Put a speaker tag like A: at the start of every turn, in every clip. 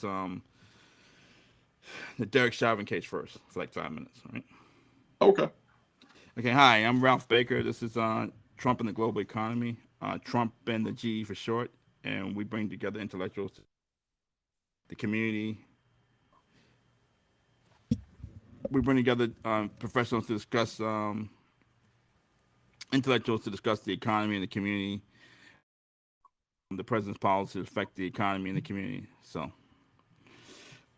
A: um, the Derek Chauvin case first for like 5 minutes. All right.
B: Okay.
A: Okay. Hi, I'm Ralph Baker. This is Trump and the global economy. Trump and the G for short, and we bring together intellectuals, the community. We bring together professionals to discuss intellectuals to discuss the economy and the community, the president's policies affect the economy and the community. So,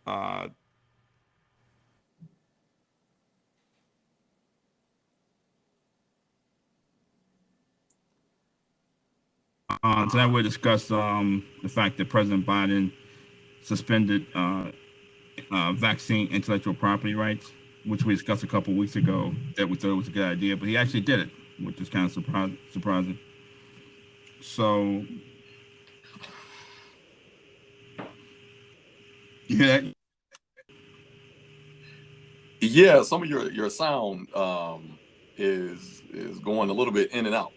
A: uh, tonight we'll discuss the fact that President Biden suspended vaccine intellectual property rights, which we discussed a couple of weeks ago. That we thought was a good idea, but he actually did it, which is kind of surprising. So, you hear that?
B: Yeah, some of your sound is going a little bit in and out,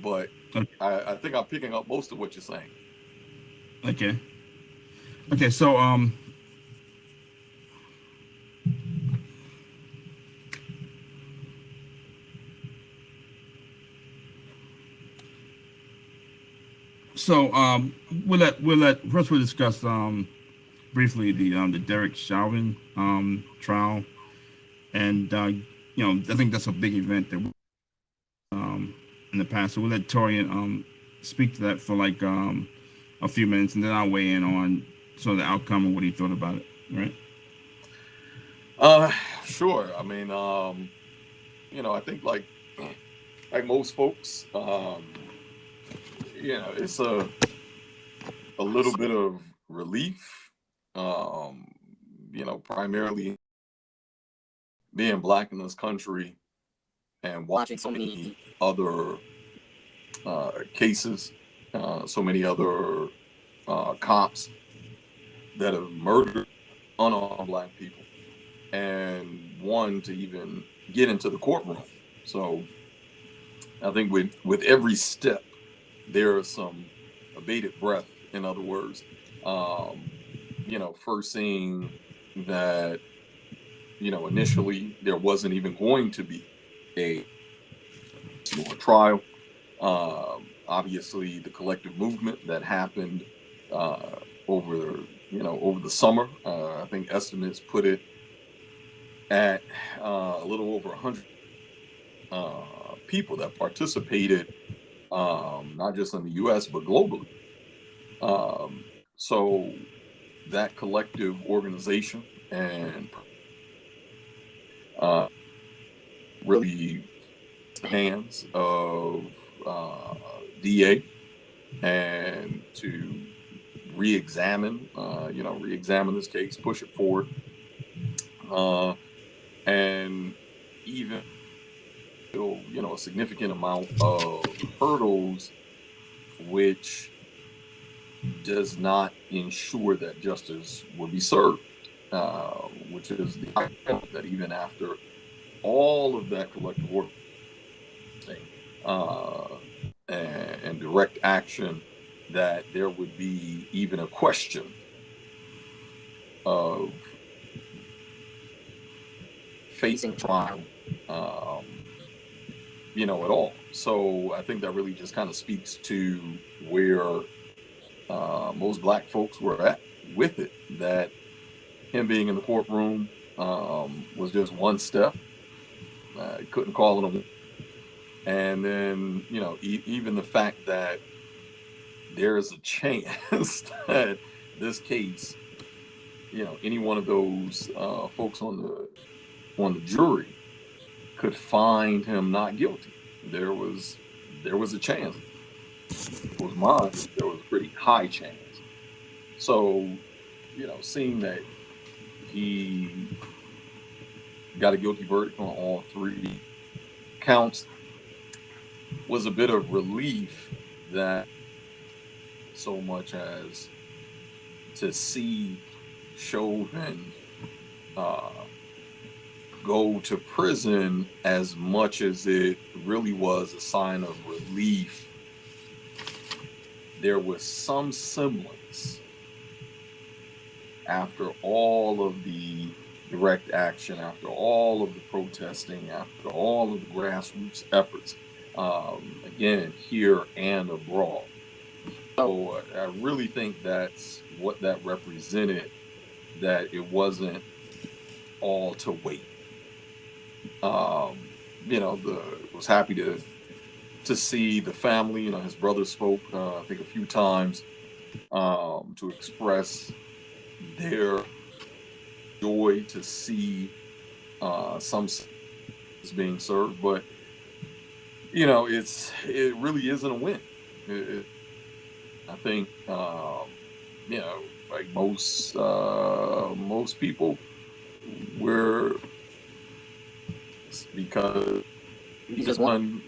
B: but I think I'm picking up most of what you're saying.
A: Okay. Okay. So we'll let first we'll discuss briefly the Derek Chauvin trial, and I think that's a big event that in the past. So we'll let Torian speak to that for like a few minutes, and then I'll weigh in on sort of the outcome and what he thought about it. Right?
B: Uh, sure. I mean, I think like most folks, it's a little bit of relief. Um, primarily being black in this country and watching so many other cases, so many other cops that have murdered unarmed black people, and one to even get into the courtroom. So I think with every step, there is some abated breath. In other words, um, first seeing that initially there wasn't even going to be a trial. Obviously, the collective movement that happened over over the summer. I think estimates put it at a little over 100 people that participated, not just in the U.S. but globally. So that collective organization and uh, really hands of DA and to re-examine this case, push it forward, uh, and even a significant amount of hurdles, which does not ensure that justice will be served, which is the idea that even after all of that collective work uh, and direct action, that there would be even a question of facing trial, at all. So I think that really just kind of speaks to where most black folks were at with it. That him being in the courtroom was just one step. Couldn't call it a. And then even the fact that there is a chance that this case, any one of those folks on the jury could find him not guilty. There was a chance. It was mine. There was a pretty high chance. So, seeing that he got a guilty verdict on all three counts was a bit of relief, that so much as to see Chauvin uh, go to prison, as much as it really was a sign of relief. There was some semblance after all of the direct action, after all of the protesting, after all of the grassroots efforts, again, here and abroad. So I really think that's what that represented, that it wasn't all to wait. Was happy to see the family. His brother spoke, I think, a few times to express their joy to see some is being served. But it really isn't a win. I think like most people, we're because he's just one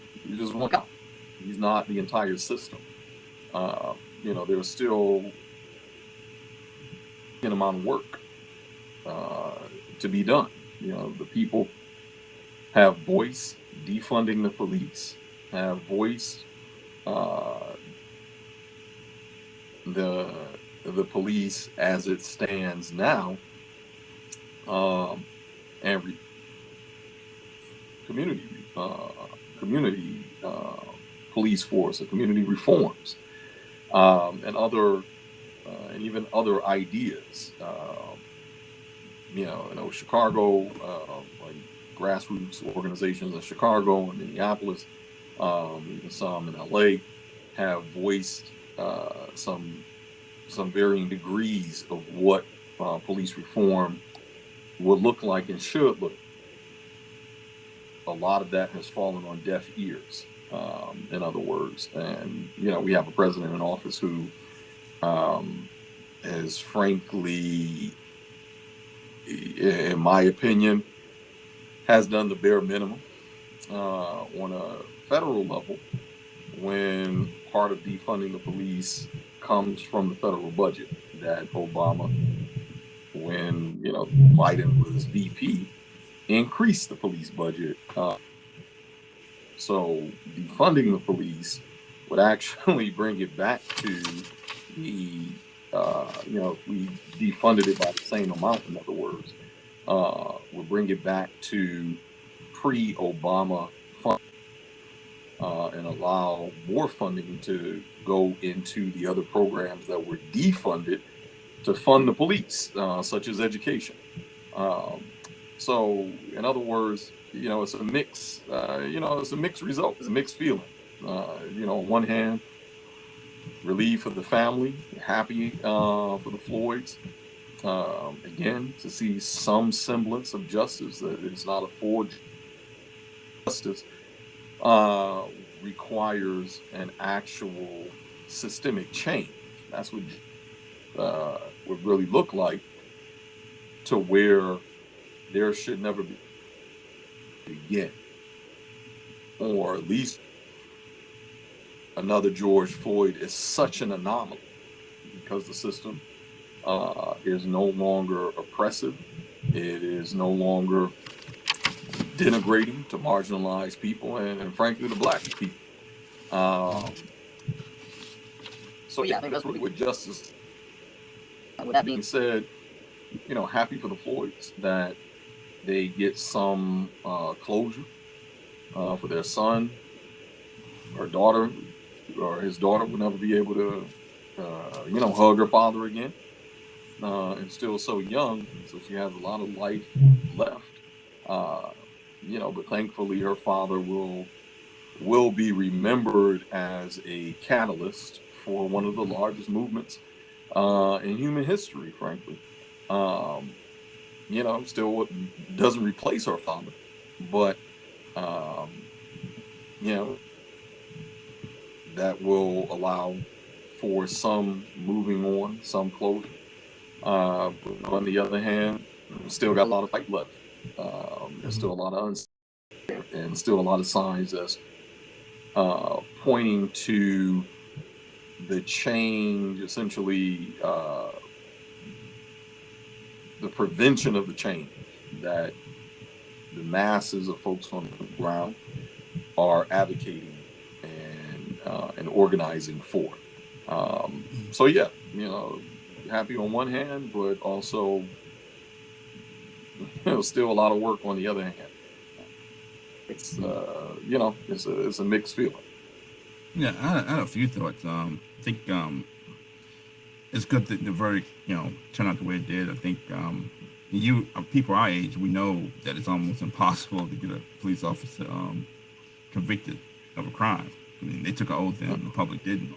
B: guy. He's not the entire system. There's still an amount of work to be done. The people have voiced defunding the police, have voiced the police as it stands now, and community police force, or community reforms, and other and even other ideas. Chicago, like grassroots organizations in Chicago and Minneapolis, even some in LA, have voiced some varying degrees of what police reform would look like and should look. A lot of that has fallen on deaf ears, in other words. And, we have a president in office who has frankly, in my opinion, has done the bare minimum on a federal level, when part of defunding the police comes from the federal budget that Obama, when Biden was VP, increased the police budget. So defunding the police would actually bring it back to the, if we defunded it by the same amount, in other words, would bring it back to pre-Obama funding, and allow more funding to go into the other programs that were defunded to fund the police, such as education. So, in other words, it's a mix. It's a mixed result. It's a mixed feeling. On one hand, relief for the family, happy for the Floyds. Again, to see some semblance of justice, that it's not a forged justice, requires an actual systemic change. That's what would really look like, to where there should never be again, or at least another George Floyd is such an anomaly, because the system is no longer oppressive. It is no longer denigrating to marginalized people, and frankly, the Black people. So yeah, I think that's really what justice. With that being said, happy for the Floyds that they get some closure for their son or daughter, or his daughter will never be able to, hug her father again, and still so young, so she has a lot of life left. But thankfully her father will be remembered as a catalyst for one of the largest movements in human history, frankly. Still doesn't replace her father, but that will allow for some moving on, some closure. But on the other hand, we still got a lot of fight left. There's still a lot of and still a lot of signs that's pointing to the change, essentially the prevention of the change that the masses of folks on the ground are advocating and organizing for. So yeah, happy on one hand, but also still a lot of work on the other hand. It's it's a mixed feeling.
A: Yeah, I had a few thoughts. I think it's good that the verdict, turned out the way it did. I think people our age, we know that it's almost impossible to get a police officer convicted of a crime. I mean, they took an oath and the public didn't.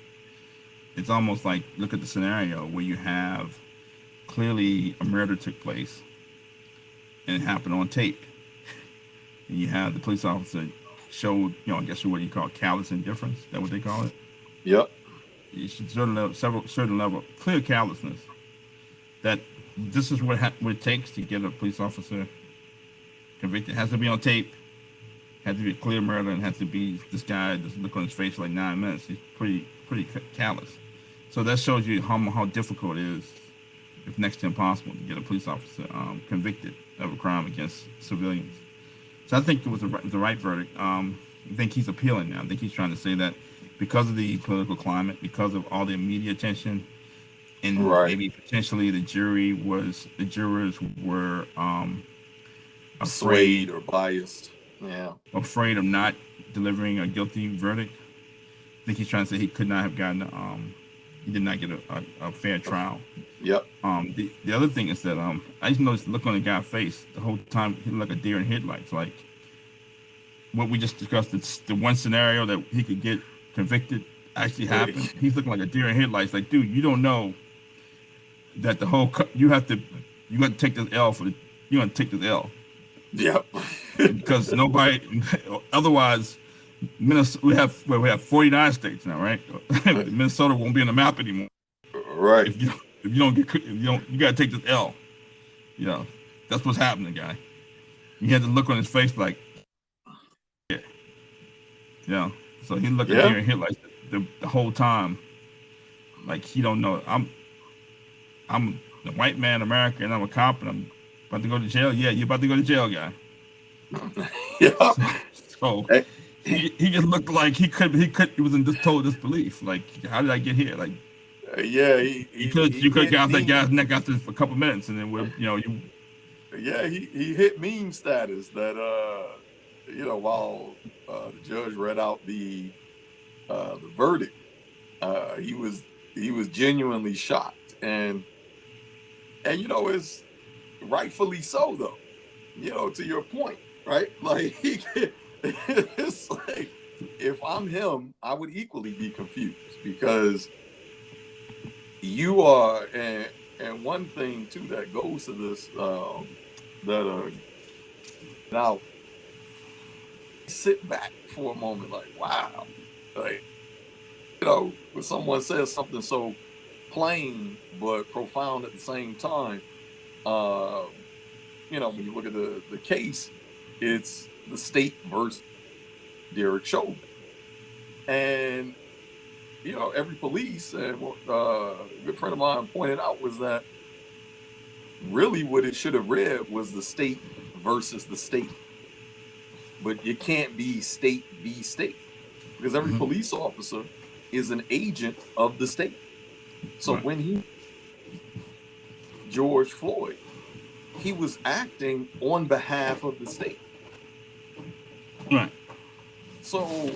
A: It's almost like, look at the scenario where you have clearly a murder took place and it happened on tape. And you have the police officer showed, I guess what you call callous indifference. Is that what they call it?
B: Yep.
A: Certain level, clear callousness. That this is what it takes to get a police officer convicted. It has to be on tape. Has to be a clear murder, and has to be this guy. Just look on his face for like 9 minutes. He's pretty callous. So that shows you how difficult it is, if next to impossible, to get a police officer convicted of a crime against civilians. So I think it was the right verdict. I think he's appealing now. I think he's trying to say that because of the political climate, because of all the media attention, and maybe potentially the jurors were
B: afraid or biased. Yeah.
A: Afraid of not delivering a guilty verdict. I think he's trying to say he could not have gotten he did not get a fair trial.
B: Yep.
A: The other thing is that I just noticed the look on the guy's face the whole time. He looked like a deer in headlights. Like what we just discussed, it's the one scenario that he could get convicted actually happened. He's looking like a deer in headlights. Like, dude, you don't know that the whole you have to take this L you're gonna take this L.
B: Yep.
A: Because nobody, otherwise, Minnesota, we have 49 states now, right? Minnesota won't be on the map anymore.
B: Right.
A: If you don't you gotta take this L. That's what's happening, guy. He had the look on his face like, yeah. So he looked at deer and headlights the whole time, like he don't know. I'm a white man in America, and I'm a cop, and I'm about to go to jail. Yeah, you're about to go to jail, guy.
B: Yeah.
A: So he just looked like he was in total disbelief. Like, how did I get here? Like, you could got that guy's neck after for a couple minutes, and then
B: he hit meme status that while the judge read out the verdict, he was genuinely shocked, and it's rightfully so, though. To your point, right? Like it's like, if I'm him, I would equally be confused, because you are, and one thing too that goes to this, now sit back for a moment, like, wow, like, when someone says something so plain but profound at the same time, when you look at the case, it's the state versus Derek Chauvin. And, every police, and a good friend of mine pointed out, was that really what it should have read was the state versus the state. But you can't be state v state, because every police officer is an agent of the state. So when George Floyd, he was acting on behalf of the state.
A: Right.
B: So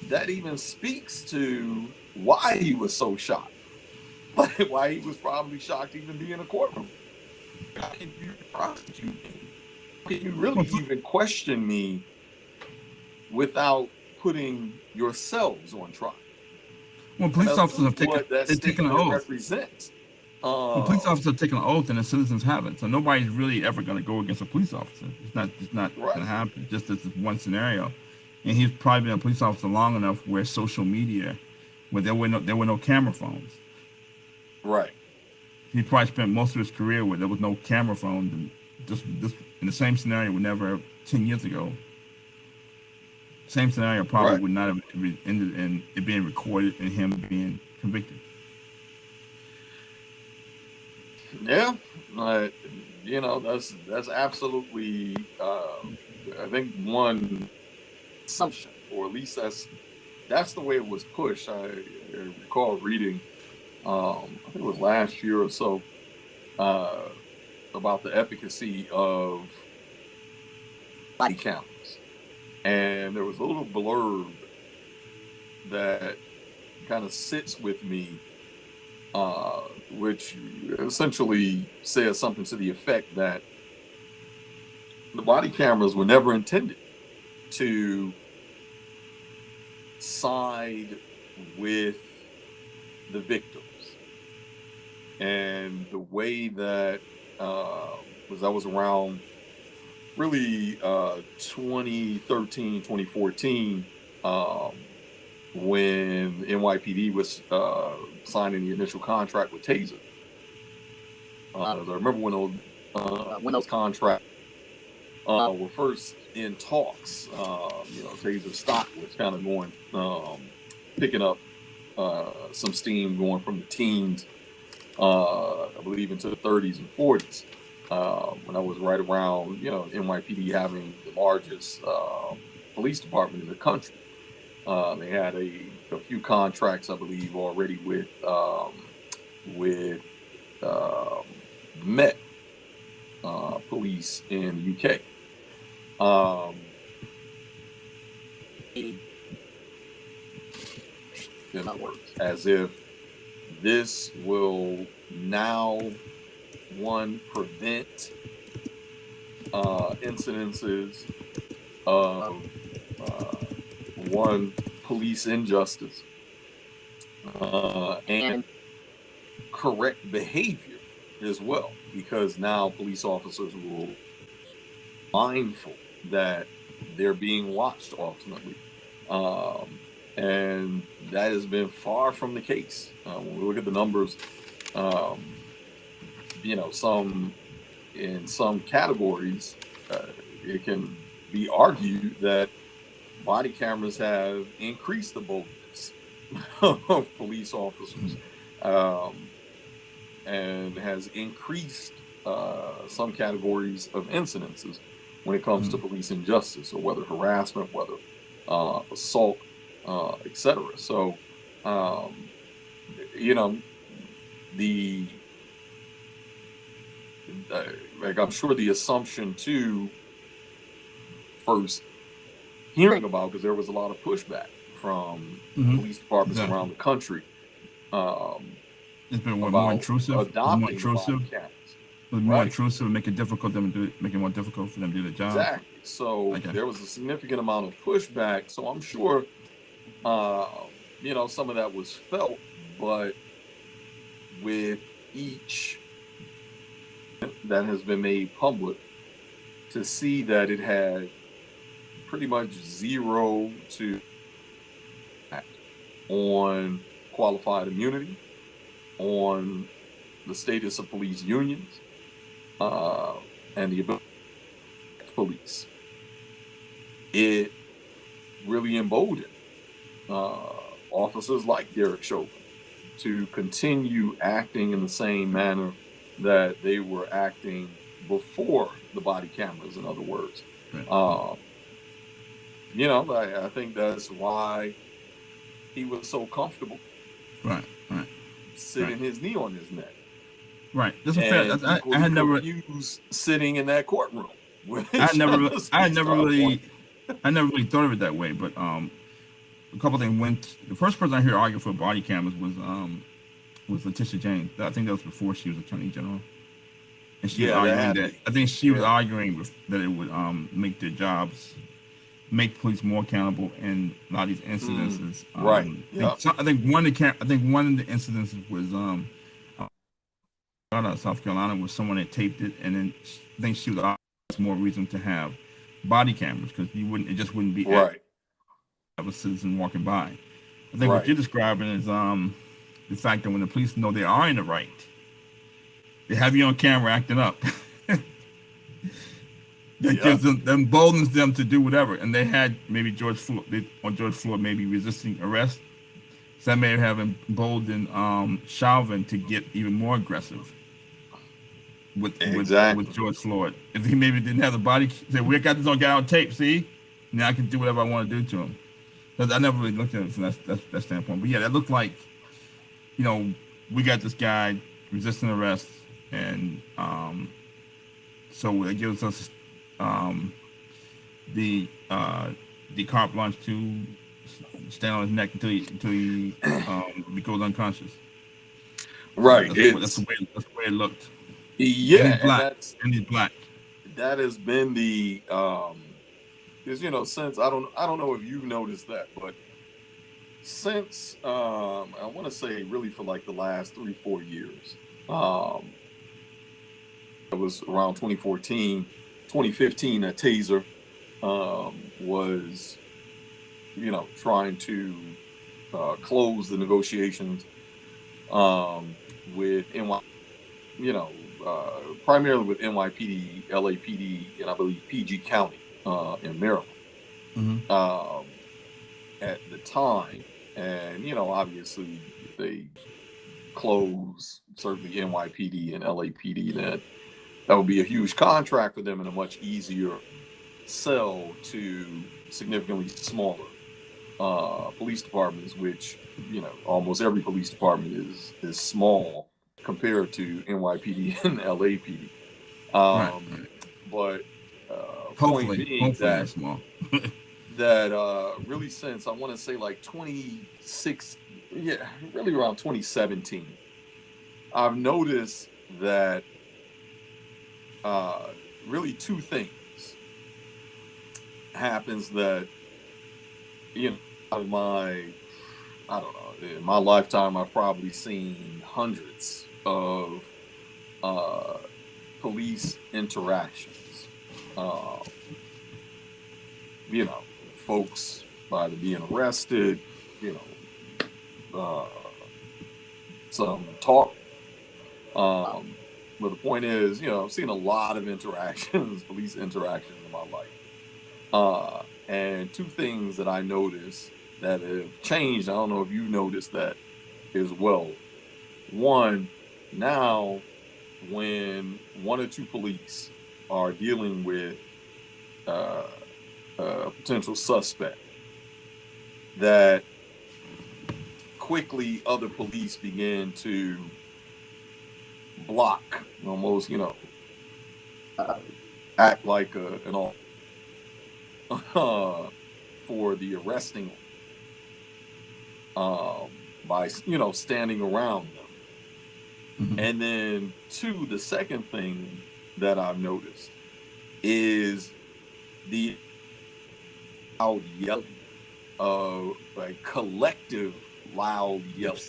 B: that even speaks to why he was so shocked. Like, why he was probably shocked to even be in a courtroom. How can you prosecute me? Can you really even question me without putting yourselves on trial?
A: Well, police officers have taken an oath.
B: Represents.
A: Police officers have taken an oath, and the citizens haven't. So nobody's really ever going to go against a police officer. It's not going to happen. Just as one scenario, and he's probably been a police officer long enough where social media, where there were no camera phones.
B: Right.
A: He probably spent most of his career where there was no camera phones, and just in the same scenario would never 10 years ago. Same scenario probably would not have ended in it being recorded and him being convicted.
B: Yeah, that's absolutely, I think, one assumption, or at least that's the way it was pushed. I recall reading I think it was last year or so, uh, about the efficacy of body cameras. And there was a little blurb that kind of sits with me, which essentially says something to the effect that the body cameras were never intended to side with the victims. And the way that was I was around really 2013, 2014, when NYPD was signing the initial contract with Taser. I remember when those contracts were first in talks. Taser stock was kind of going, picking up some steam, going from the teens, I believe, into the 30s and 40s. When I was right around, NYPD having the largest police department in the country. They had a few contracts, I believe, already with Met police in the UK. In other words, as if this will now, one, prevent incidences of one, police injustice, and correct behavior as well, because now police officers will be mindful that they're being watched ultimately. And that has been far from the case. When we look at the numbers, in some categories, it can be argued that body cameras have increased the boldness of police officers, and has increased some categories of incidences when it comes to police injustice, or whether harassment, whether assault, etc. So, I'm sure the assumption too, first hearing about, because there was a lot of pushback from police departments around the country.
A: It's been more intrusive.
B: Adopting
A: more intrusive, make it more difficult for them to do the job.
B: Exactly. So there was a significant amount of pushback. So I'm sure, some of that was felt, but with each that has been made public, to see that it had pretty much zero to on qualified immunity, on the status of police unions, and the ability of police. It really emboldened officers like Derek Chauvin to continue acting in the same manner that they were acting before the body cameras, in other words. Right. I think that's why he was so comfortable.
A: Right.
B: Sitting his knee on his neck.
A: Right. That's a fair. I had never
B: used sitting in that courtroom.
A: I never really thought of it that way. But a couple things the first person I heard argue for body cameras was Letitia James. I think that was before she was Attorney General, and she was arguing that. I think she was arguing that it would make police more accountable in a lot of these incidences.
B: Right.
A: I think one of the incidences was out of South Carolina, where someone had taped it, and then I think she was more reason to have body cameras, because it just wouldn't be
B: right.
A: Have a citizen walking by. I think what you're describing is the fact that when the police know they are in the right, they have you on camera acting up. That gives them emboldens them to do whatever. And they had maybe George Floyd maybe resisting arrest. So that may have emboldened Chauvin to get even more aggressive with George Floyd. If he maybe didn't have the body, say, we got this on tape, see? Now I can do whatever I want to do to him. Because I never really looked at it from that standpoint. But yeah, that looked like, we got this guy resisting arrest, and so it gives us the carte blanche to stand on his neck until he goes unconscious.
B: Right.
A: That's the way it looked. And
B: Yeah,
A: he's black. And he's black.
B: That has been the because since I don't know if you've noticed that, but since I want to say really for like the last 3-4 years, it was around 2014, 2015 that Taser was trying to close the negotiations with NY, primarily with NYPD, LAPD, and I believe PG County in Maryland.
A: Mm-hmm.
B: At the time, and obviously if they close certainly NYPD and LAPD, that would be a huge contract for them and a much easier sell to significantly smaller police departments, which almost every police department is small compared to NYPD and LAPD.
A: Right.
B: But
A: Hopefully
B: point being
A: that's small.
B: that really since I want to say like 26, really around 2017, I've noticed that really two things happens that I don't know, in my lifetime I've probably seen hundreds of police interactions. Folks either being arrested, some talk. But the point is, I've seen a lot of interactions, police interactions in my life. And two things that I noticed that have changed, I don't know if you noticed that as well. One, now when one or two police are dealing with a potential suspect, that quickly other police begin to block, almost, act like an all for the arresting by standing around them.
A: Mm-hmm.
B: And then two, the second thing that I've noticed is the loud yelling, like collective loud yelling.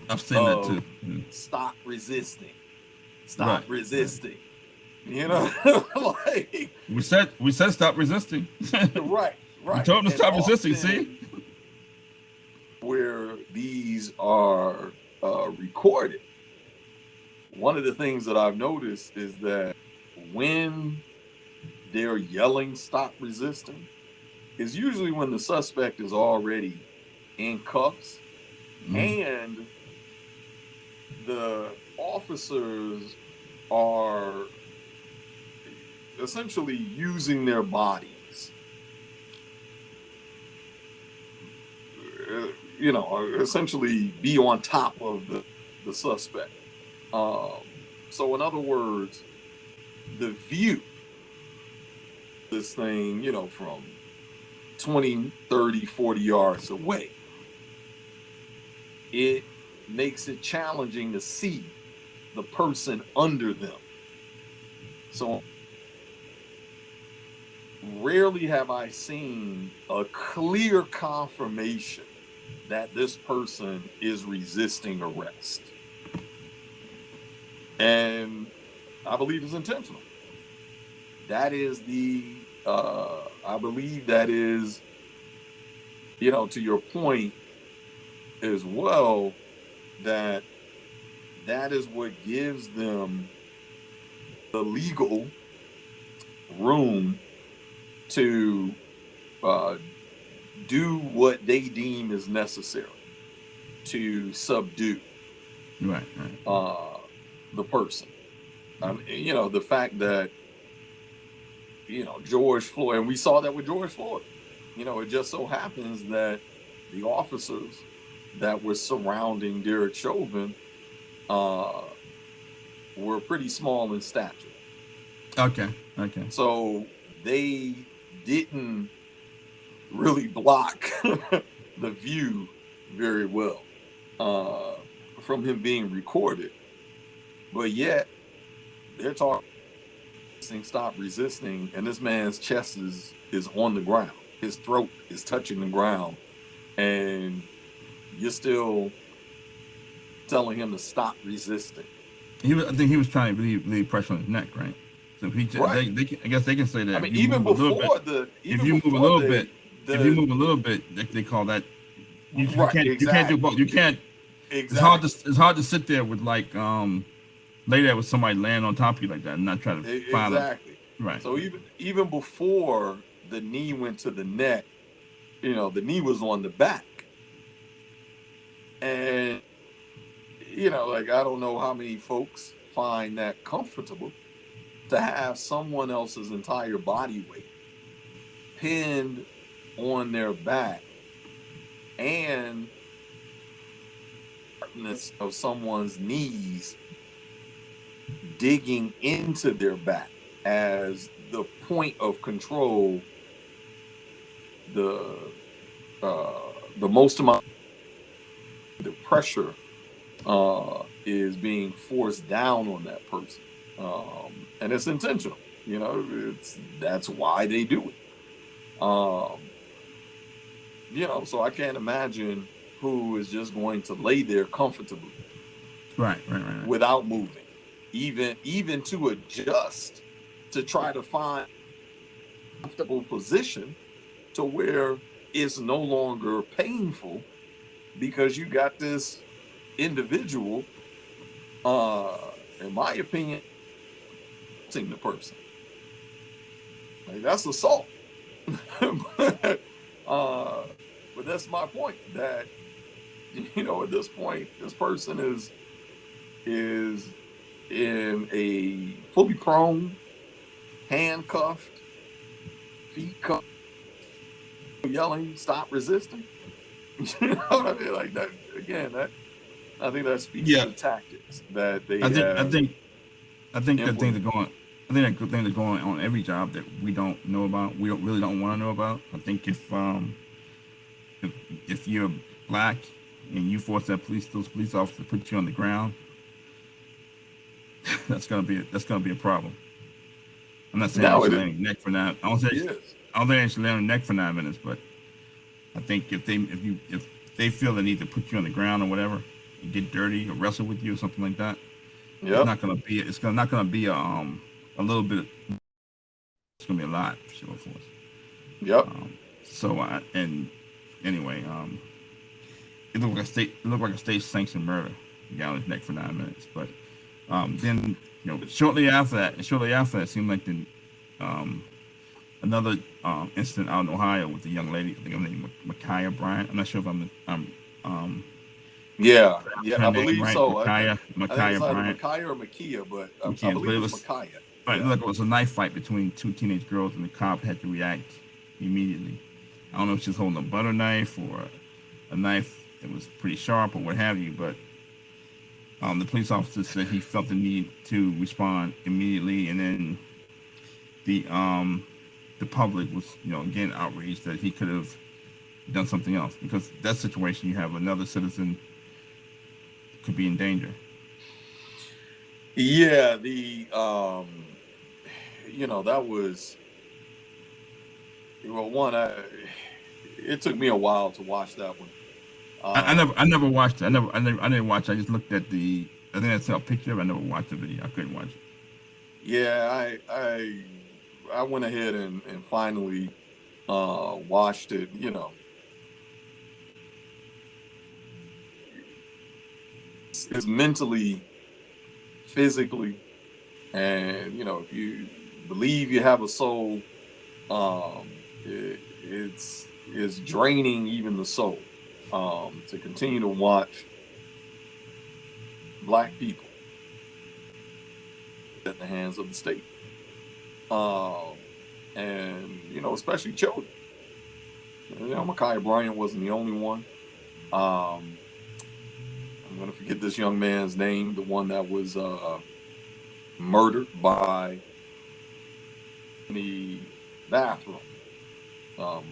A: I've seen that too.
B: Stop resisting. Stop
A: Right.
B: resisting. Like
A: we said stop resisting.
B: Right.
A: We told them to stop resisting. See,
B: where these are recorded, one of the things that I've noticed is that when they're yelling stop resisting is usually when the suspect is already in cuffs. Mm-hmm. And the officers are essentially using their bodies, essentially be on top of the suspect. So in other words, the view, this thing, from 20, 30, 40 yards away, it makes it challenging to see the person under them. So rarely have I seen a clear confirmation that this person is resisting arrest. And I believe it's intentional. That is I believe that is, to your point as well, that is what gives them the legal room to do what they deem is necessary to subdue the person. The fact that George Floyd, and we saw that with George Floyd. It just so happens that the officers that were surrounding Derek Chauvin uh, were pretty small in stature.
A: Okay. Okay.
B: So they didn't really block the view very well from him being recorded. But yet they're talking, stop resisting, and this man's chest is on the ground. His throat is touching the ground, and you're still telling him to stop resisting.
A: I think he was trying to relieve pressure on his neck, right? So if he,
B: Right.
A: I guess they can say that.
B: I mean, even before the,
A: if
B: even
A: you move a
B: before
A: little
B: the,
A: bit, if you move a little bit, they call that. You
B: right,
A: can't, you can't do
B: exactly.
A: both. You can't.
B: Exactly.
A: It's hard to sit there with like lay there with somebody laying on top of you like that and not try to find them.
B: Exactly.
A: Right.
B: So even before the knee went to the neck, the knee was on the back, and like, I don't know how many folks find that comfortable to have someone else's entire body weight pinned on their back, and hardness of someone's knees digging into their back as the point of control, the most amount of the pressure is being forced down on that person, and it's intentional. That's why they do it. So I can't imagine who is just going to lay there comfortably,
A: right.
B: without moving, even to adjust to try to find a comfortable position to where it's no longer painful, because you got this individual, in my opinion, the person. Like, that's assault. But that's my point, that at this point, this person is in a fully prone, handcuffed, feet cuffed, yelling, "Stop resisting." You know what I mean? Like that again. I think that speaks to the tactics that they have.
A: I think that things are going. I think that things are going on every job that we don't know about. We really don't want to know about. I think if you're black and you force those police officers to put you on the ground, that's gonna be a problem. I'm not saying they should lay on your neck for 9. I don't think they should lay on your neck for 9 minutes, but I think if they feel the need to put you on the ground or whatever, and get dirty or wrestle with you or something like that, it's not gonna be a little bit. It's gonna be a lot for sure for us.
B: Yep.
A: Anyway, it looked like a state sanctioned murder. He got on his neck for 9 minutes, but then shortly after that, it seemed like another incident out in Ohio with the young lady. I think her name Micaiah Bryant. I'm not sure if
B: yeah, I believe
A: right?
B: so.
A: Micaiah
B: Bryant. Micaiah or Makia, but I believe it was Micaiah.
A: Right, look, it was a knife fight between 2 teenage girls, and the cop had to react immediately. I don't know if she was holding a butter knife or a knife that was pretty sharp or what have you, but the police officer said he felt the need to respond immediately, and then the public was, again, outraged that he could have done something else, because that situation, you have another citizen could be in danger.
B: Yeah, that was, it took me a while to watch that one.
A: I never watched it. I didn't watch it. I just looked at I think I saw a picture of it. I never watched the video. I couldn't watch it.
B: Yeah, I went ahead and finally watched it. It's mentally, physically, and if you believe you have a soul, it's draining even the soul to continue to watch black people at the hands of the state, and especially children. Micaiah Bryant wasn't the only one. I'm gonna forget forget this young man's name, the one that was murdered by the bathroom,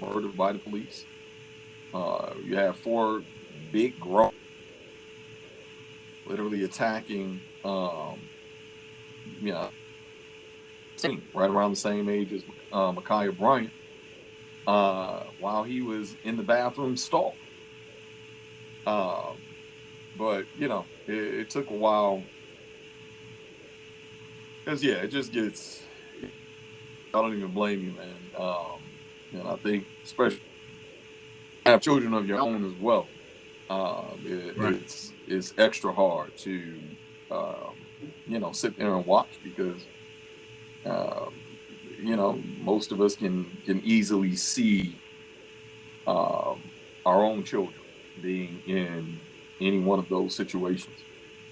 B: murdered by the police. You have 4 big grown literally attacking, you know, right around the same age as Ma'Khia Bryant, while he was in the bathroom stall. But you know, it took a while, because yeah, it just gets. I don't even blame you, man. And I think, especially have children of your own as well.
A: Right.
B: It's extra hard to, you know, sit there and watch, because, you know, most of us can easily see our own children being in any one of those situations.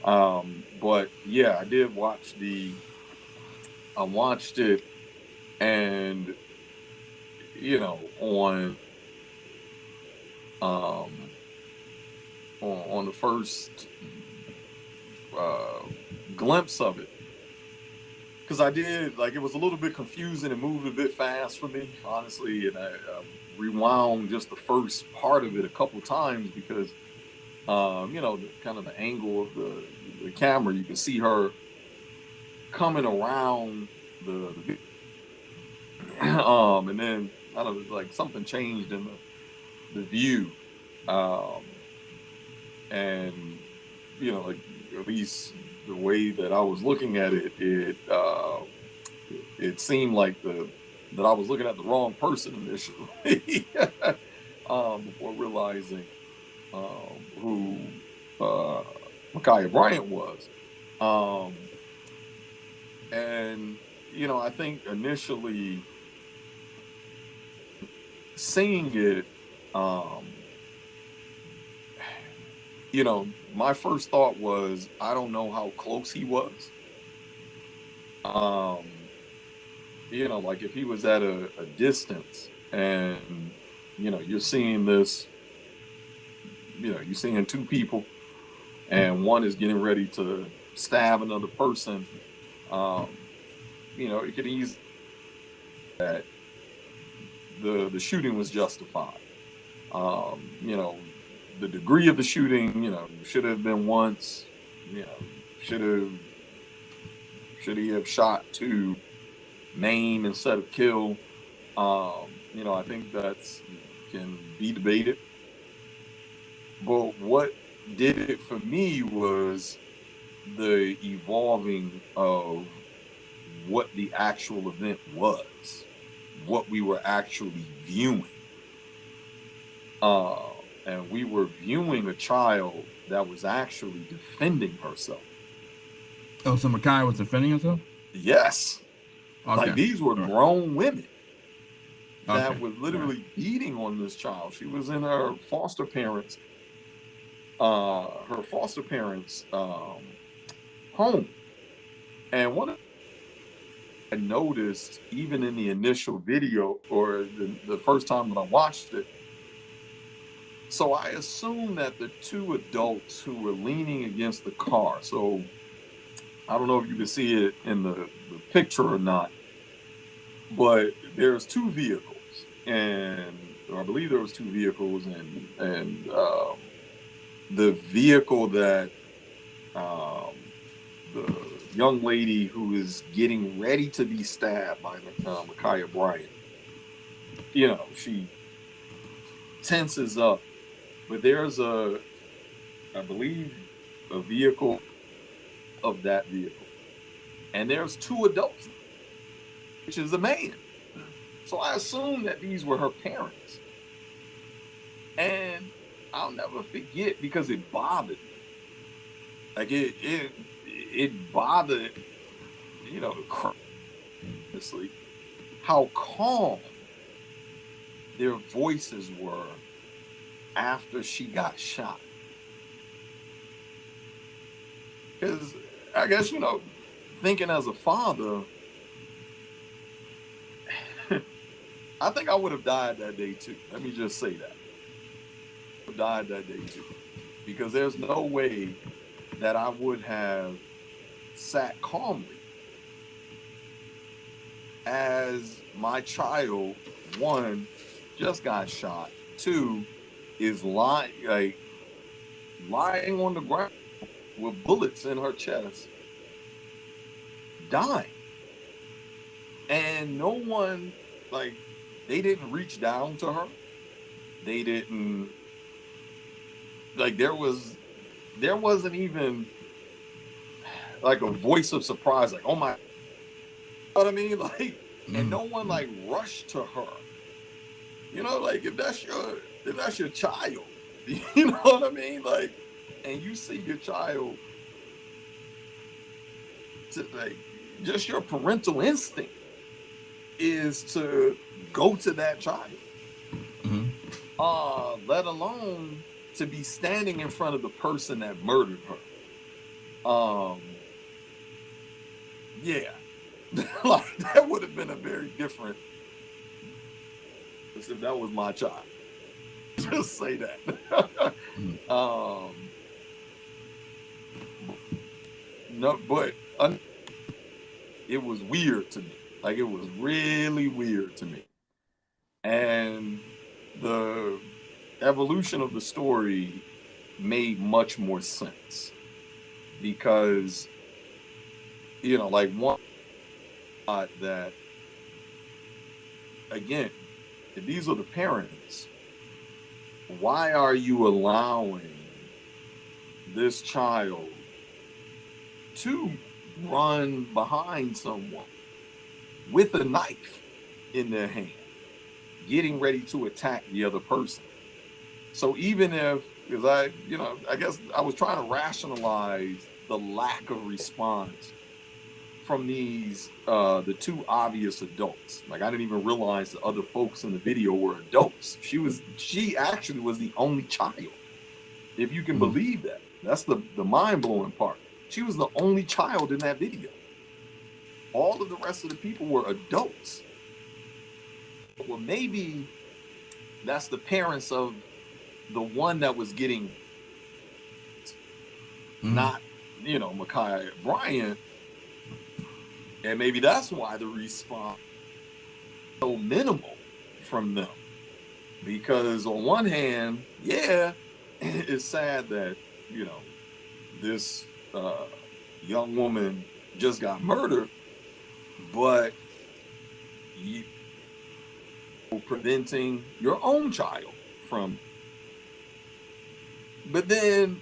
B: But yeah, I did watch I watched it, and you know, on the first glimpse of it, because I did, like, it was a little bit confusing and moved a bit fast for me, honestly, and I rewound just the first part of it a couple times, because you know, kind of the angle of the camera, you can see her coming around the and then I don't know, like something changed in the view, and you know, like, at least the way that I was looking at it, it seemed like that I was looking at the wrong person initially, before realizing who Ma'Khia Bryant was. And you know, I think initially seeing it, you know, my first thought was, I don't know how close he was. You know, like if he was at a distance, and you know, you're seeing this, you know, you're seeing 2 people, and one is getting ready to stab another person. You know, it could easily that the shooting was justified. You know, the degree of the shooting, you know, should have been once, you know, should he have shot to maim instead of kill? You know, I think that's can be debated. But what did it for me was the evolving of what the actual event was, what we were actually viewing. And we were viewing a child that was actually defending herself.
A: Oh, so Ma'Khia was defending himself?
B: Yes.
A: Okay.
B: Like, these were
A: All right.
B: grown women that
A: Okay.
B: were literally
A: Right.
B: beating on this child. She was in her foster parents' home. And one of I noticed, even in the initial video, or the first time that I watched it, so I assumed that the 2 adults who were leaning against the car, so I don't know if you can see it in the picture or not, but there's 2 vehicles, and or I believe there was 2 vehicles, and the vehicle that the young lady who is getting ready to be stabbed by Ma'Khia Bryant, you know, she tenses up, but there's I believe, a vehicle of that vehicle, and there's 2 adults, which is a man. So I assumed that these were her parents, and I'll never forget, because it bothered me. Like, it bothered, you know, honestly, how calm their voices were after she got shot. Because I guess, you know, thinking as a father, I think I would have died that day too. Let me just say that. I would have died that day too. Because there's no way that I would have sat calmly as my child, one, just got shot, two, is lying on the ground with bullets in her chest, dying. And no one, like, they didn't reach down to her. They didn't, like, there wasn't even like a voice of surprise, like, oh my, you know what I mean? Like, and no one like rushed to her. You know, like if that's your child, you know what I mean? Like, and you see your child, like, just your parental instinct is to go to that child. Let alone to be standing in front of the person that murdered her. Yeah. Like, that would have been a very different, if that was my child. Just say that. No, but it was weird to me. Like, it was really weird to me. And the evolution of the story made much more sense because, you know, like, one thought that, again, if these are the parents, why are you allowing this child to run behind someone with a knife in their hand, getting ready to attack the other person? So even if, because I guess I was trying to rationalize the lack of response from these, the two obvious adults. Like, I didn't even realize the other folks in the video were adults. She actually was the only child. If you can believe that. That's the mind-blowing part. She was the only child in that video. All of the rest of the people were adults. Well, maybe that's the parents of the one that was getting, not, Ma'Khia Bryant. And maybe that's why the response is so minimal from them. Because on one hand, yeah, it's sad that, this young woman just got murdered, but you preventing your own child from. But then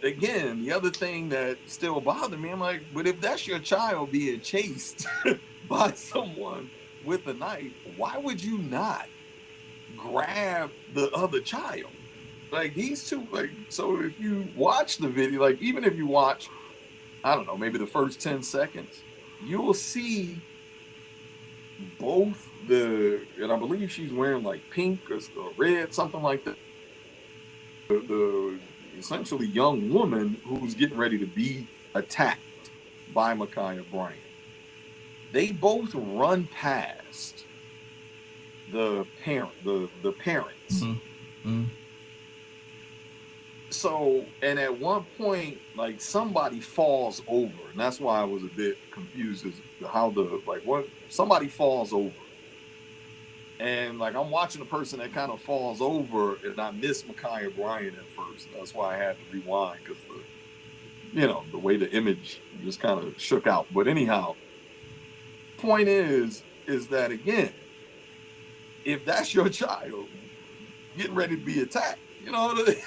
B: again, the other thing that still bothered me, I'm like, but if that's your child being chased by someone with a knife, why would you not grab the other child? Like, these two, like, so if you watch the video, like, even if you watch, I don't know, maybe the first 10 seconds, you will see both and I believe she's wearing like pink or red, something like that. The essentially young woman who's getting ready to be attacked by Ma'Khia Bryant. They both run past the parents. So, and at one point, like, somebody falls over, and that's why I was a bit confused as to how somebody falls over. And, like, I'm watching the person that kind of falls over, and I miss Ma'Khia Bryant at first. That's why I had to rewind, because the way the image just kind of shook out. But anyhow, point is that, again, if that's your child getting ready to be attacked,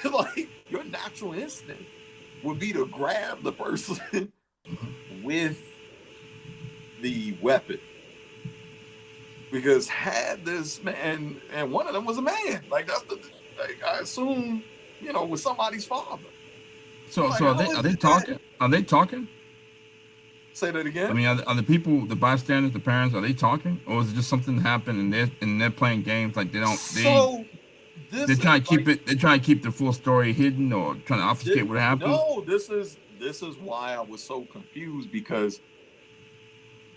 B: like, your natural instinct would be to grab the person with the weapon. Because had this man, and one of them was a man, like, that's I assume, was somebody's father.
A: So are they talking? Are they talking?
B: Say that again.
A: I mean, are the people, the bystanders, the parents, are they talking, or is it just something happened and they're playing games, like they're trying to keep the full story hidden, or trying to obfuscate what happened?
B: No, this is why I was so confused, because,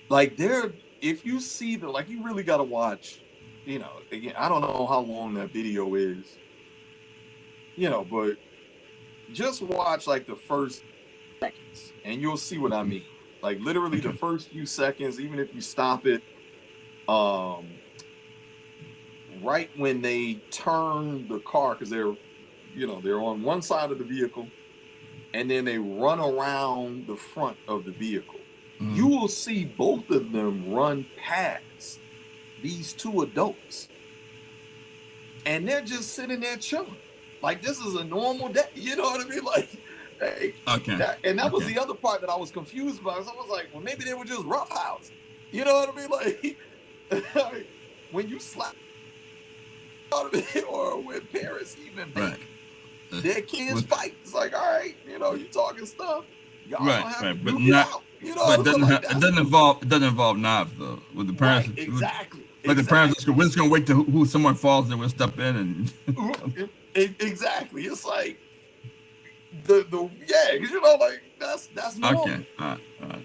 B: like, if you see you really got to watch, again, I don't know how long that video is, but just watch, like, the first seconds, and you'll see what I mean. Like literally the first few seconds, even if you stop it, right when they turn the car, because they're on one side of the vehicle, and then they run around the front of the vehicle. You will see both of them run past these two adults, and they're just sitting there chilling. Like this is a normal day. You know what I mean? Like, hey, that was the other part that I was confused about. So I was like, well, maybe they were just roughhouse. You know what I mean? Like, when you slap, or when parents even make their kids fight, it's like, all right, you talking stuff. Y'all don't have to
A: but
B: duke it out.
A: But it doesn't involve knives though. With the parents,
B: exactly.
A: Like the parents, we're just gonna wait till who someone falls and we'll step in and.
B: Exactly. It's like because like that's normal.
A: Okay. All right.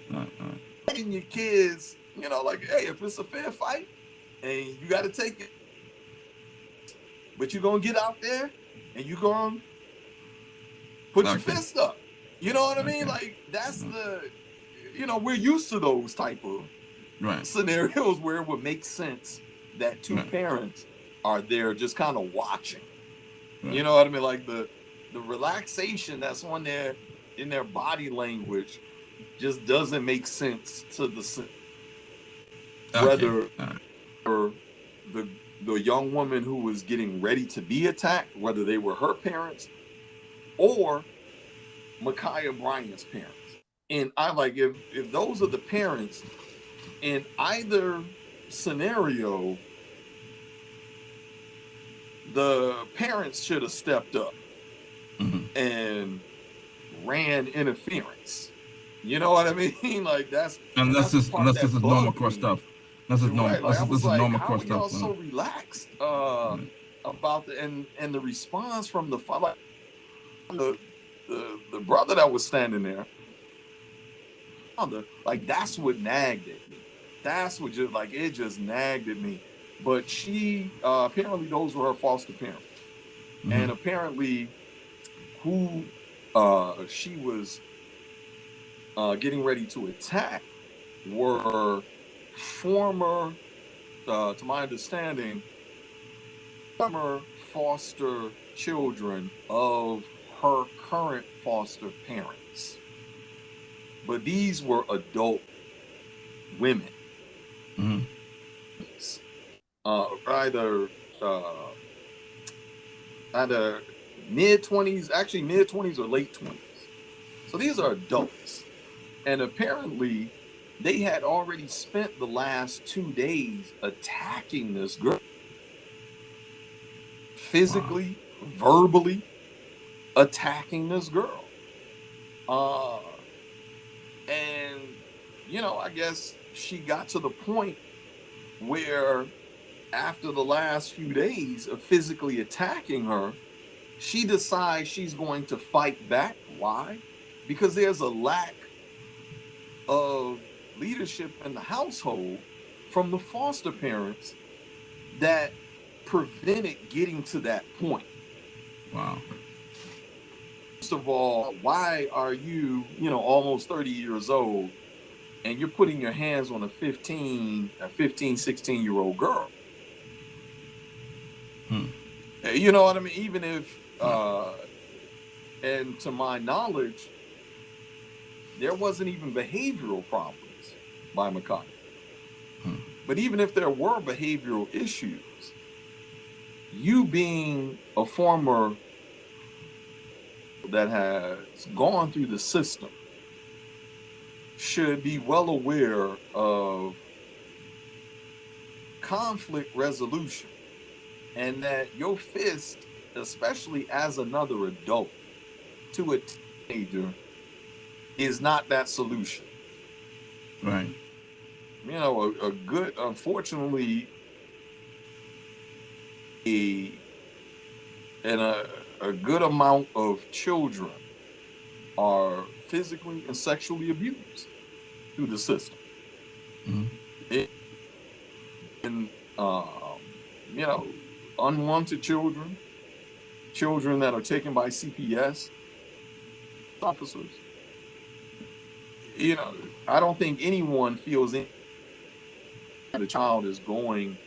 B: And your kids, like, hey, if it's a fair fight and you got to take it, but you're gonna get out there and you're gonna put your fist up. You know what I mean? Like that's we're used to those type of scenarios where it would make sense that two parents are there just kind of watching. You know what I mean? Like the relaxation that's on there in their body language just doesn't make sense to whether the young woman who was getting ready to be attacked, whether they were her parents or Ma'Khia Bryant's parents. And I like if those are the parents in either scenario, the parents should have stepped up and ran interference. You know what I mean? Like that's
A: unless this is normal course stuff. This is normal.
B: Like,
A: this is normal
B: how
A: course
B: are y'all
A: stuff.
B: so relaxed about and the response from the father, the brother that was standing there. Like that's what nagged at me. That's what just nagged at me. But she apparently those were her foster parents, and apparently who she was getting ready to attack were former, to my understanding, former foster children of her current foster parents. But these were adult women. Either mid-20s or late 20s. So these are adults. And apparently they had already spent the last 2 days attacking this girl. Physically, verbally attacking this girl. And, I guess she got to the point where after the last few days of physically attacking her, she decides she's going to fight back. Why? Because there's a lack of leadership in the household from the foster parents that prevented getting to that point.
A: Wow.
B: First of all, why are you, almost 30 years old and you're putting your hands on a 15, 16-year-old girl? You know what I mean? Even if, and to my knowledge, there wasn't even behavioral problems by Ma'Khia. But even if there were behavioral issues, you being a former that has gone through the system should be well aware of conflict resolution, and that your fist, especially as another adult to a teenager, is not that solution.
A: Right.
B: Unfortunately, a good amount of children are physically and sexually abused through the system. And unwanted children that are taken by CPS officers, you know, I don't think anyone feels that a child is going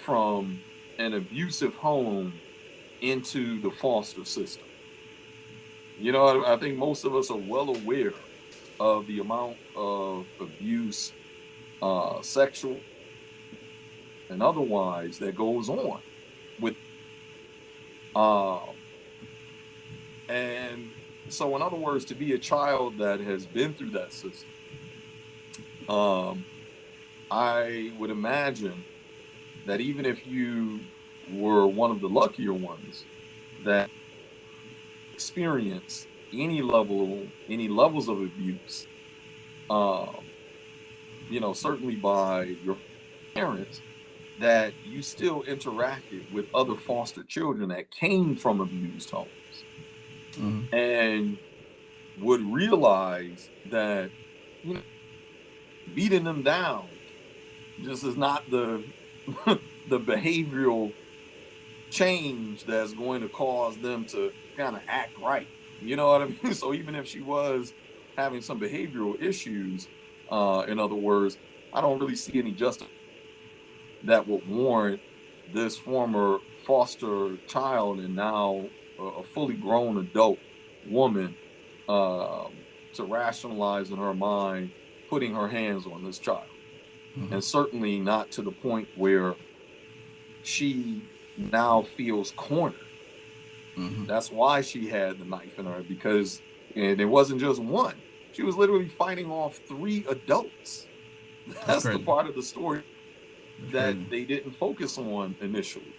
B: from an abusive home into the foster system. You know, I think most of us are well aware of the amount of abuse, sexual and otherwise, that goes on with, um, and so in other words, to be a child that has been through that system, um, I would imagine that even if you were one of the luckier ones that experienced any levels of abuse, um, you know, certainly by your parents, that you still interacted with other foster children that came from abused homes
A: Mm-hmm.
B: and would realize that, you know, beating them down just is not the the behavioral change that's going to cause them to kind of act right. You know what I mean? So even if she was having some behavioral issues, in other words, I don't really see any justice that would warrant this former foster child and now a fully grown adult woman, um, to rationalize in her mind putting her hands on this child.
A: Mm-hmm.
B: And certainly not to the point where she now feels cornered.
A: Mm-hmm.
B: That's why she had the knife in her, because, and it wasn't just one. She was literally fighting off three adults.
A: That's
B: That's the
A: crazy.
B: part of the story
A: That's
B: that
A: crazy.
B: they didn't focus on initially.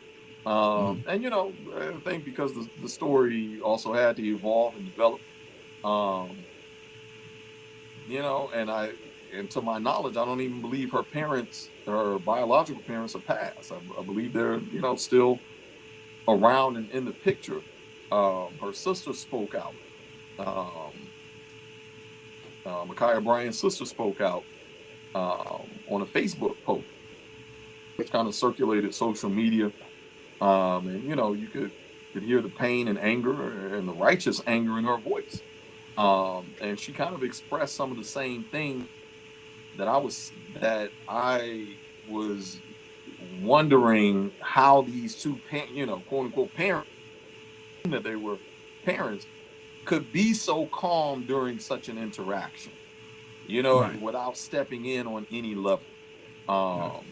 A: Mm-hmm.
B: And you know, I think because the story also had to evolve and develop. Um, you know, and to my knowledge, I don't even believe her parents, her biological parents, are passed. I believe they're, you know, still around and in the picture. Her sister spoke out. Um, Micaiah Bryant's sister spoke out, on a Facebook post, which kind of circulated social media. And you know, you could hear the pain and anger and the righteous anger in her voice. And she kind of expressed some of the same thing that I was wondering how these two, you know, quote unquote parents, that they were parents, could be so calm during such an interaction, you know,
A: Right.
B: without stepping in on any level.
A: Right.
B: Um,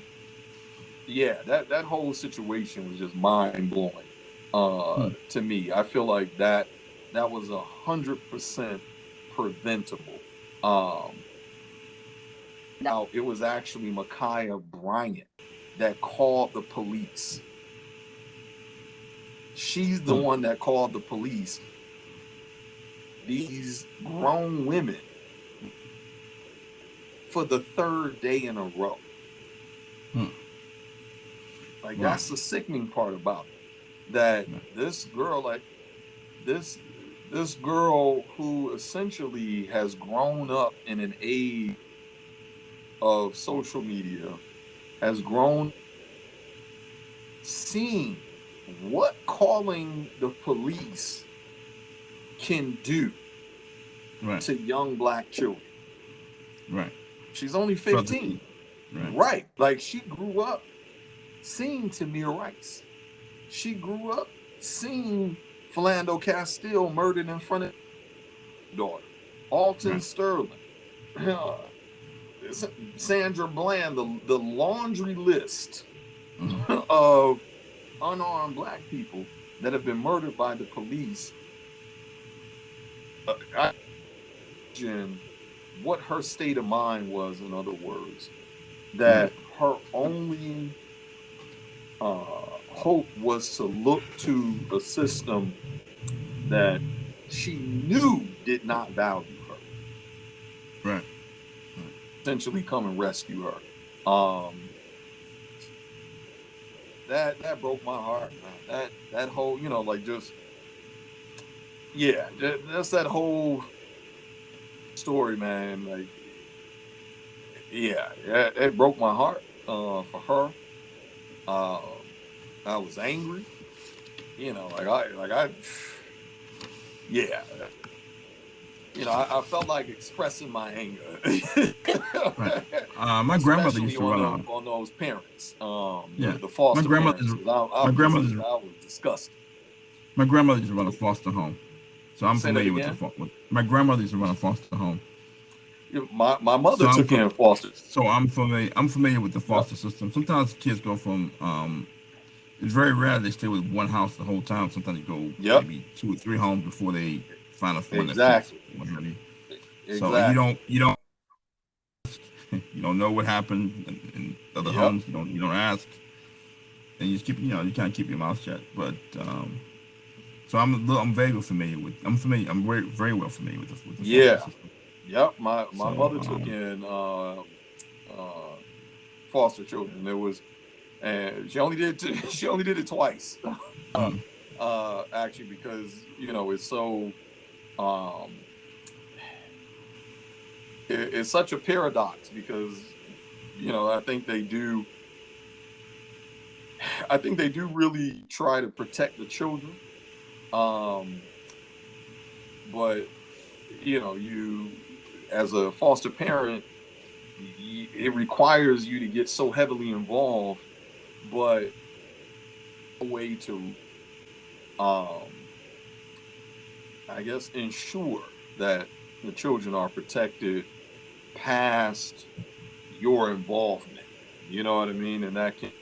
B: yeah, that whole situation was just mind blowing,
A: Hmm.
B: to me. I feel like that was 100% preventable. Um, Now it was actually Micaiah Bryant that called the police. She's the
A: Hmm.
B: one that called the police. These grown women for the third day in a row.
A: Hmm.
B: Like,
A: Wow.
B: that's the sickening part about it. That
A: Right.
B: this girl, like this this girl who essentially has grown up in an age of social media, has grown seeing what calling the police can do
A: Right.
B: to young black children.
A: Right.
B: She's only
A: Felt
B: 15.
A: right.
B: Right. Like, she grew up seeing Tamir Rice. She grew up seeing Philando Castile murdered in front of her daughter. Alton
A: Right.
B: Sterling. Sandra Bland, the laundry list
A: Mm-hmm.
B: of unarmed black people that have been murdered by the police. I imagine what her state of mind was, in other words,
A: Right.
B: that her only hope was to look to a system that she knew did not value her,
A: Right.
B: essentially come and rescue her. That broke my heart, man. That whole, you know, like, just, yeah, that's that whole story, man. Like, yeah, it broke my heart, for her. Um, I was angry, you know, like I, yeah, I felt like expressing my anger,
A: Right. My grandmother used
B: especially
A: to run a
B: on those parents,
A: yeah.
B: the
A: My
B: foster
A: grandmother's
B: parents. Because
A: my
B: I'm just,
A: grandmother's
B: I was disgusted.
A: my grandmother used to run a foster home, so I'm
B: Say that
A: familiar with
B: again.
A: with my grandmother used to run a foster home.
B: My
A: So
B: mother
A: I'm
B: took
A: from
B: in foster.
A: so I'm familiar with the
B: Yep.
A: foster system. Sometimes kids go from it's very rare they stay with one house the whole time. Sometimes they go
B: Yep.
A: maybe 2 or 3 homes before they find one that fits.
B: Exactly.
A: What have you. So and
B: Exactly.
A: you don't know what happened in other
B: Yep.
A: homes. You don't ask, and you just keep you kind of keep your mouth shut. But so I'm very familiar with I'm very well familiar with the foster
B: Yeah.
A: system.
B: Yep. My
A: So
B: mother took in uh, foster children. There was, and she only did she only did it twice.
A: um,
B: Actually, because it's so um, it's such a paradox because I think they do. I think they do really try to protect the children. Um, but you as a foster parent, it requires you to get so heavily involved, but a way to, um, I guess, ensure that the children are protected past your involvement. You know what I mean? And that can,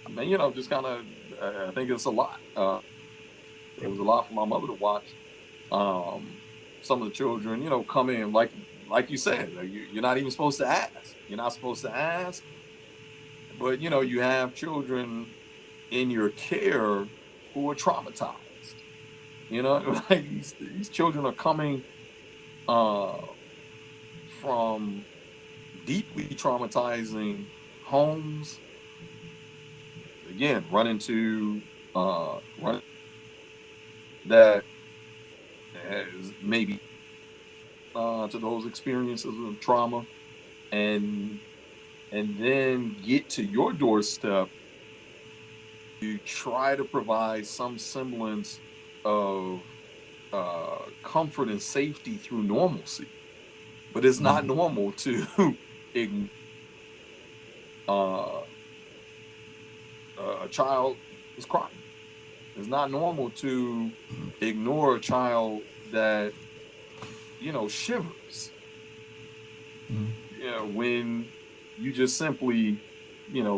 B: I mean, just kind of, I think it's a lot. It was a lot for my mother to watch. Um, some of the children, come in like you said, you're not even supposed to ask. You're not supposed to ask, but you have children in your care who are traumatized. Like these children are coming uh, from deeply traumatizing homes. Again, run that has maybe to those experiences of trauma, and then get to your doorstep. You try to provide some semblance of comfort and safety through normalcy, but it's not
A: mhm,
B: normal to ignore uh, a child is crying. It's not normal to ignore a child that shivers.
A: mhm.
B: When you just simply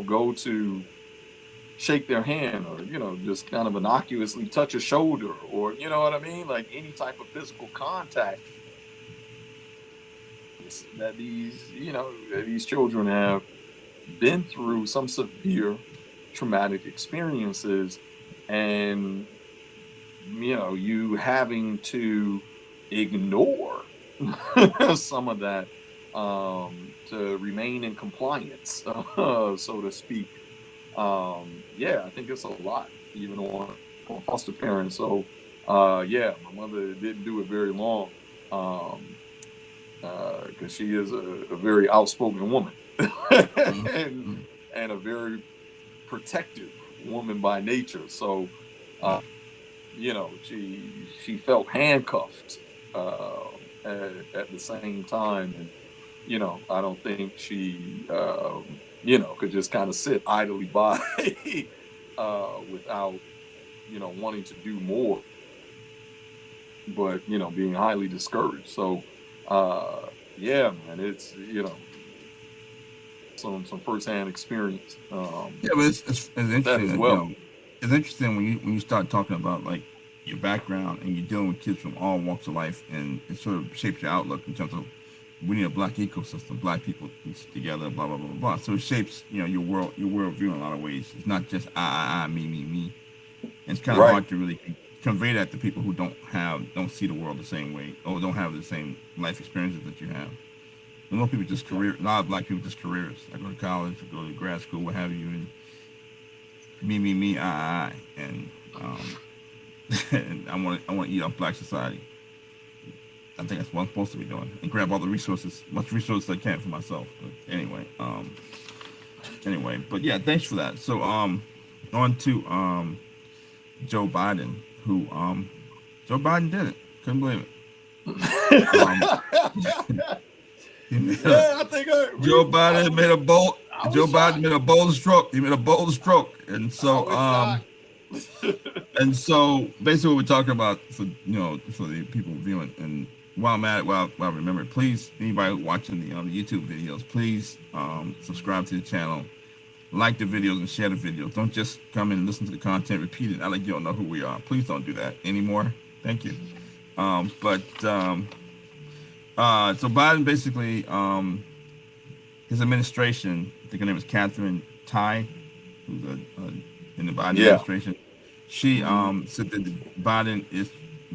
B: go to shake their hand, or just kind of innocuously touch a shoulder, or you know what I mean, like any type of physical contact that these children have been through some severe traumatic experiences, and you having to ignore some of that to remain in compliance, so to speak. Yeah, I think it's a lot, even on foster parents. So, yeah, my mother didn't do it very long, um, because she is a very outspoken woman,
A: Mhm.
B: and
A: Mhm.
B: a very protective woman by nature. So, uh, she felt handcuffed at the same time, and I don't think she could just kind of sit idly by without wanting to do more, but being highly discouraged. So yeah, man, it's some firsthand experience
A: Yeah, but it's
B: that
A: interesting
B: as
A: that
B: well.
A: it's interesting when you start talking about like your background and you're dealing with kids from all walks of life, and it sort of shapes your outlook in terms of we need a black ecosystem, black people together, blah blah blah blah blah. So it shapes your worldview in a lot of ways. It's not just I me. And it's kind of
B: Right.
A: hard to really convey that to people who don't see the world the same way or don't have the same life experiences that you have. A lot of people just
B: Yeah.
A: career. A lot of black people just careers. I go to college, I go to grad school, what have you, and me, and um, and I want to eat off black society. I think that's what I'm supposed to be doing, and grab all the resources, much resources I can for myself. But anyway, but yeah, thanks for that. So on to Joe Biden, who Joe Biden did it. Couldn't believe it. Um,
B: Yeah, I think
A: Joe Biden made a bold.
B: I
A: Joe
B: was
A: Biden
B: shocked.
A: made a bold stroke. He made a bold stroke, and
B: I
A: so
B: was shocked.
A: basically what we're talking about for the people viewing, and while I'm at it, while I remember, please anybody watching the YouTube videos, please subscribe to the channel, like the videos, and share the videos. Don't just come in and listen to the content, repeat it. I like you don't know who we are. Please don't do that anymore. Thank you. So Biden basically his administration, I think her name is Catherine Tai, who's in the Biden
B: Yeah.
A: administration. She
B: Hmm.
A: said that the Biden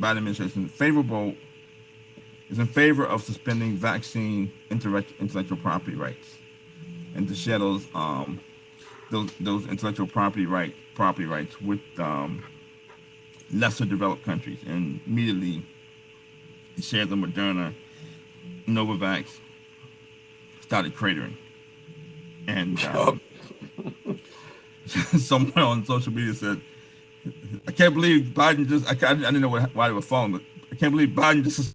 A: administration is in favor of suspending vaccine intellectual property rights and to share those intellectual property rights with lesser developed countries. And immediately shared the Moderna, Novavax started cratering. And someone on social media said, I can't believe Biden I didn't know why they were falling, but I can't believe Biden just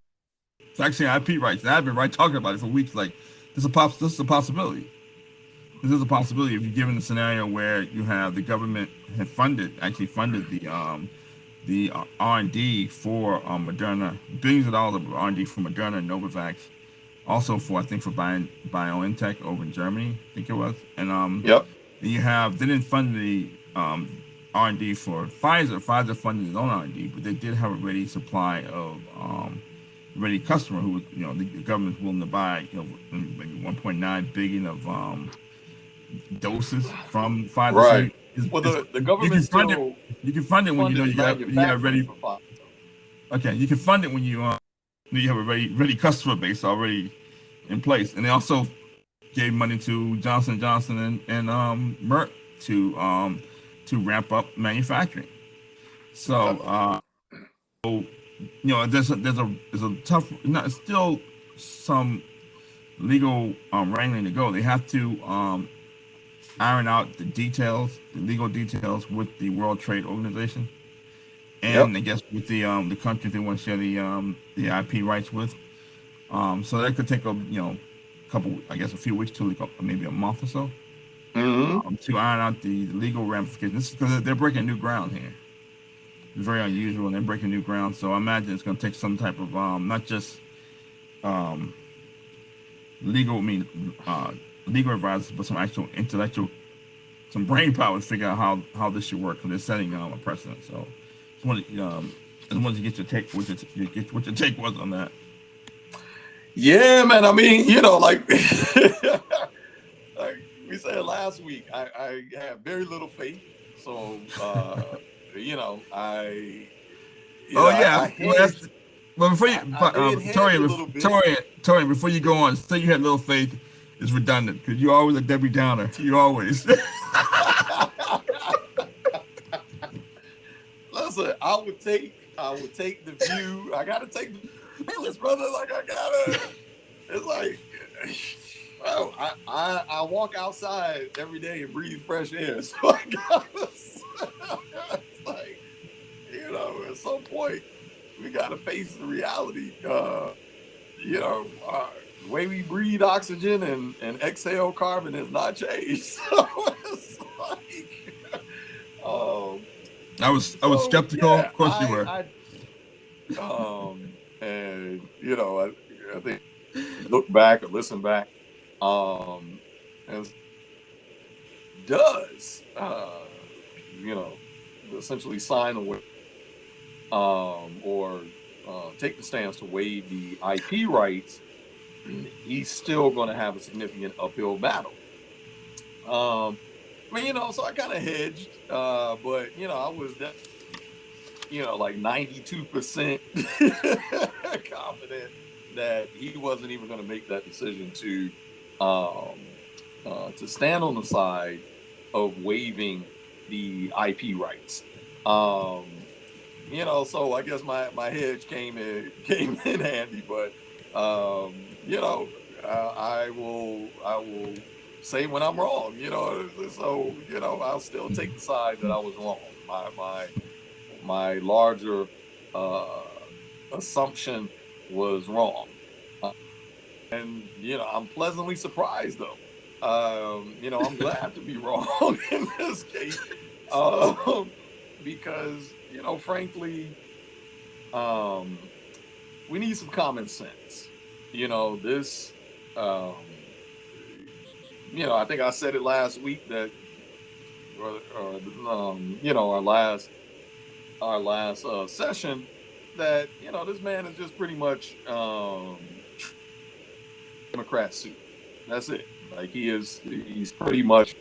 A: vaccine IP rights. And I've been talking about it for weeks. Like, this is a possibility. This is a possibility if you're given the scenario where you have the government had actually funded the R&D for Moderna, billions of dollars of R&D for Moderna and Novavax, also for I think for BioNTech over in Germany, I think it was, and
B: Yep.
A: they didn't fund the R&D for Pfizer. Pfizer funded its own R&D, but they did have a ready supply of ready customer who was, the government's willing to buy, maybe 1.9 billion of doses from Pfizer. So
B: Right. Well, the
A: you can
B: government
A: fund it.
B: still
A: You can fund it when you know
B: funded
A: you have
B: manufacturing
A: ready.
B: for Pfizer.
A: Okay, you can fund it when you have a ready customer base already in place, and they also gave money to Johnson Johnson and Merck to ramp up manufacturing. So there's a tough, not still some legal wrangling to go. They have to iron out the legal details with the World Trade Organization,
B: Yep.
A: and I guess with the countries they want to share the IP rights with. So that could take couple, I guess, a few weeks to like maybe a month or so
B: Hmm.
A: to iron out the legal ramifications. Because they're breaking new ground here. It's very unusual, and they're breaking new ground. So I imagine it's going to take some type of not just um, legal, I mean legal advisors, but some actual intellectual, some brain power to figure out how this should work. Because they're setting a precedent. So just wanted to get your take, what your take was on that.
B: Yeah, man. I mean, like, like we said last week, I have very little faith. So,
A: Oh yeah,
B: I
A: well, that's
B: hedged.
A: well before you,
B: I did hedge a little bit.
A: Torian, before you go on, say you had little faith is redundant because you always a Debbie Downer. You always.
B: Listen, I would take the view. I gotta take the feelings, brother. Like I gotta. It's like, well, I walk outside every day and breathe fresh air. So I gotta. It's like, at some point we gotta face the reality. The way we breathe oxygen and exhale carbon has not changed. So it's like,
A: I was
B: so
A: skeptical.
B: yeah,
A: Of course you were.
B: and I think look back or listen back, and does essentially sign away, or take the stance to waive the IP rights, he's still going to have a significant uphill battle. So I kind of hedged, but I was like 92% confident that he wasn't even going to make that decision to stand on the side of waiving the IP rights. So I guess my hedge came in handy, but I will say when I'm wrong, so I'll still take the side that I was wrong. My larger assumption was wrong. And, I'm pleasantly surprised, though. I'm glad to be wrong in this case. Um, because, frankly, um, we need some common sense. This, um, I think I said it last week that, our last session, that this man is just pretty much Democrat suit. That's it. Like he's pretty much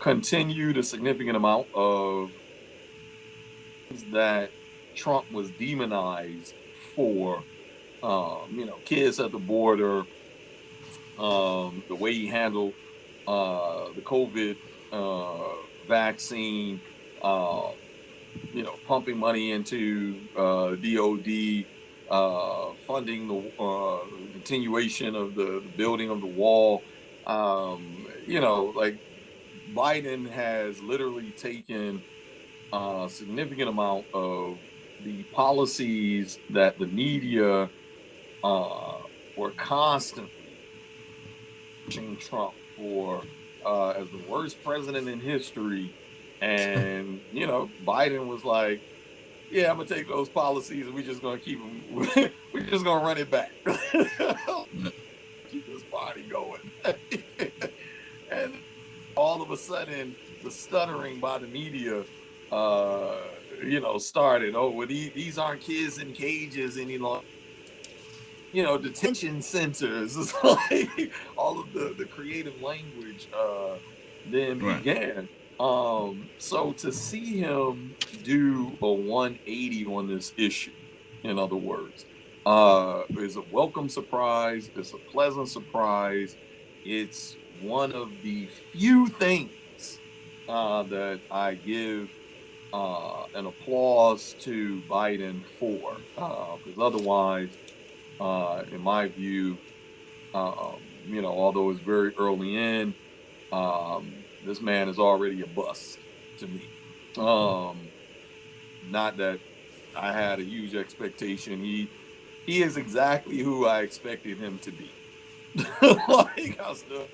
B: continued a significant amount of things that Trump was demonized for. Kids at the border, the way he handled the COVID vaccine, uh, pumping money into DOD, funding the continuation of the building of the wall. Like Biden has literally taken a significant amount of the policies that the media were constantly pushing Trump for as the worst president in history. And, Biden was like, yeah, I'm going to take those policies and we're just going to keep them, we're just going to run it back. Keep this party going. And all of a sudden, the stuttering by the media, started. Oh, well, these aren't kids in cages any longer. Detention centers. It's like all of the creative language then began. So to see him do a 180 on this issue, in other words, is a welcome surprise. It's a pleasant surprise. It's one of the few things that I give an applause to Biden for, because otherwise, in my view, although it's very early in, this man is already a bust to me. Not that I had a huge expectation. He is exactly who I expected him to be. Like I stood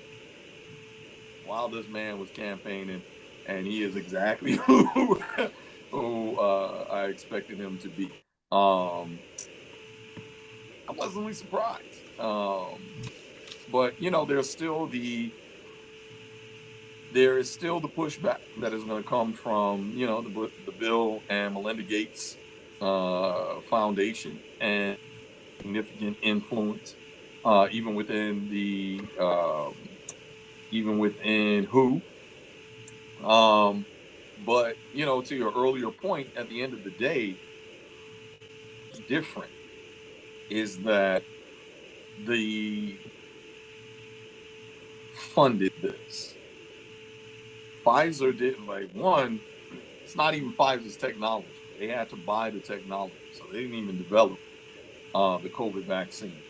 B: while this man was campaigning, and he is exactly who I expected him to be. I'm pleasantly surprised. But there is still the pushback that is going to come from the Bill and Melinda Gates Foundation, and significant influence even within WHO. But to your earlier point, at the end of the day, what's different is that the funded this. Pfizer didn't, it's not even Pfizer's technology. They had to buy the technology, so they didn't even develop the COVID vaccine.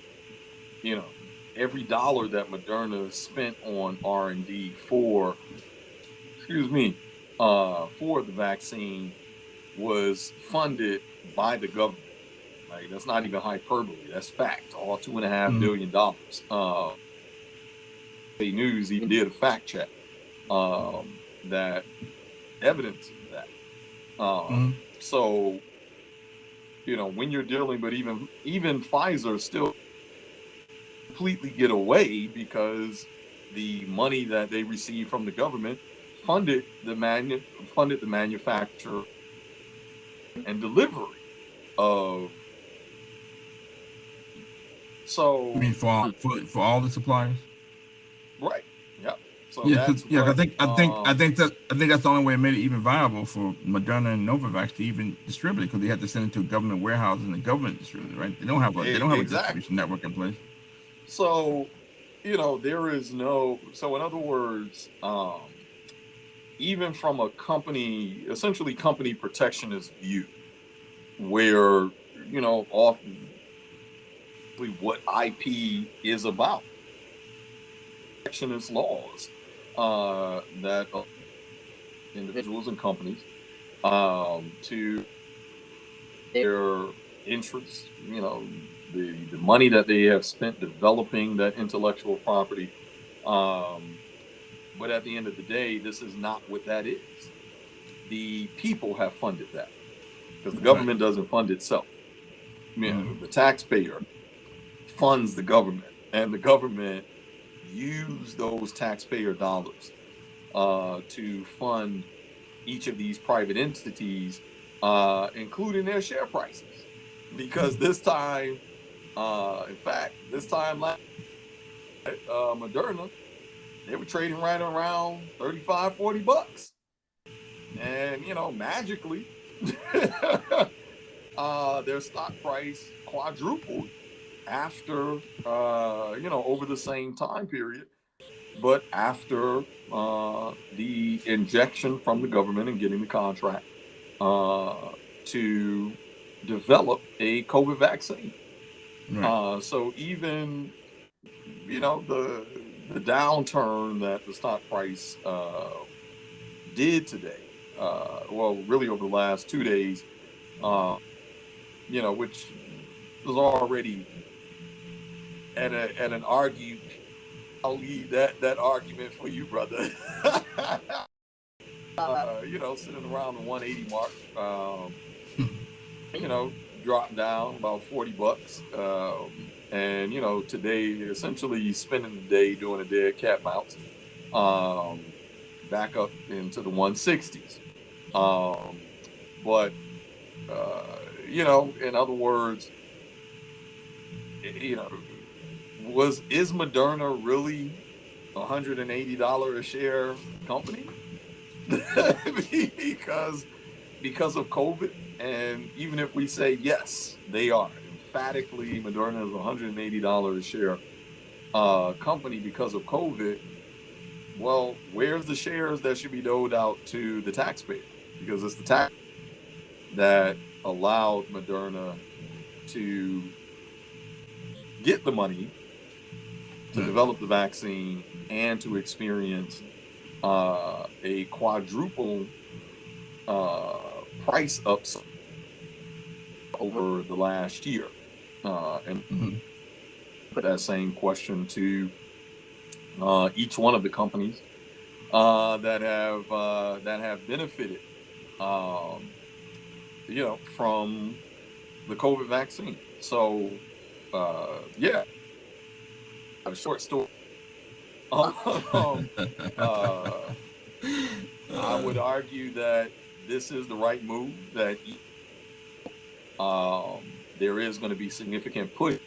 B: Every dollar that Moderna spent on R&D for the vaccine was funded by the government. Like, that's not even hyperbole. That's fact. All $2.5 billion. News even did a fact check that evidences that. So, when you're dealing, but even Pfizer still completely get away because the money that they received from the government funded the manufacture and delivery of. So
A: you mean for all the suppliers?
B: Right. Yep. So
A: I think that's the only way it made it even viable for Moderna and Novavax to even distribute it, because they had to send it to government warehouses and the government distribute it, right? They don't have a distribution network in place.
B: So, there is no. So in other words, even from a essentially company protectionist view, where often what IP is about, protectionist laws that individuals and companies to their interests, the money that they have spent developing that intellectual property. But at the end of the day, this is not what that is. The people have funded that because the government doesn't fund itself. The taxpayer funds the government, and the government use those taxpayer dollars to fund each of these private entities, including their share prices. Because this time, in fact, this time last Moderna, they were trading right around $35-40. And, magically, their stock price quadrupled after, over the same time period. But after the injection from the government and getting the contract to develop a COVID vaccine. Right. So even, the downturn that the stock price did today, really over the last 2 days, which was already at an argued. I'll leave that argument for you, brother. Sitting around the 180 mark, dropped down about $40. And, today, essentially spending the day doing a dead cat bounce, back up into the 160s. But, in other words, is Moderna really $180 a share company? because of COVID. And even if we say yes, they are emphatically, Moderna is $180 a share company because of COVID. Well, where's the shares that should be doled out to the taxpayer? Because it's the tax that allowed Moderna to get the money to develop the vaccine and to experience a quadruple price upside over the last year. And put that same question to each one of the companies that have benefited, from the COVID vaccine. So, a short story. I would argue that this is the right move, that there is going to be significant push.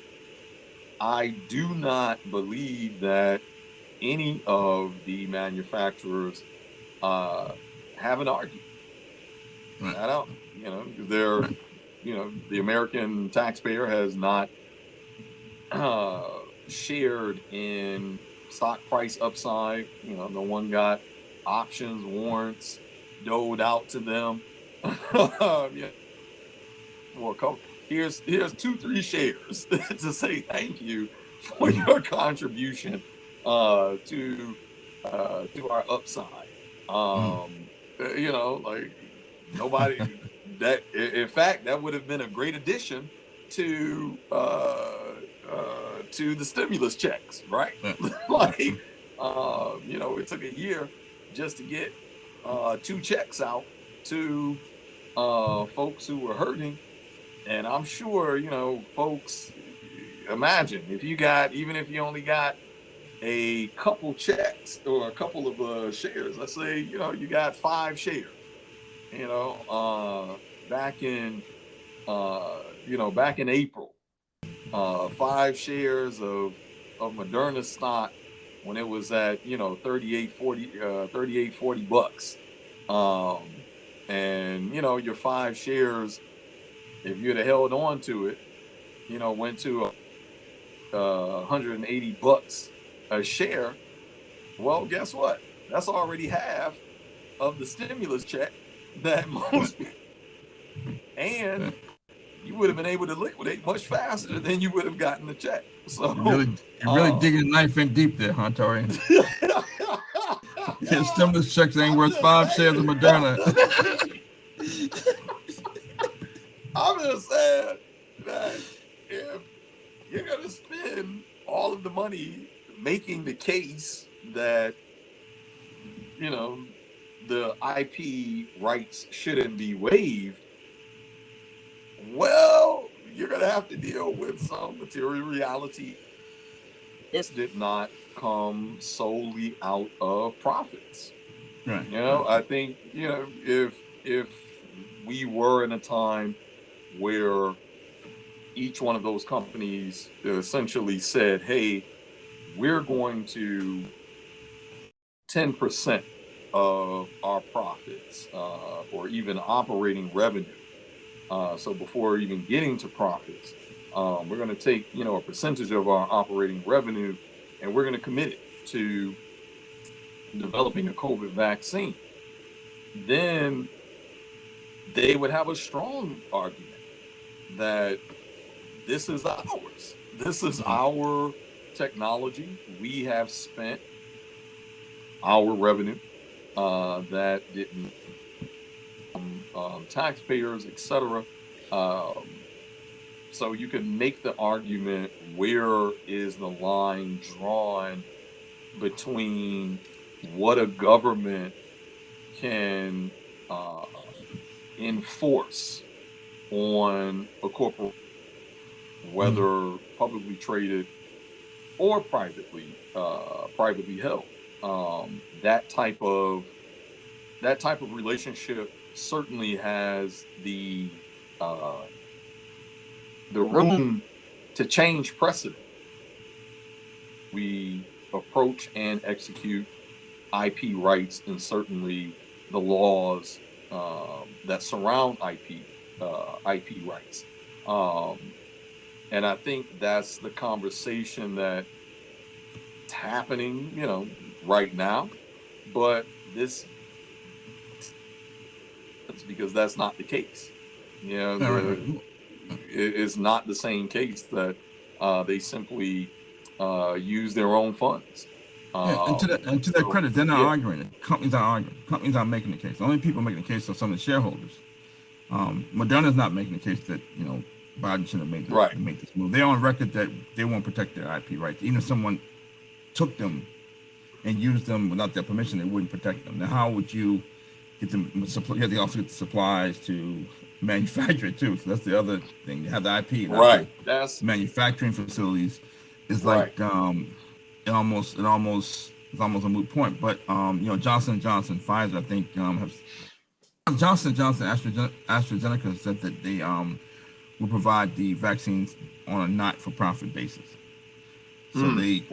B: I do not believe that any of the manufacturers have an argument. Right. I don't, the American taxpayer has not shared in stock price upside. No one got options, warrants doled out to them. Here's 2-3 shares to say thank you for your contribution to our upside. Nobody that, in fact, that would have been a great addition to the stimulus checks, right? It took a year just to get 2 checks out to folks who were hurting. And I'm sure, folks, imagine if even if you only got a couple checks or a couple of shares, let's say, you got 5 shares, back in April, 5 shares of Moderna stock when it was at, $38-40. And, your 5 shares, if you'd have held on to it, went to $180 a share. Well, guess what? That's already half of the stimulus check that most people, and you would have been able to liquidate much faster than you would have gotten the check. So
A: you're really digging a knife in deep there, huh, Torian? His stimulus checks ain't worth 5 shares of Moderna.
B: I'm just saying that if all of the money making the case that, you know, the IP rights shouldn't be waived, well, you're going to have to deal with some material reality. This did not come solely out of profits.
A: Right.
B: You know, I think, you know, if we were in a time where each one of those companies essentially said, hey, we're going to 10% of our profits or even operating revenue. So before even getting to profits, we're going to take, you know, a percentage of our operating revenue and we're going to commit it to developing a COVID vaccine. Then they would have a strong argument that this is ours. This is our technology. We have spent our revenue that didn't taxpayers, etc. So you can make the argument, where is the line drawn between what a government can enforce on a corporation, whether publicly traded or privately held. That type of relationship certainly has the room to change precedent. We approach and execute IP rights, and certainly the laws that surround IP rights. And I think that's the conversation that's happening, you know, right now. But it's because that's not the case. You know, it is not the same case that they simply use their own funds.
A: And to their credit, they're not arguing it. Companies are arguing. Companies are making the case. The only people making the case are some of the shareholders. Moderna's not making the case that, you know, Biden should have made this move. They're on record that they won't protect their IP rights. Even if someone took them and used them without their permission, they wouldn't protect them. Now, how would you get them? You have to also get the supplies to manufacture it too. So that's the other thing. You have the IP,
B: right? That's
A: manufacturing facilities. Is like it's almost a moot point. But you know, Johnson & Johnson, Pfizer, I think have Johnson & Johnson, AstraZeneca said that they will provide the vaccines on a not-for-profit basis. So they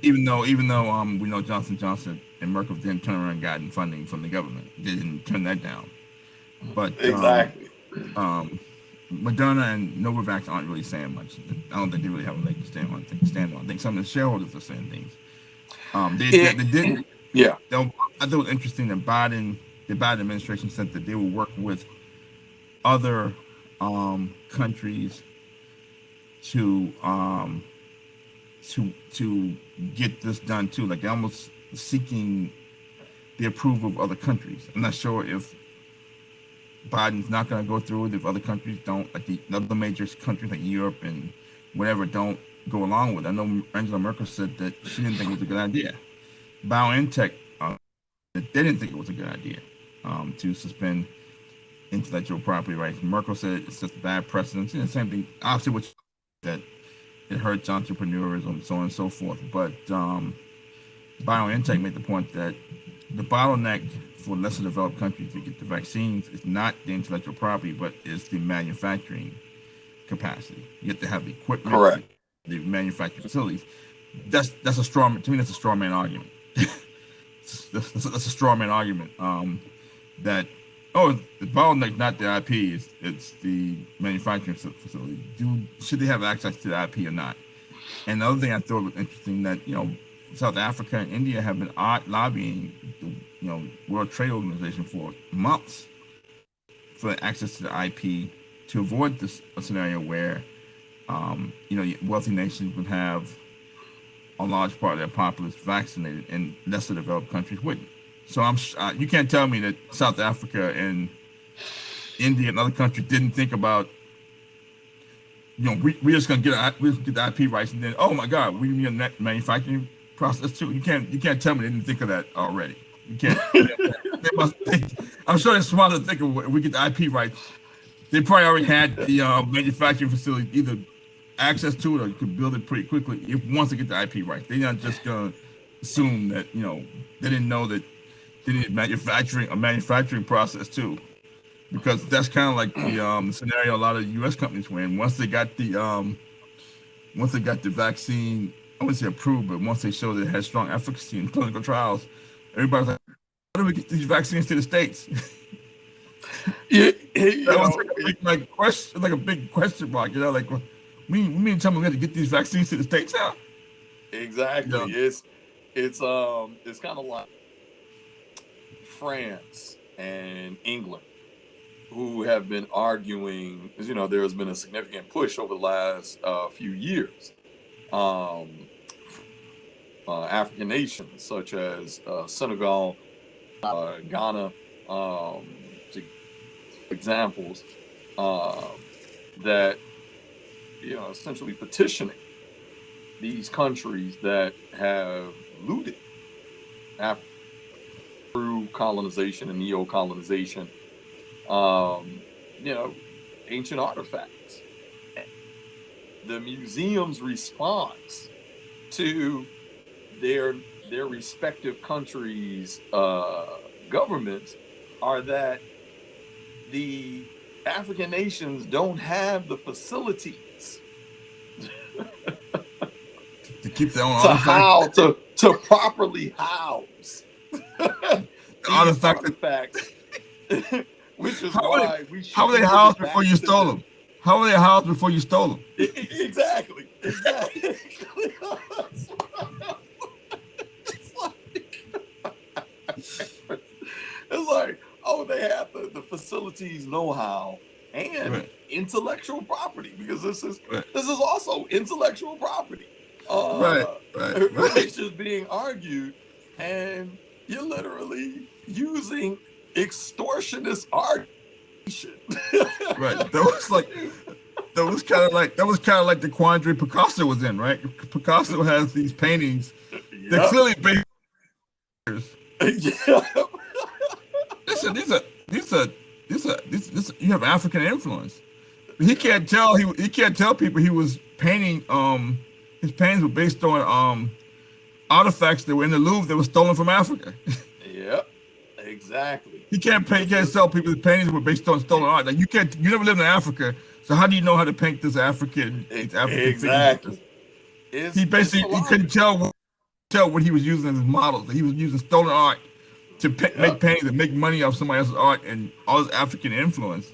A: even though we know Johnson & Johnson and Merck didn't turn around and gotten funding from the government, they didn't turn that down. But exactly. Moderna and Novavax aren't really saying much. I don't think they really have a leg to stand on. I think some of the shareholders are saying things. They did. Yeah. I thought it was interesting that the Biden administration said that they will work with other countries to get this done too. Like, they're almost seeking the approval of other countries. I'm not sure if Biden's not going to go through it if other countries don't, like the other major countries like Europe and whatever don't go along with it. I know Angela Merkel said that she didn't think it was a good idea. BioNTech, they didn't think it was a good idea to suspend intellectual property rights. Merkel said it's just bad precedent. The same thing, obviously, which that it hurts entrepreneurs and so on and so forth. But BioNTech made the point that the bottleneck for lesser developed countries to get the vaccines is not the intellectual property, but it's the manufacturing capacity. You have to have the equipment, correct, the manufacturing facilities. That's a straw. To me, that's a straw man argument. that's a straw man argument. That the bottleneck not the IP, it's the manufacturing facility. Should they have access to the IP or not? And the other thing I thought was interesting, that South Africa and India have been lobbying the World Trade Organization for months for access to the IP to avoid this scenario where wealthy nations would have a large part of their populace vaccinated and lesser developed countries wouldn't. So you can't tell me that South Africa and India and other countries didn't think about we're just gonna get the IP rights, and then oh my God, we need a manufacturing process too. You can't tell me they didn't think of that already. You can't. They must think, I'm sure they're smart to think of if we get the IP rights. They probably already had the manufacturing facility, either access to it or could build it pretty quickly if once they get the IP rights. They're not just gonna assume that they didn't know that they needed a manufacturing process too. Because that's kind of like the scenario a lot of U.S. companies were in. Once they got the vaccine, I wouldn't say approved, but once they showed that it had strong efficacy in clinical trials, everybody's like, "How do we get these vaccines to the States?" That was like a big question mark. Like, we mean tell me we have to get these vaccines to the States now?
B: Exactly. It's kind of like France and England, who have been arguing, there has been a significant push over the last few years. African nations such as Senegal, Ghana, examples that, essentially petitioning these countries that have looted Africa through colonization and neo-colonization, ancient artifacts. The museum's response to their respective countries' governments are that the African nations don't have the facilities
A: to keep their own artifacts.
B: to properly house artifacts. Which is why we should.
A: How were they housed before you stole them? How were they housed before you stole them?
B: Exactly. It's like, oh, they have the facilities, know-how, and intellectual property, because this is also intellectual property. Which is being argued, and you're literally using extortionist art.
A: Right. That was kind of like the quandary Picasso was in, right? Picasso has these paintings that clearly based. Listen, these you have African influence. He can't tell people he was painting. His paintings were based on artifacts that were in the Louvre that were stolen from Africa.
B: Yep. Exactly.
A: He can't tell people his paintings were based on stolen art. Like you never lived in Africa, so how do you know how to paint this African?
B: Exactly.
A: He couldn't tell what he was using as his models. That he was using stolen art to make paintings and make money off somebody else's art and all his African influence.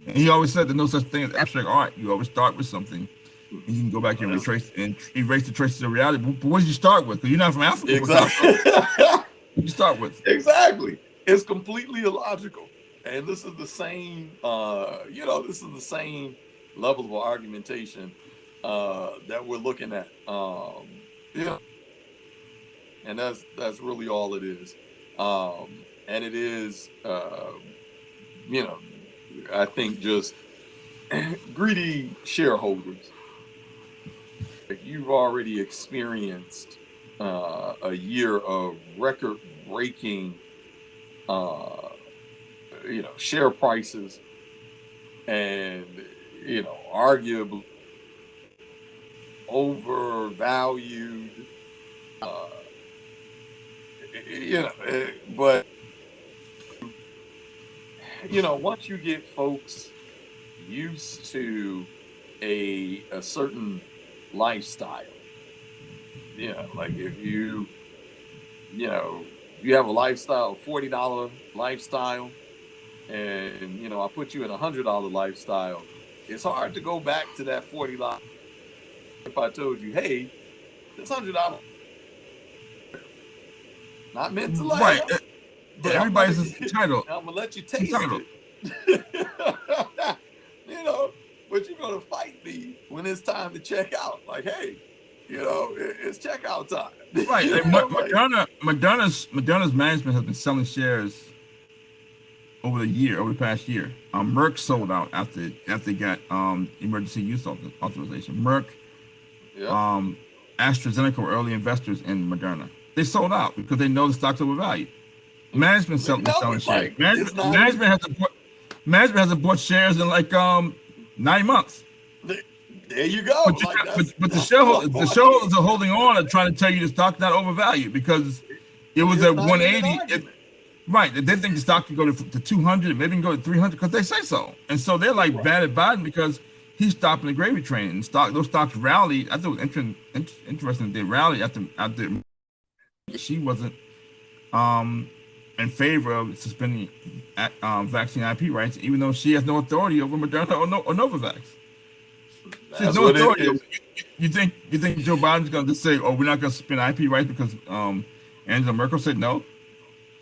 A: And he always said there's no such thing as abstract art. You always start with something, and you can go back and erase the traces of reality. But what did you start with? Because you're not from Africa.
B: Exactly.
A: What did you start with?
B: Exactly. It's completely illogical. And this is the same, this is the same level of argumentation that we're looking at. And that's really all it is. And it is, I think just greedy shareholders. If you've already experienced a year of record-breaking share prices and arguably overvalued but once you get folks used to a certain lifestyle, like if you have a lifestyle, $40 lifestyle, and I put you in $100 lifestyle, it's hard to go back to that $40 if I told you, hey, this $100 not meant to last.
A: Right. But everybody's entitled.
B: I'm gonna let you taste it. But you're gonna fight me when it's time to check out. Like, hey, it's checkout time.
A: Right. Like Moderna's management has been selling shares over the past year. Merck sold out after they got emergency use authorization. Merck,
B: Yeah.
A: AstraZeneca were early investors in Moderna. They sold out because they know the stock's overvalued. Management selling shares.
B: Like,
A: Management hasn't bought shares in like 9 months.
B: There you go.
A: But the shareholders are holding on and trying to tell you the stock's not overvalued because it was at 180. Right, they think the stock can go to 200, maybe can go to 300 because they say so. And so they're like bad at Biden because he's stopping the gravy train. And those stocks rallied. I thought it was interesting that they rallied after she wasn't in favor of suspending vaccine IP rights, even though she has no authority over Moderna or Novavax. She has no authority. You think Joe Biden's going to just say, "Oh, we're not going to suspend IP rights because Angela Merkel said no"?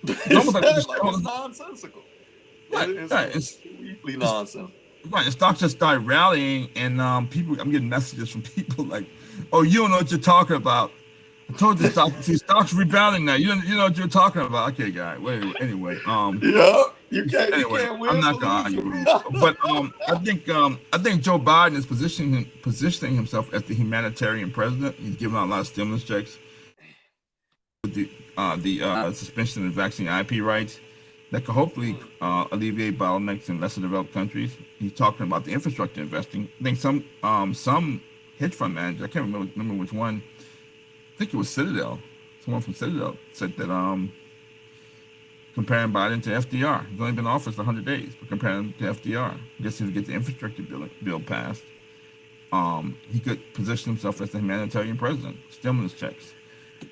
B: It's almost like it's nonsensical.
A: Right,
B: it's completely nonsensical.
A: Right, the stocks just started rallying, and people. I'm getting messages from people like, "Oh, you don't know what you're talking about." I told you stocks rebounding now. You know what you're talking about. Okay, guy. Wait. Anyway,
B: yeah, you can't.
A: Anyway,
B: you can't win
A: I'm not gonna argue with you. But I think Joe Biden is positioning himself as the humanitarian president. He's giving out a lot of stimulus checks. With the suspension of vaccine IP rights that could hopefully alleviate bottlenecks in lesser developed countries. He's talking about the infrastructure investing. I think some hedge fund manager, I can't remember which one. I think it was Citadel. Someone from Citadel said that comparing Biden to FDR. He's only been in office 100 days, but comparing him to FDR, I guess if he gets the infrastructure bill passed, he could position himself as the humanitarian president. Stimulus checks.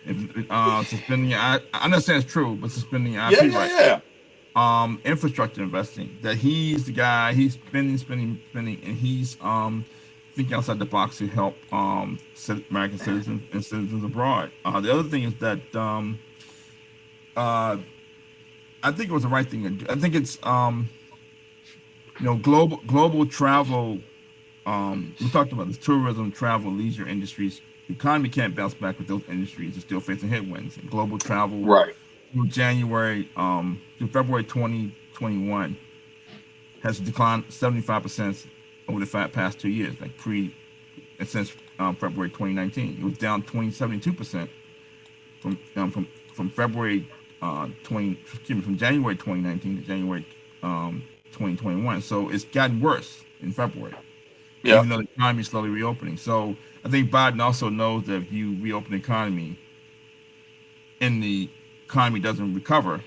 A: Suspending, I'm not saying it's true, but suspending IP rights. Infrastructure investing. That he's the guy. He's spending, and he's thinking outside the box to help American citizens and citizens abroad. The other thing is that I think it was the right thing to do. I think it's global travel. We talked about this: tourism, travel, leisure industries. The economy can't bounce back with those industries. They're still facing headwinds. And global travel,
B: right,
A: through February 2021, has declined 75% over the past 2 years, since February 2019. It was down 72% from February from January 2019 to January 2021. So it's gotten worse in February. Yeah. Even though the economy is slowly reopening. So I think Biden also knows that if you reopen the economy and the economy doesn't recover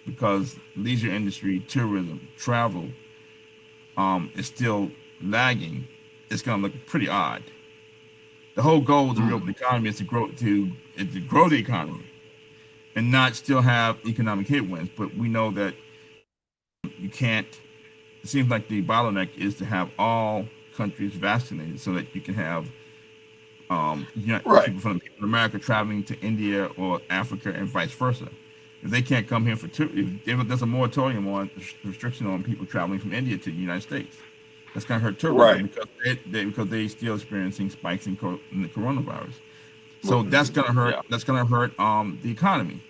A: because leisure industry, tourism, travel is still lagging, it's going to look pretty odd. The whole goal of the reopen economy is to grow the economy and not still have economic headwinds. But we know that you can't. It seems like the bottleneck is to have all countries vaccinated so that you can have people from America traveling to India or Africa and vice versa. If they can't come here if there's a moratorium on restriction on people traveling from India to the United States, that's going to hurt tourism because they're still experiencing spikes in the coronavirus. So that's going to hurt. Yeah. That's going to hurt the economy.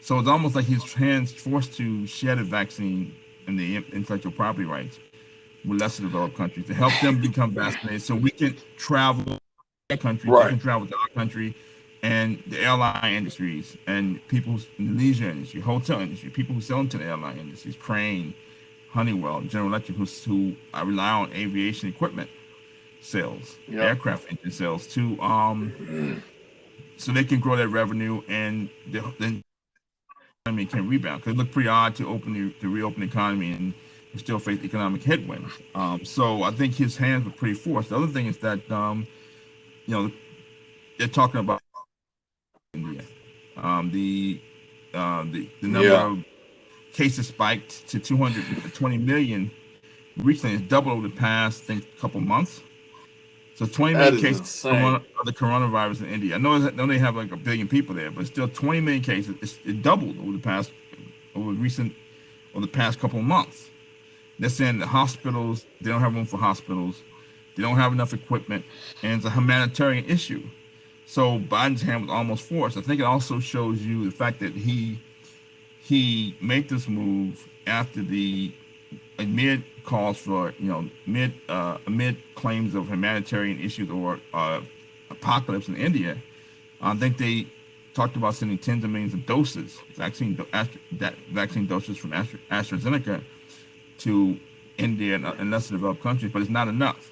A: So it's almost like his hands forced to share the vaccine and the intellectual property rights with lesser developed countries to help them become vaccinated, so we can travel to their country, they can travel to our country, and the airline industries and people in the leisure industry, hotel industry, people who sell into the airline industries, Crane, Honeywell, General Electric, who rely on aviation equipment sales, aircraft engine sales, to so they can grow their revenue and then economy can rebound. Because it looked pretty odd to reopen the economy and still face economic headwinds. So I think his hands were pretty forced. The other thing is that they're talking about India. The number of cases spiked to 220 million recently. It's doubled over the past, couple months. So 20 million cases of the coronavirus in India. I know they have like 1 billion people there, but still 20 million cases. It doubled over the past couple of months. They're saying that hospitals, they don't have room for hospitals. They don't have enough equipment, and it's a humanitarian issue. So Biden's hand was almost forced. I think it also shows you the fact that he he made this move after the amid calls for, amid claims of humanitarian issues or apocalypse in India. I think they talked about sending tens of millions of doses, vaccine doses from AstraZeneca to India and less developed countries, but it's not enough.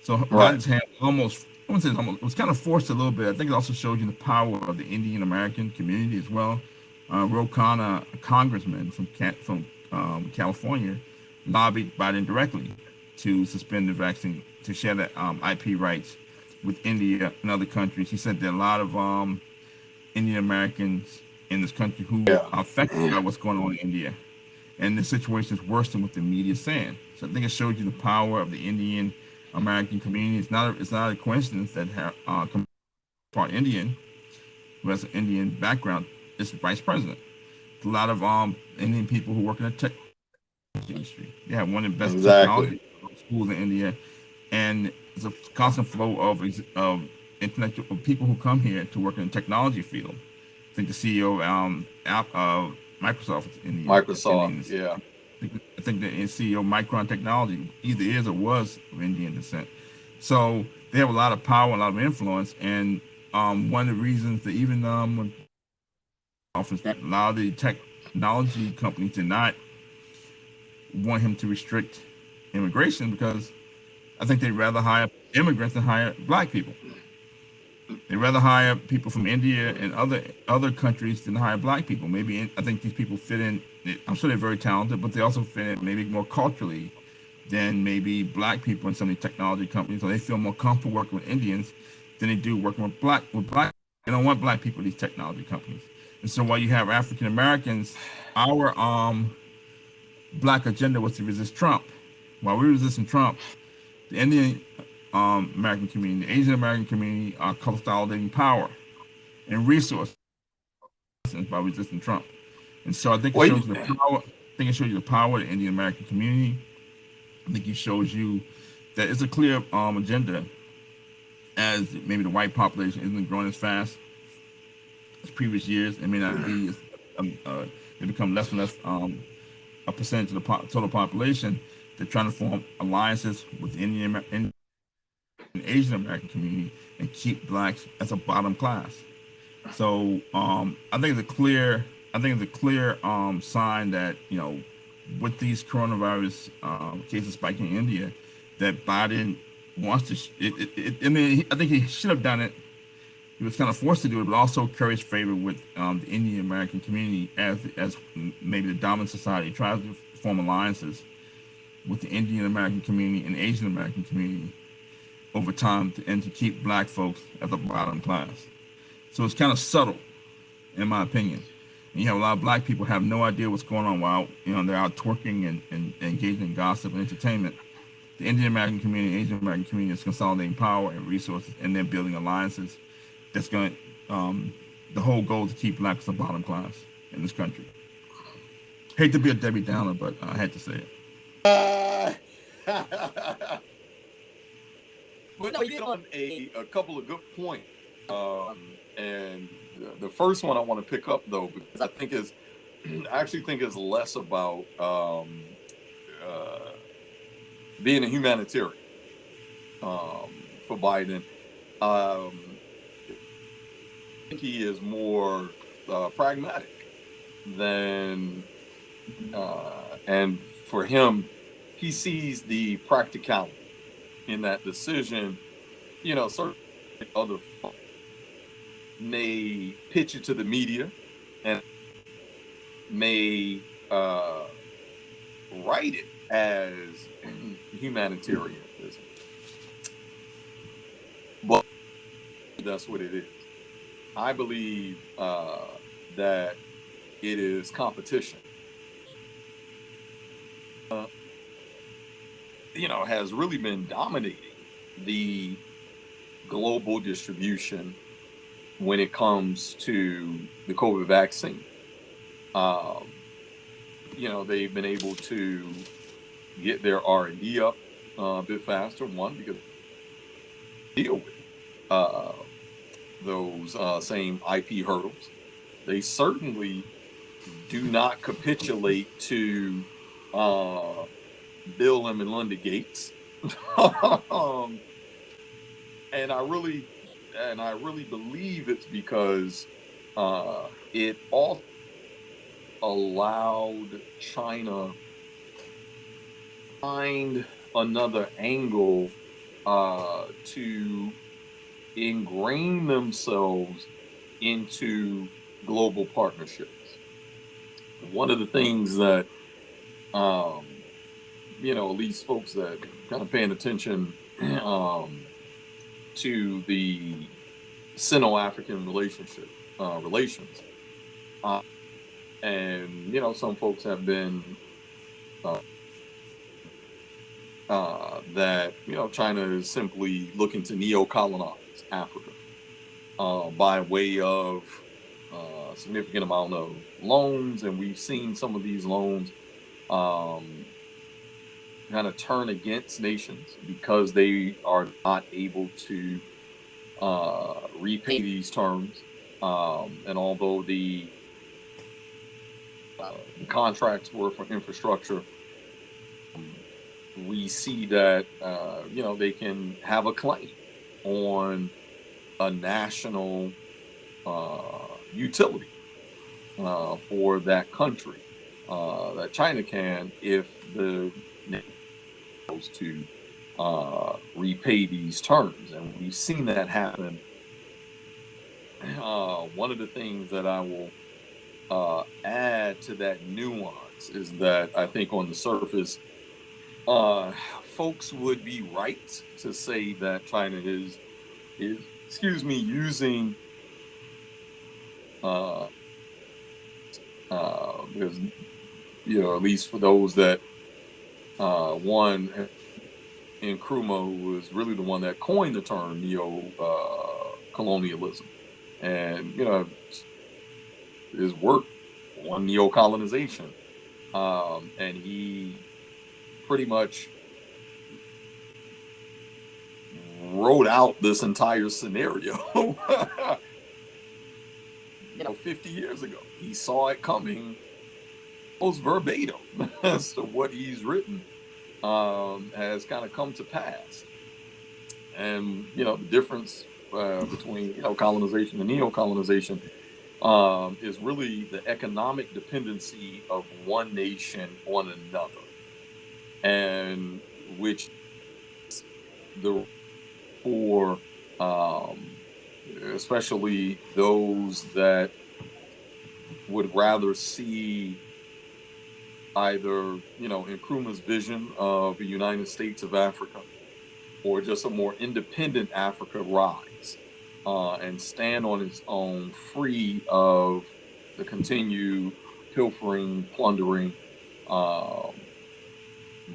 A: So
B: Right.
A: Biden's hand almost, I wouldn't say almost, it was kind of forced a little bit. I think it also shows you the power of the Indian American community as well. Ro Khanna, a congressman from California, lobbied Biden directly to suspend the vaccine, to share the IP rights with India and other countries. He said there are a lot of Indian Americans in this country who
B: Yeah.
A: are affected by what's going on in India. And the situation is worse than what the media is saying. So I think it shows you the power of the Indian American community. It's not a coincidence that part Indian, who has an Indian background, is the vice president. A lot of Indian people who work in the tech industry. They have one of the best
B: Exactly.
A: technology schools in India, and there's a constant flow of intellectual of people who come here to work in the technology field. I think the CEO of Microsoft is Indian.
B: Microsoft. Yeah.
A: I think the CEO of Micron Technology either is or was of Indian descent. So they have a lot of power, a lot of influence, and one of the reasons that even when a lot of the technology companies did not want him to restrict immigration, because I think they'd rather hire immigrants than hire black people. They'd rather hire people from India and other countries than hire black people. I think these people fit in. I'm sure they're very talented, but they also fit in maybe more culturally than maybe black people in some of these technology companies. So they feel more comfortable working with Indians than they do working with black. They don't want black people in these technology companies. And so while you have African Americans, our black agenda was to resist Trump. While we were resisting Trump, the Indian American community, the Asian American community are consolidating power and resources by resisting Trump. And so I think it shows you the power. I think it shows you the power of the Indian American community. I think it shows you that it's a clear agenda, as maybe the white population isn't growing as fast as previous years. It may not be they become less and less a percentage of the total population. They're trying to form alliances with the Indian and Asian American community and keep blacks as a bottom class. So I think it's a clear sign that, with these coronavirus cases spiking in India, that Biden wants to. I think he should have done it. He was kind of forced to do it, but also curries favor with the Indian American community as maybe the dominant society tries to form alliances with the Indian American community and Asian American community over time, and to keep black folks at the bottom class. So it's kind of subtle, in my opinion. And you have a lot of black people have no idea what's going on while they're out twerking and engaging in gossip and entertainment. The Indian American community, Asian American community is consolidating power and resources, and they're building alliances. That's going to, the whole goal is to keep blacks the bottom class in this country. Hate to be a Debbie Downer, but I had to say it.
B: But no, you hit on a couple of good points. And the first one I want to pick up, though, because I actually think is less about being a humanitarian for Biden. I think he is more pragmatic than, and for him, he sees the practicality in that decision. Certain other folks may pitch it to the media and may write it as humanitarianism, but that's what it is. I believe that it is competition. Has really been dominating the global distribution when it comes to the COVID vaccine. They've been able to get their R&D up a bit faster. One, because they deal with those same IP hurdles. They certainly do not capitulate to Bill and Melinda Gates. um, and I really believe it's because it also allowed China find another angle to ingrain themselves into global partnerships. One of the things that at least folks that kind of paying attention to the Sino-African relations, and some folks have been that China is simply looking to neo-colonize Africa by way of a significant amount of loans, and we've seen some of these loans kind of turn against nations because they are not able to repay these terms. And although the contracts were for infrastructure, we see that they can have a claim on a national utility for that country that China can if the goes to repay these terms, and we've seen that happen. One of the things that I will add to that nuance is that I think on the surface, folks would be right to say that China is using because at least for those that one Nkrumah, who was really the one that coined the term neo-colonialism, and his work on neo-colonization, and he pretty much wrote out this entire scenario 50 years ago. He saw it coming almost verbatim as to what he's written has kind of come to pass. And the difference between colonization and neo-colonization is really the economic dependency of one nation on another, and which for especially those that would rather see either Nkrumah's vision of the United States of Africa, or just a more independent Africa rise and stand on its own, free of the continued pilfering, plundering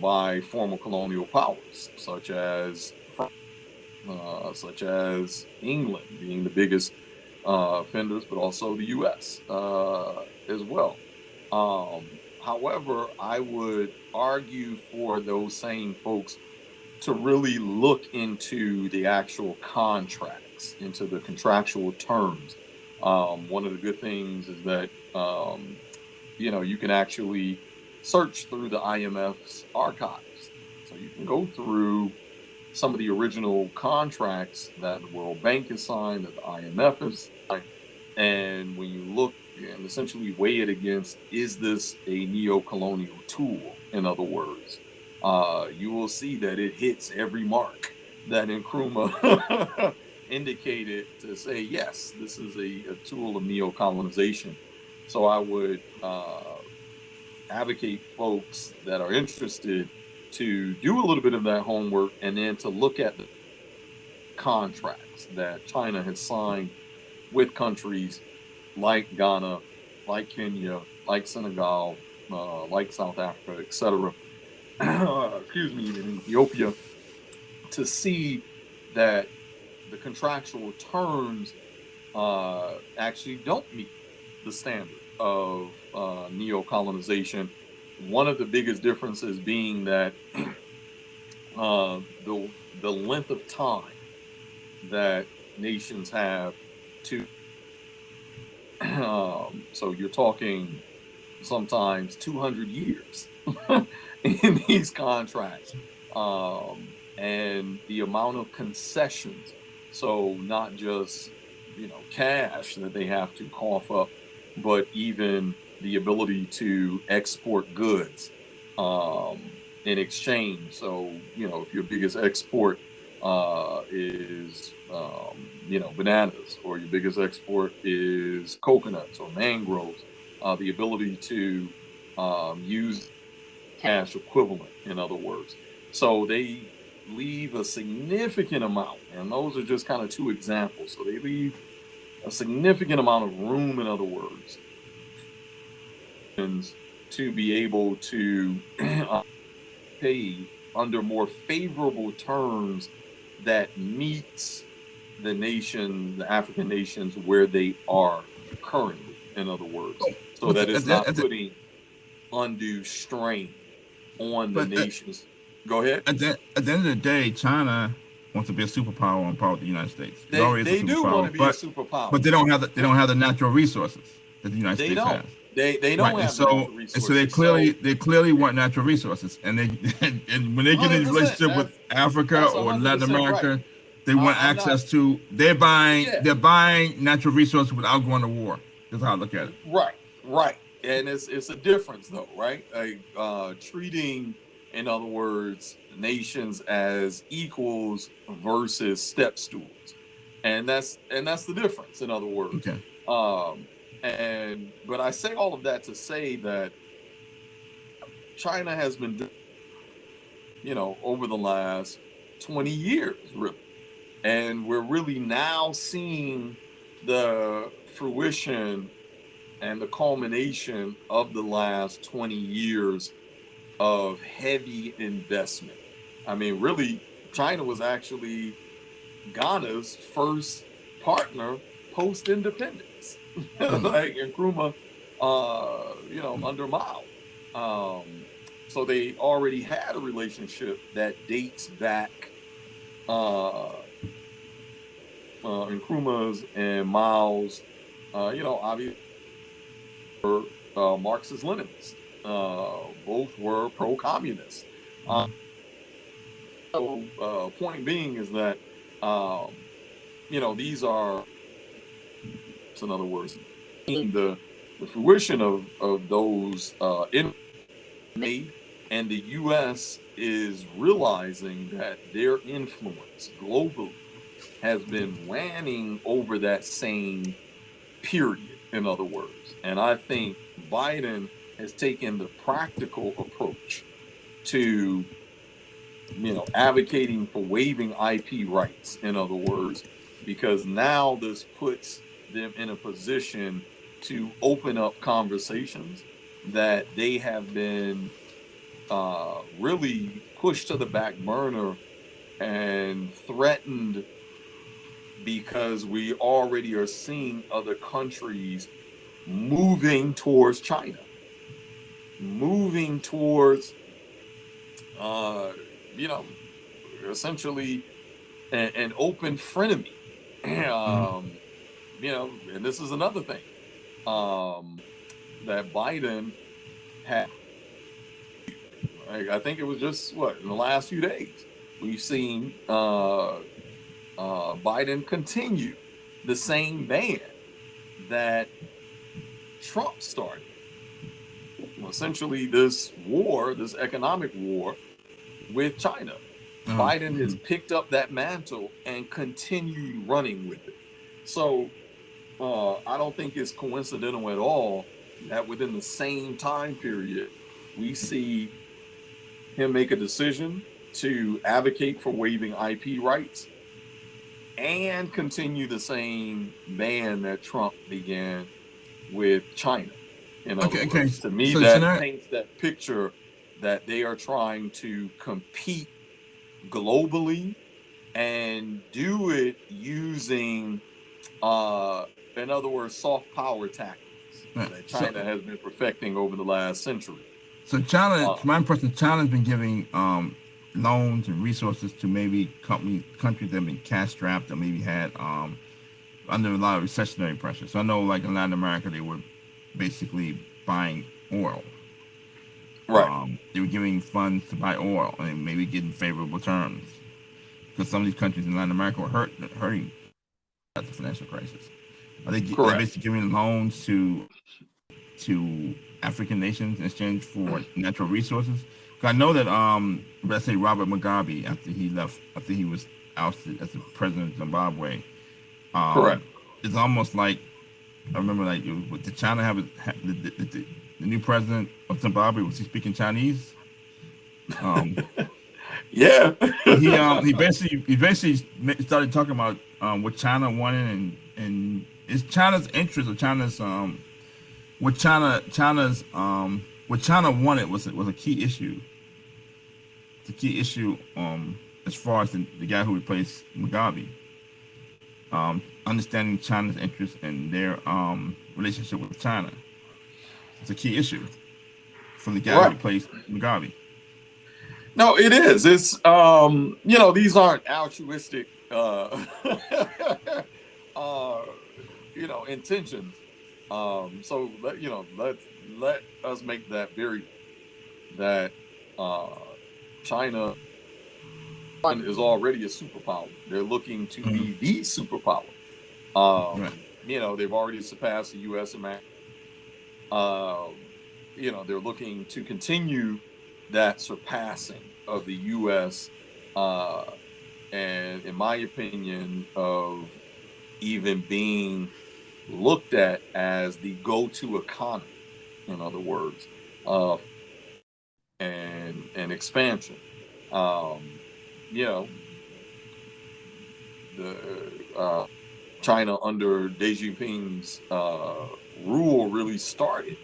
B: by former colonial powers, such as England being the biggest offenders, but also the U.S. As well. However, I would argue for those same folks to really look into the actual contracts, into the contractual terms. One of the good things is that you can actually search through the IMF's archives, so you can go through some of the original contracts that the World Bank has signed, that the IMF has signed, and when you look and essentially weigh it against, is this a neo-colonial tool? In other words, you will see that it hits every mark that Nkrumah indicated to say, yes, this is a tool of neo-colonization. So I would advocate folks that are interested to do a little bit of that homework, and then to look at the contracts that China has signed with countries like Ghana, like Kenya, like Senegal, like South Africa, etc. In Ethiopia, to see that the contractual terms actually don't meet the standard of neo-colonization. One of the biggest differences being that the length of time that nations have to so you're talking sometimes 200 years in these contracts. And the amount of concessions, so not just, cash that they have to cough up, but even the ability to export goods in exchange. So, if your biggest export is, bananas, or your biggest export is coconuts or mangroves, the ability to use cash equivalent, in other words. So they leave a significant amount, and those are just kind of two examples. So they leave a significant amount of room, in other words, to be able to pay under more favorable terms that meets the African nations where they are currently, in other words, so that it's not putting undue strain on the nations. Go ahead.
A: At the end of the day, China wants to be a superpower on par with the United States.
B: They do want to be a superpower,
A: but they don't have the natural resources that the United States has.
B: They don't have the natural resources.
A: And so they clearly want natural resources, and and when they get in a relationship with Africa or Latin America, right. They want access to. They're buying natural resources without going to war. That's how I look at it.
B: Right, and it's a difference though, right? Treating, in other words, nations as equals versus step stools, and that's the difference, in other words.
A: Okay.
B: But I say all of that to say that China has been, over the last 20 years, really. And we're really now seeing the fruition and the culmination of the last 20 years of heavy investment. I mean, really, China was actually Ghana's first partner post-independence. Like Nkrumah, under Mao. So they already had a relationship that dates back, Nkrumah's and Mao's, obviously were Marxist-Leninists. Both were pro-communist. Point being is that, these are, in other words, the fruition of those made, and the U.S. is realizing that their influence globally has been waning over that same period, in other words. And I think Biden has taken the practical approach to, advocating for waiving IP rights, in other words, because now this puts them in a position to open up conversations that they have been really pushed to the back burner and threatened, because we already are seeing other countries moving towards China, moving towards, essentially an open frenemy. And this is another thing that Biden had. I think it was just in the last few days, we've seen Biden continue the same ban that Trump started. Essentially, this economic war with China. Biden has picked up that mantle and continued running with it. So I don't think it's coincidental at all that within the same time period, we see him make a decision to advocate for waiving IP rights and continue the same ban that Trump began with China. In other words, to me, that paints that picture that they are trying to compete globally and do it using, in other words, soft power tactics that China has been perfecting over the last century.
A: So China, my impression, China's been giving loans and resources to maybe countries that have been cash strapped or maybe had under a lot of recessionary pressure. So I know, like in Latin America, they were basically buying oil.
B: Right.
A: They were giving funds to buy oil and maybe getting favorable terms because some of these countries in Latin America were hurting at the financial crisis. Are they
B: Correct.
A: basically giving loans to African nations in exchange for natural resources? 'Cause I know that let's say Robert Mugabe after he was ousted as the president of Zimbabwe,
B: Correct.
A: it's almost like I remember like did China have the new president of Zimbabwe, was he speaking Chinese? Um,
B: Yeah.
A: but he basically started talking about what China wanted and is China's interest or what China wanted was a key issue. It's a key issue as far as the guy who replaced Mugabe. Understanding China's interest and their relationship with China. It's a key issue for the guy who
B: Right.
A: replaced Mugabe.
B: No, it is. It's these aren't altruistic uh intentions. So let us make that very that uh China is already a superpower. They're looking to be the superpower.
A: Right.
B: They've already surpassed the US and they're looking to continue that surpassing of the US, and in my opinion, of even being looked at as the go-to economy, in other words, and expansion. You know, the China under Xi Jinping's rule really started,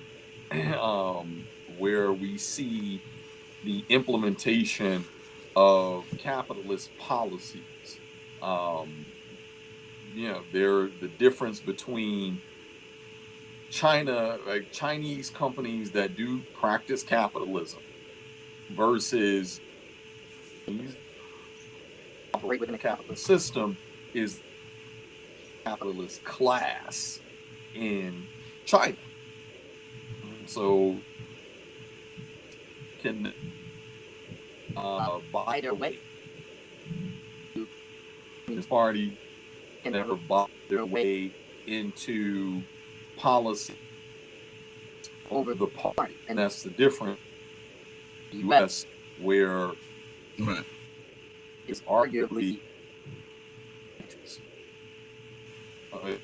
B: where we see the implementation of capitalist policies. The difference between China, like Chinese companies that do practice capitalism versus operate within a capitalist system is capitalist class in China. So can buy their way. This party can never buy their way into policy over the party, and that's the difference. The U.S., where
A: Right.
B: it's arguably interest.
A: Right.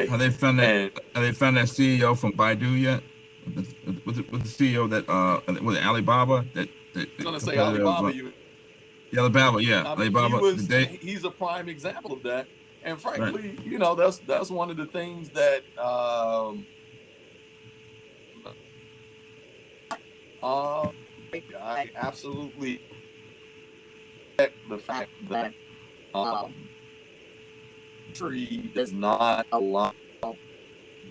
A: Have they found that CEO from Baidu yet? Was the CEO that was it Alibaba that
B: I was gonna say Alibaba.
A: Alibaba, yeah,
B: I mean,
A: Alibaba.
B: he's a prime example of that. And frankly,
A: Right.
B: that's one of the things that I absolutely respect the fact that tree does not allow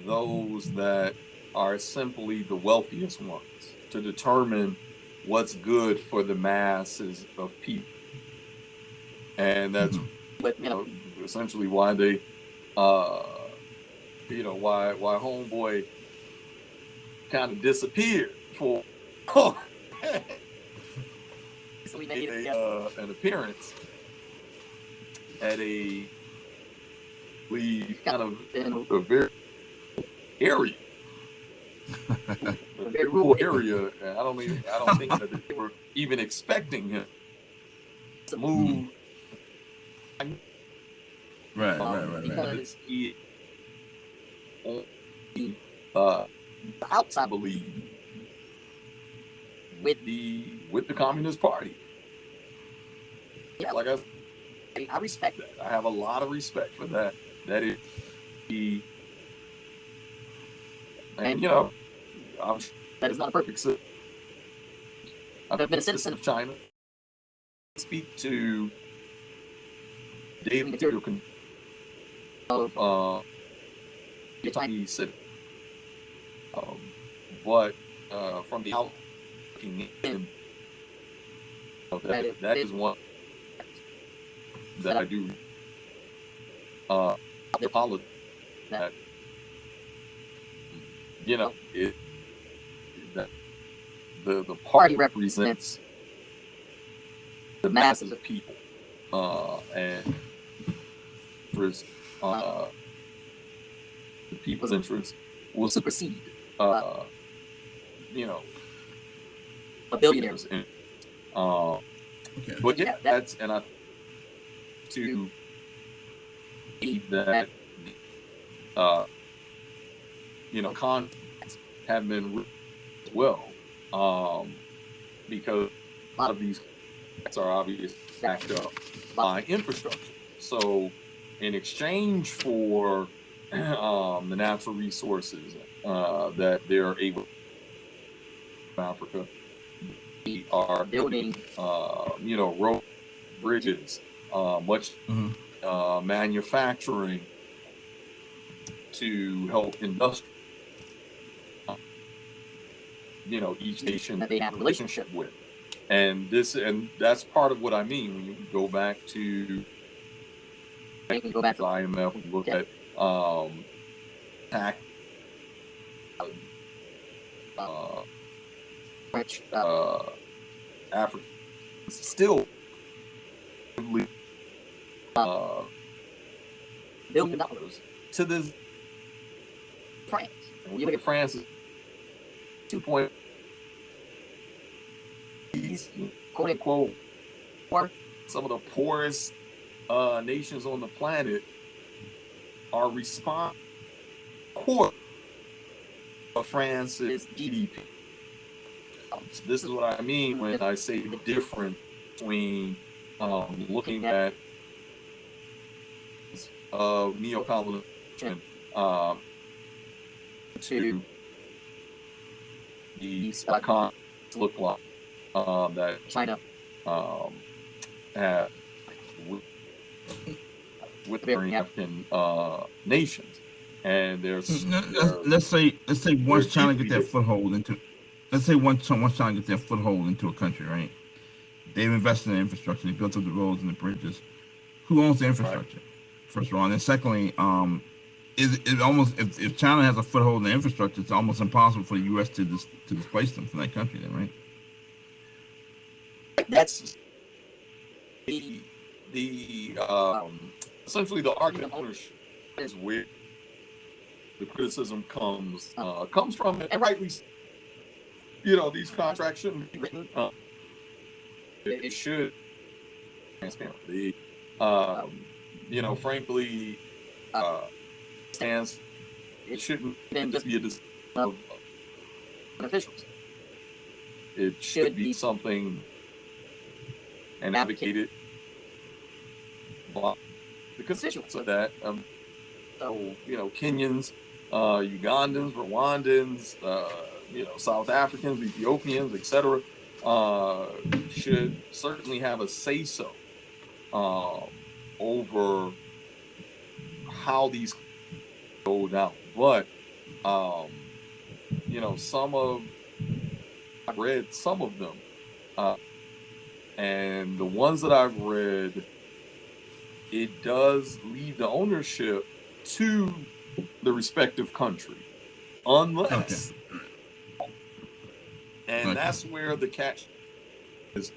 B: those that are simply the wealthiest ones to determine what's good for the masses of people. And that's essentially why they why homeboy kind of disappeared for an appearance at a kind of in a very area, a very rural area. And I don't think that they were even expecting him to move.
A: Right.
B: Because he outside believe with the Communist Party. Yeah, like I respect that. I have a lot of respect for that. That is the, and I'm sure that is not a perfect system. I've been a citizen of China. Speak to daily material of the Chinese citizen, but from the out looking in, that is one that I do. The politics that you know, that the party represents the masses of people, and interest, the people's interests will supersede, you know, a billionaire's interest.
A: Okay.
B: But yeah, that's, and I to believe that, you know, contracts have been written as well, because a lot of these contracts are obviously backed up by infrastructure. So, in exchange for the natural resources that they're able to Africa, they are building, you know, roads, bridges, much manufacturing to help industry, you know, each nation that they have a relationship with. And that's part of what I mean when you go back to IMF, and look at tax, French, Africa, still $1 billion to this France. And when you look at France, 2 quote unquote poor, some of the poorest nations on the planet are responsible for France's GDP. This is what I mean when I say the difference between looking at neocolonization to these economies look like that China had with the very African nations. And
A: let's say once China get their foothold into, once China get their foothold into a country, right? They've invested in infrastructure, they built up the roads and the bridges. Who owns the infrastructure? Right. First of all, and then secondly, is it almost, if China has a foothold in the infrastructure, it's almost impossible for the U.S. to displace them from that country, then, right?
B: That's the essentially the argument of ownership is where the criticism comes from, and rightly, you know, these contracts shouldn't be written. It should be transparent. You know, frankly, stands. It shouldn't just be a decision of officials. It should be something and advocated by the constituents of that. So, you know, Kenyans, Ugandans, Rwandans, you know, South Africans, Ethiopians, etc., should certainly have a say-so over how these go down. But you know, I've read some of them, and the ones that I've read, it does leave the ownership to the respective country, unless, and that's where the catch is,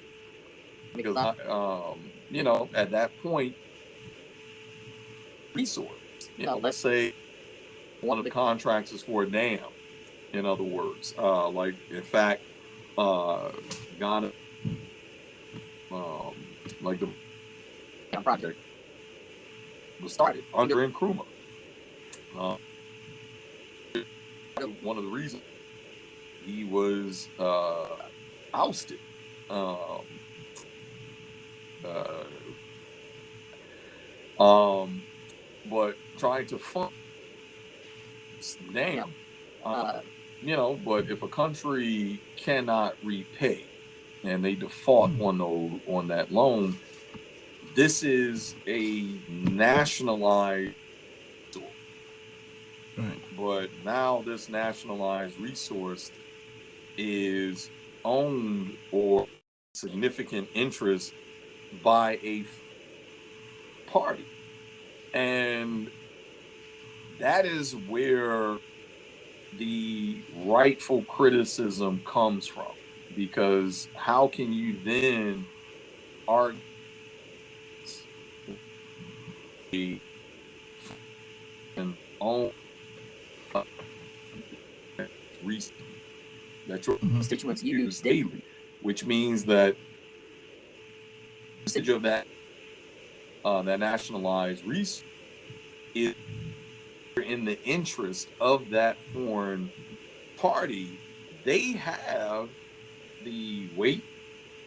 B: because you know, at that point, resource, you know, let's say one of the contracts is for a dam, in other words, like, in fact, Ghana, like the project was started under Nkrumah. One of the reasons he was ousted, but trying to fund dam, you know, but if a country cannot repay and they default on that loan, this is a nationalized resource. Right. But now this nationalized resource is owned or significant interest by a party. And that is where the rightful criticism comes from, because how can you then argue and own research that your constituents use daily, which means that usage of that nationalized research is in the interest of that foreign party. They have the weight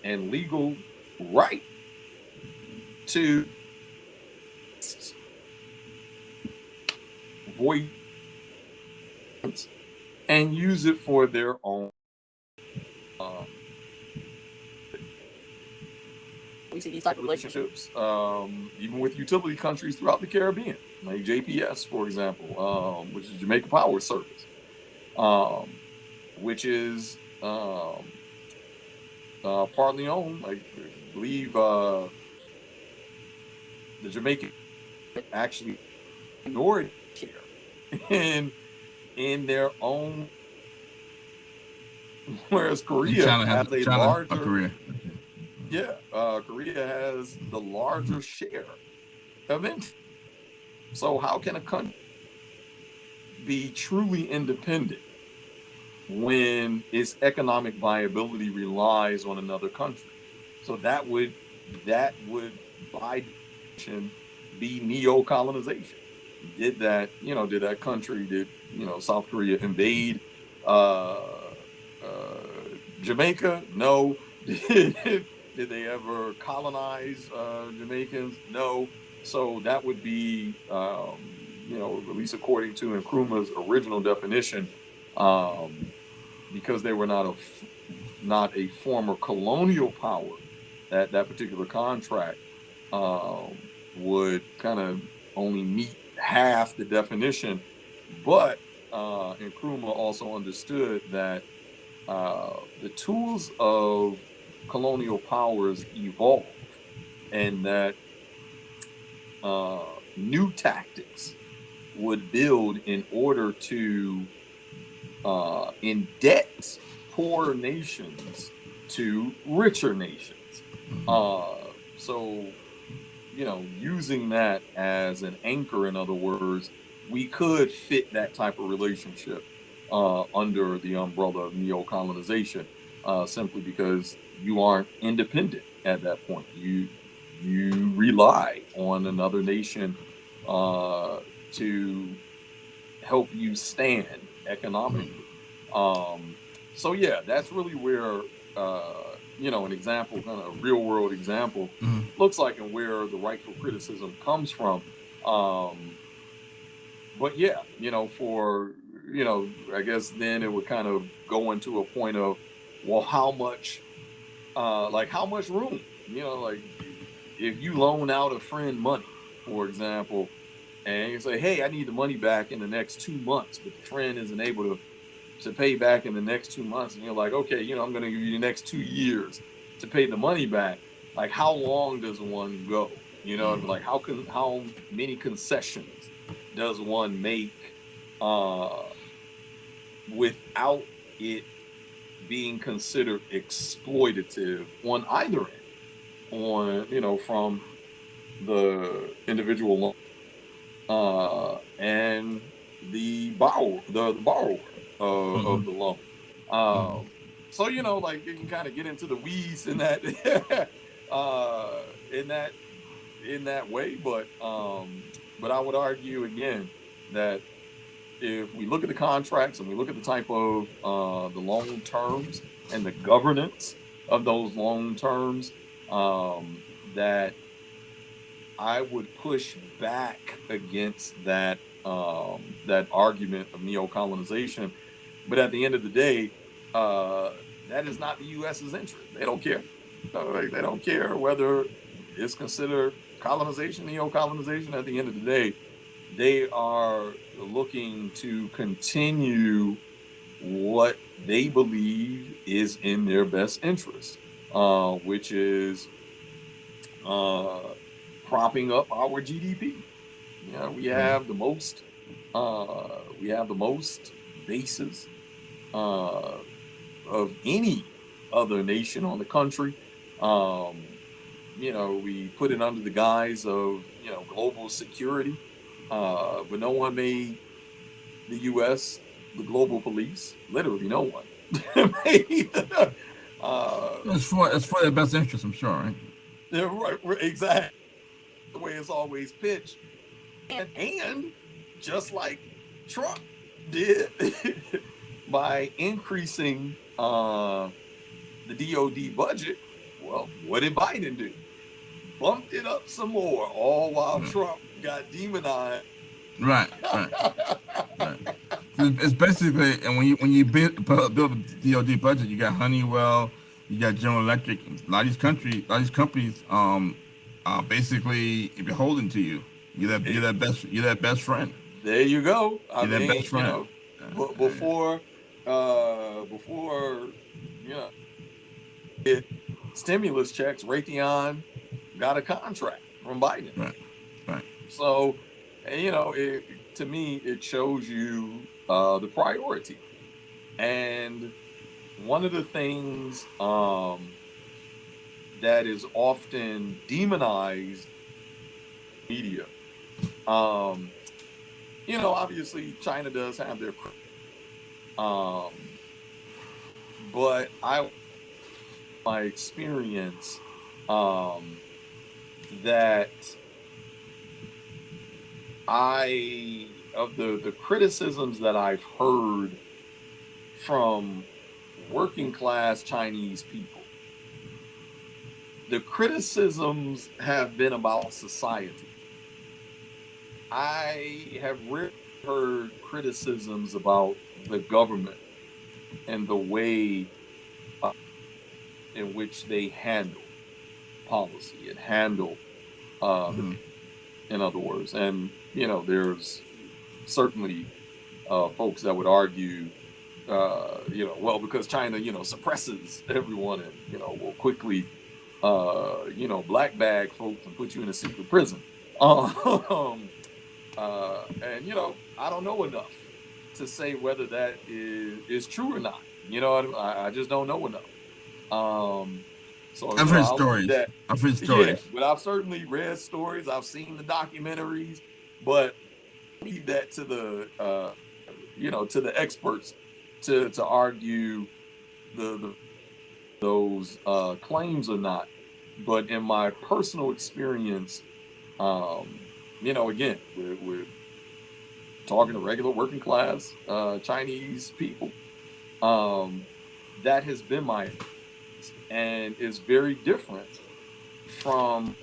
B: and legal right to voice and use it for their own. We see these type of relationships, even with utility countries throughout the Caribbean, like JPS, for example, which is Jamaica Power Service, which is partly owned, I believe, the Jamaican actually minority share in their own, whereas Korea has a larger.
A: Korea.
B: Yeah, Korea has the larger share of interest. So how can a country be truly independent when its economic viability relies on another country? So that would by definition be neo-colonization. Did that country, South Korea invade Jamaica? No. Did they ever colonize Jamaicans? No. So that would be, at least according to Nkrumah's original definition, because they were not a former colonial power, that particular contract would kind of only meet half the definition. But Nkrumah also understood that the tools of colonial powers evolve, and that new tactics would build in order to indebt poorer nations to richer nations. So, using that as an anchor, in other words, we could fit that type of relationship under the umbrella of neo-colonization, simply because you aren't independent at that point. You rely on another nation to help you stand economically. So yeah, that's really where an example, kind of a real world example, looks like, and where the rightful criticism comes from. But yeah, I guess then it would kind of go into a point of, well, how much room, like if you loan out a friend money, for example, and you say, hey, I need the money back in the next 2 months, but the friend isn't able to pay back in the next 2 months, and you're like, okay, I'm going to give you the next 2 years to pay the money back. Like, how long does one go? Like, how many concessions does one make without it being considered exploitative on either end, from the individual and the borrower, the borrower of the loan. So like, you can kind of get into the weeds in that in that way, but I would argue again that if we look at the contracts and we look at the type of the loan terms and the governance of those loan terms, that I would push back against that argument of neo-colonization. But at the end of the day, that is not the U.S.'s interest. They don't care. They don't care whether it's considered colonization, neo-colonization. At the end of the day, they are looking to continue what they believe is in their best interest, which is propping up our GDP. We have the most bases of any other nation on the country. We put it under the guise of, global security, but no one made the U.S. the global police. Literally, no one made.
A: It's for their best interest, I'm sure, right?
B: Right, exactly the way it's always pitched, and just like Trump did by increasing the DoD budget. Well, what did Biden do? Bumped it up some more, all while Trump got demonized.
A: Right. It's basically, and when you build a DoD budget, you got Honeywell, you got General Electric. A lot of these companies, are basically beholden to you. You're that best friend.
B: There you go.
A: You're that best friend.
B: Before get stimulus checks, Raytheon got a contract from Biden.
A: Right.
B: So, to me, it shows you the priority. And one of the things that is often demonized media, obviously China does have their, but my experience, that of the criticisms that I've heard from working class Chinese people, the criticisms have been about society. I have rarely heard criticisms about the government and the way in which they handle policy and handle, in other words. And, there's certainly folks that would argue, because China, suppresses everyone and, will quickly, black bag folks and put you in a secret prison. And, I don't know enough to say whether that is true or not. I just don't know enough. So
A: I've heard stories.
B: Yeah, but I've certainly read stories. I've seen the documentaries, but leave that to the to the experts to argue those claims or not. But in my personal experience, again, we're talking to regular working class Chinese people. That has been my experience, and is very different from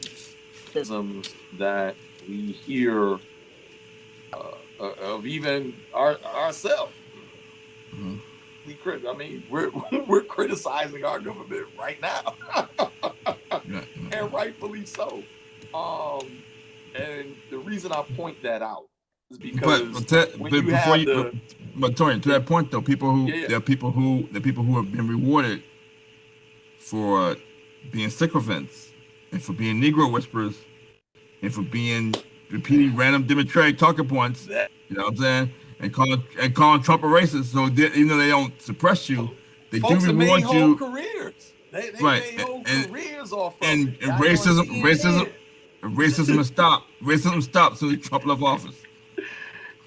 B: criticisms that we hear of even ourselves.
A: Mm-hmm.
B: We're criticizing our government right now, and rightfully so. And the reason I point that out is because
A: Torian, to that point though, there are people who have been rewarded for being sycophants and for being Negro whisperers and for being repeating random democratic talking points. You know what I'm saying? And calling Trump a racist. So even though they don't suppress you, they
B: folks
A: do reward you.
B: Careers. They
A: right.
B: made whole careers off of
A: and
B: it.
A: Racism stopped. Racism stopped so Trump left office.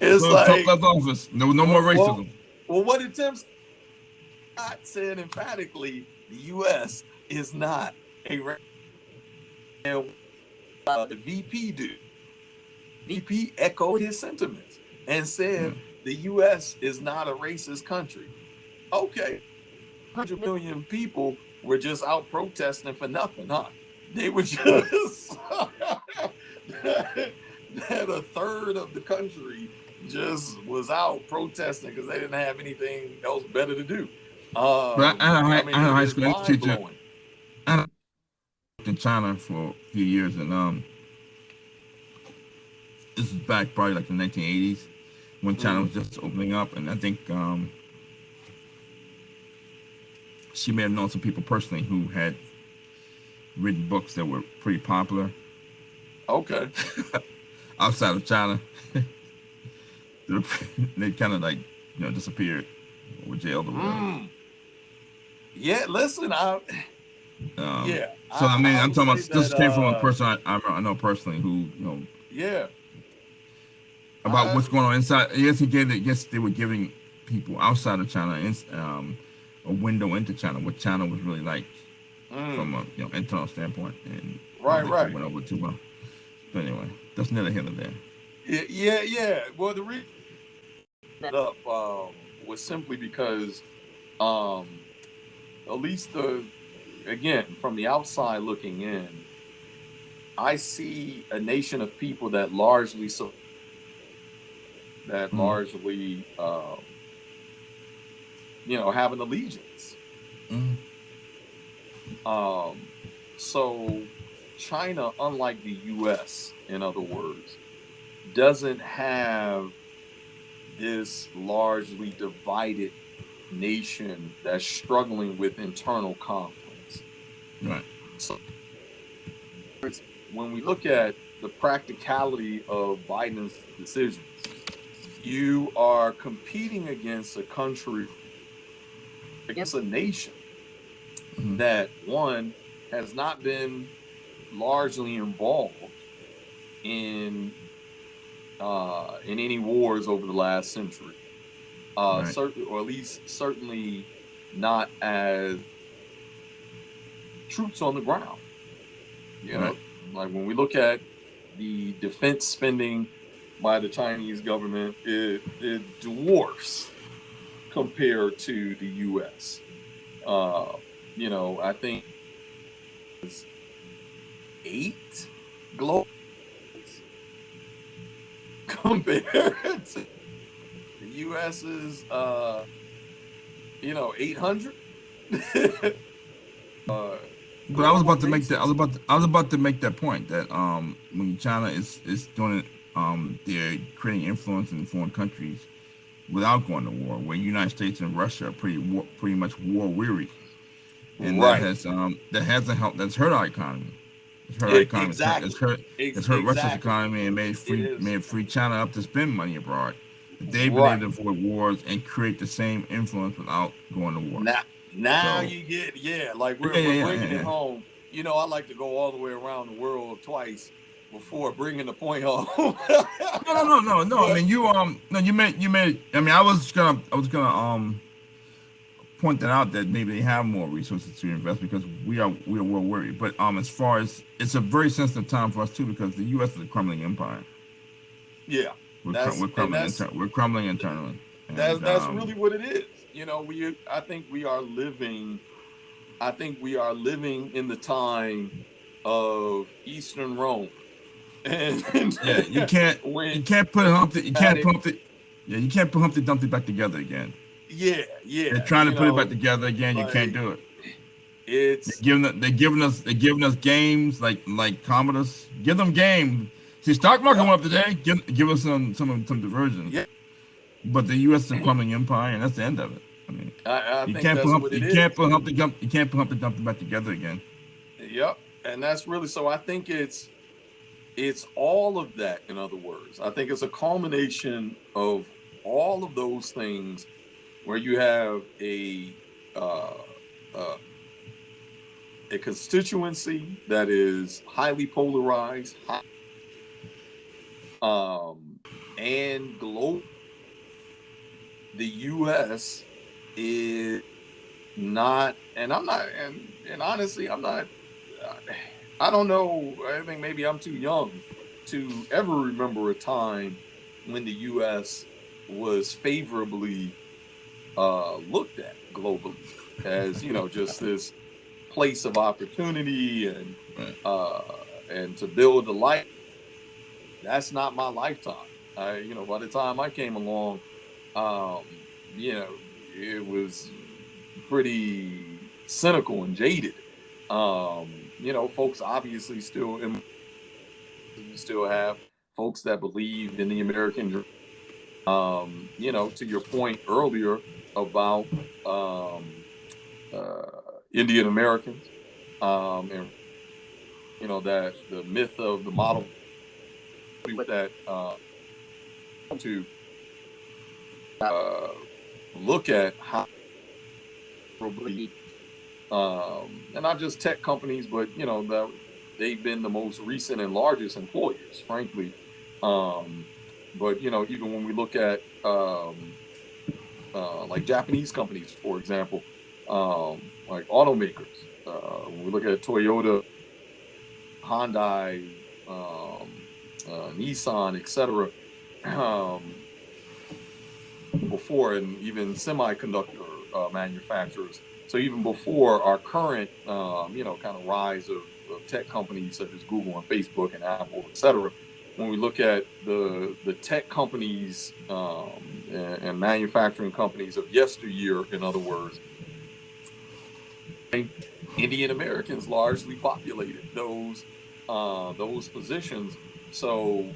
B: It's
A: so Trump left office. No more racism.
B: Well, what did Tim Scott said emphatically? The U.S. is not a racist. And the VP did. VP echoed his sentiments and said the U.S. is not a racist country. Okay, 100 million people were just out protesting for nothing, huh? They were just that a third of the country just was out protesting because they didn't have anything else better to do.
A: I had a high school teacher. I lived in China for a few years, and this is back probably like the 1980s when China was just opening up, and I think she may have known some people personally who had written books that were pretty popular.
B: Okay.
A: Outside of China. They kind of like disappeared or jailed or whatever.
B: Yeah, listen,
A: Um,
B: yeah,
A: so I mean,
B: I
A: I'm
B: would
A: talking
B: say
A: about this
B: that,
A: came from a person I know personally who
B: yeah,
A: about
B: I,
A: what's going on inside. Yes, they were giving people outside of China a window into China, what China was really like from a internal standpoint, and
B: right,
A: they
B: right,
A: went over too well. But anyway, that's neither here nor there.
B: yeah. Well, the reason that up was simply because, um, at least again from the outside looking in, I see a nation of people that
A: Mm-hmm.
B: largely have an allegiance.
A: Mm-hmm.
B: Um, so China, unlike the U.S., in other words, doesn't have this largely divided nation that's struggling with internal conflicts.
A: Right.
B: So when we look at the practicality of Biden's decisions, you are competing against a country, against a nation
A: Mm-hmm.
B: that one has not been largely involved in any wars over the last century.
A: Right.
B: Certainly, or at least certainly not as troops on the ground. You
A: Right.
B: know, like when we look at the defense spending by the Chinese government, it dwarfs compared to the U.S. Uh, I think it's 8 global compared to the U.S.'s 800. uh,
A: But I was
B: global
A: about to make that.
B: basis.
A: I was about to make that point that when China is doing it, they're creating influence in foreign countries without going to war. Where United States and Russia are pretty much war weary, and
B: Right.
A: that hasn't helped. That's hurt our economy. It's hurt our economy.
B: Exactly.
A: It's hurt Russia's
B: Exactly.
A: economy and
B: It is.
A: made free China up to spend money abroad. They've been able
B: Right.
A: to avoid wars and create the same influence without going to war.
B: Now, now
A: So
B: you get, like we're bringing it
A: yeah.
B: home. I like to go all the way around the world twice before bringing the point home.
A: No. I
B: But
A: mean, no, you made. I mean, I was gonna point that out that maybe they have more resources to invest because we are well worried. But as far as it's a very sensitive time for us too because the U.S. is a crumbling empire.
B: yeah, that's and that's
A: We're crumbling internally,
B: that's
A: and
B: that's really what it is. We I think we are living. I think we are living in the time of Eastern Rome, and
A: yeah,
B: when
A: you can't put
B: when we
A: Humpty you
B: had
A: can't
B: it.
A: put Humpty yeah you can't put Humpty Dumpty back together again.
B: Yeah,
A: They're
B: yeah,
A: trying to put it back together again. You can't
B: like
A: do it.
B: it's
A: They're giving us games like Commodus. Give them games. See, stock market
B: yeah,
A: went up today. Give us some diversion.
B: yeah.
A: But the U.S. is a crumbling empire, and that's the end of it. I mean,
B: I think that's what it is.
A: You can't put Humpty Dumpty back together again.
B: Yep, and that's really so. I think it's all of that. In other words, I think it's a culmination of all of those things where you have uh, uh, a constituency that is highly polarized, um, and global. The U.S. is not, and I'm not, and honestly, I'm not. I don't know. I think maybe I'm too young to ever remember a time when the U.S. was favorably looked at globally as just this place of opportunity
A: Right.
B: and to build a life. That's not my lifetime. By the time I came along, you know, it was pretty cynical and jaded. Folks obviously still, you still have folks that believed in the American dream. To your point earlier about um, Indian Americans, and that the myth of the model that to look at how and not just tech companies, but they've been the most recent and largest employers, frankly. But even when we look at like Japanese companies, for example, like automakers, when we look at Toyota, Hyundai, Nissan, etc. Before, and even semiconductor manufacturers. So even before our current, kind of rise of tech companies such as Google and Facebook and Apple, etc. When we look at the tech companies and manufacturing companies of yesteryear, in other words, Indian Americans largely populated those positions. So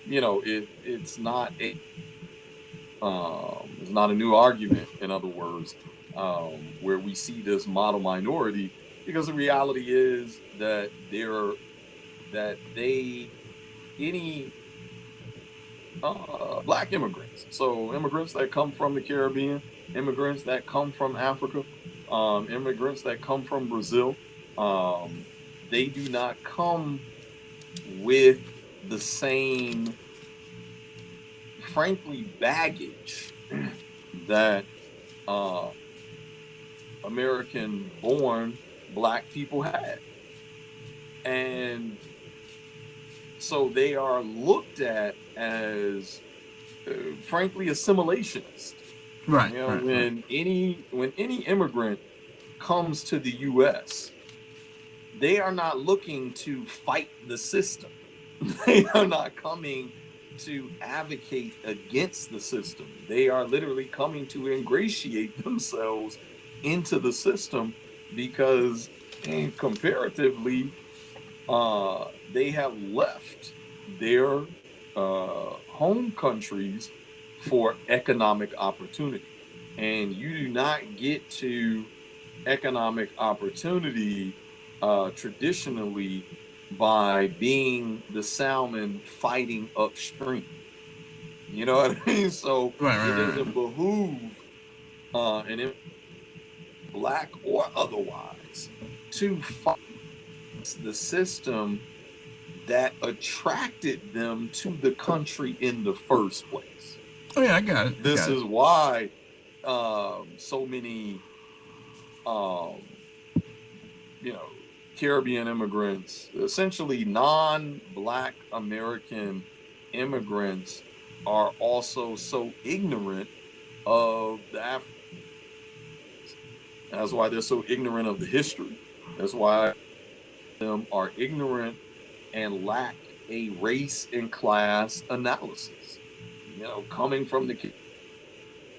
B: it's not a new argument. In other words, where we see this model minority, because the reality is that any black immigrants, so immigrants that come from the Caribbean, immigrants that come from Africa, immigrants that come from Brazil, they do not come with the same, frankly, baggage that American-born black people had. And so they are looked at as, frankly, assimilationist.
A: Right.
B: When any immigrant comes to the U.S., they are not looking to fight the system. They are not coming to advocate against the system. They are literally coming to ingratiate themselves into the system because, comparatively, they have left their home countries for economic opportunity. And you do not get to economic opportunity traditionally by being the salmon fighting upstream. You know what I mean? So it doesn't behoove an black or otherwise to fight the system that attracted them to the country in the first place.
A: Oh yeah, I got it.
B: This is why so many Caribbean immigrants, essentially non-black American immigrants, are also so ignorant of the Africans. That's why they're so ignorant of the history. That's why them are ignorant and lack a race and class analysis. Coming from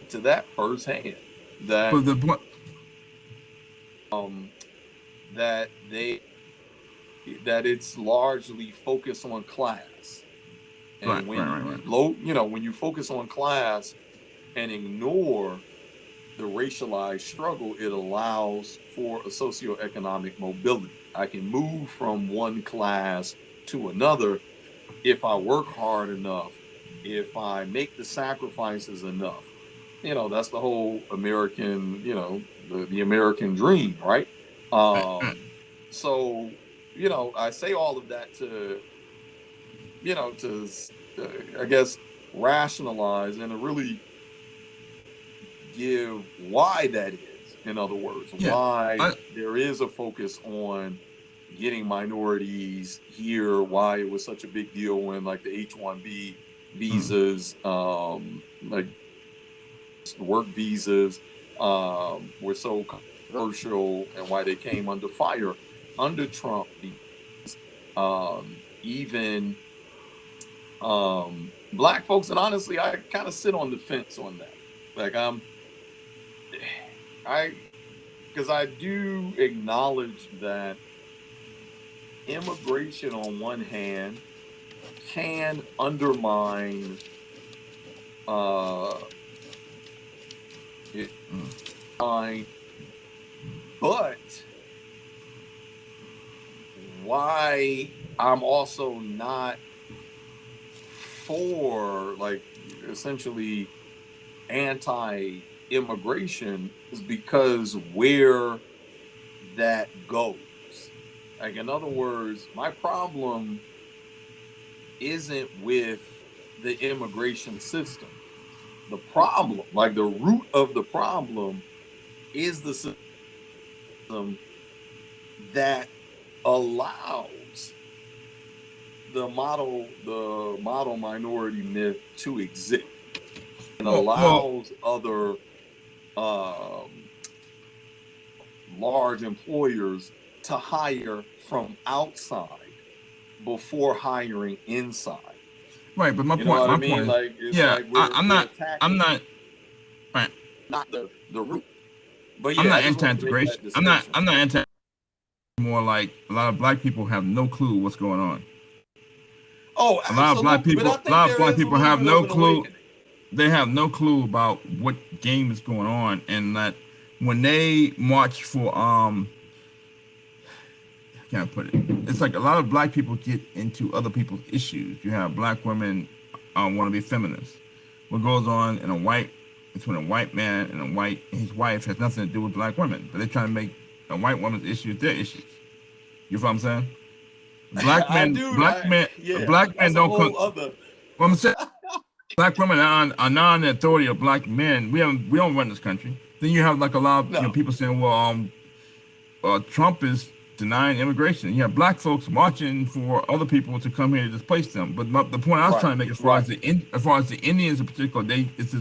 B: to that firsthand, that
A: But the point,
B: that it's largely focused on class. And when you focus on class and ignore the racialized struggle, it allows for a socioeconomic mobility. I can move from one class to another if I work hard enough, if I make the sacrifices enough. That's the whole American, the American dream, right? So, I say all of that to I guess, rationalize and to really give why that is. In other words, why there is a focus on getting minorities here, why it was such a big deal when, like, the H-1B visas, like work visas, were so controversial, and why they came under fire under Trump. Even black folks, and honestly, I kind of sit on the fence on that. Like, because I do acknowledge that immigration on one hand can undermine but why I'm also not for, like, essentially anti-immigration is because where that goes. Like, in other words, my problem isn't with the immigration system. The problem, like the root of the problem, is the system that allows the model minority myth to exist, and allows other large employers to hire from outside before hiring inside.
A: Right, but my
B: You
A: point,
B: know what
A: my
B: I mean?
A: point is,
B: Like, it's
A: yeah,
B: like we're
A: I'm
B: attacking
A: not, right,
B: not the root. But
A: I'm
B: yeah,
A: not
B: I just want to make that
A: anti-integration.
B: distinction.
A: I'm not anti. More like a lot of black people have no clue what's going on.
B: Oh,
A: A lot of black
B: absolutely. But
A: people,
B: I think there is a little
A: have
B: bit
A: no
B: of an
A: clue.
B: awakening.
A: They have no clue about what game is going on, and that when they march for how can I put it? It's like a lot of black people get into other people's issues. You have black women want to be feminists. What goes on in between a white man and his wife has nothing to do with black women, but they're trying to make a white woman's issues their issues. You know what I'm saying? Black
B: I
A: men,
B: do. Yeah,
A: black men
B: that's a
A: don't.
B: whole other.
A: What I'm saying, black women are not on the authority of black men. We don't run this country. Then you have like a lot of
B: No.
A: people saying, well, Trump is denying immigration. You have black folks marching for other people to come here to displace them. But the point I was trying to make, as far as the Indians in particular, it's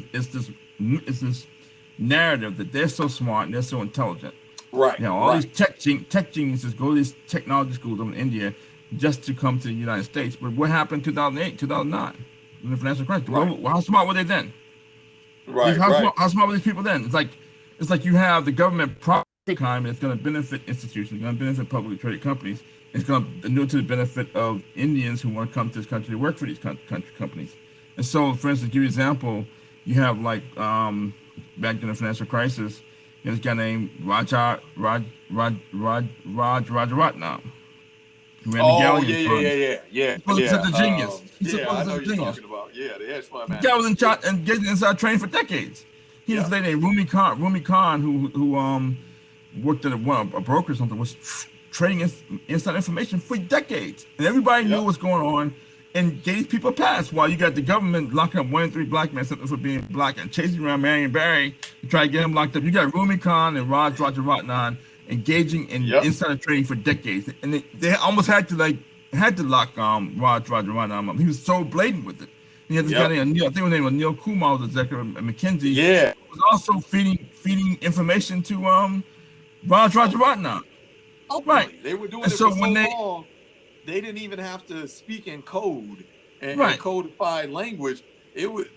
A: this narrative that they're so smart and they're so intelligent.
B: Right.
A: You know, all these tech geniuses go to these technology schools over in India just to come to the United States. But what happened in 2008, 2009, in the financial crisis?
B: Right.
A: Well, how smart were they then?
B: Right.
A: How smart were these people then? It's like you have the government property crime that's going to benefit institutions, going to benefit publicly traded companies. It's going to do it to the benefit of Indians who want to come to this country to work for these companies. And so, for instance, to give you an example, you have like back during the financial crisis, there's a guy named Rajaratnam. Who ran the Galleon funds.
B: Yeah.
A: He's such a genius.
B: I know you're talking about. Yeah, the hedge fund man.
A: The guy was getting inside training for decades. He was a lady named Rumi Khan, who worked at a broker or something, was trading inside information for decades, and everybody knew what's going on, and gave people a pass. While you got the government locking up 1 in 3 black men simply for being black and chasing around Marion Barry to try to get him locked up. You got Rumi Khan and Rajaratnam engaging in insider trading for decades, and they almost had to lock Rajaratnam up. He was so blatant with it. And you had this guy named Neil, I think his name was Neil Kumar, was executive at McKinsey.
B: Yeah,
A: was also feeding information to Rajaratnam.
B: Right, they were doing it for so long. They didn't even have to speak in code and codified language. It would,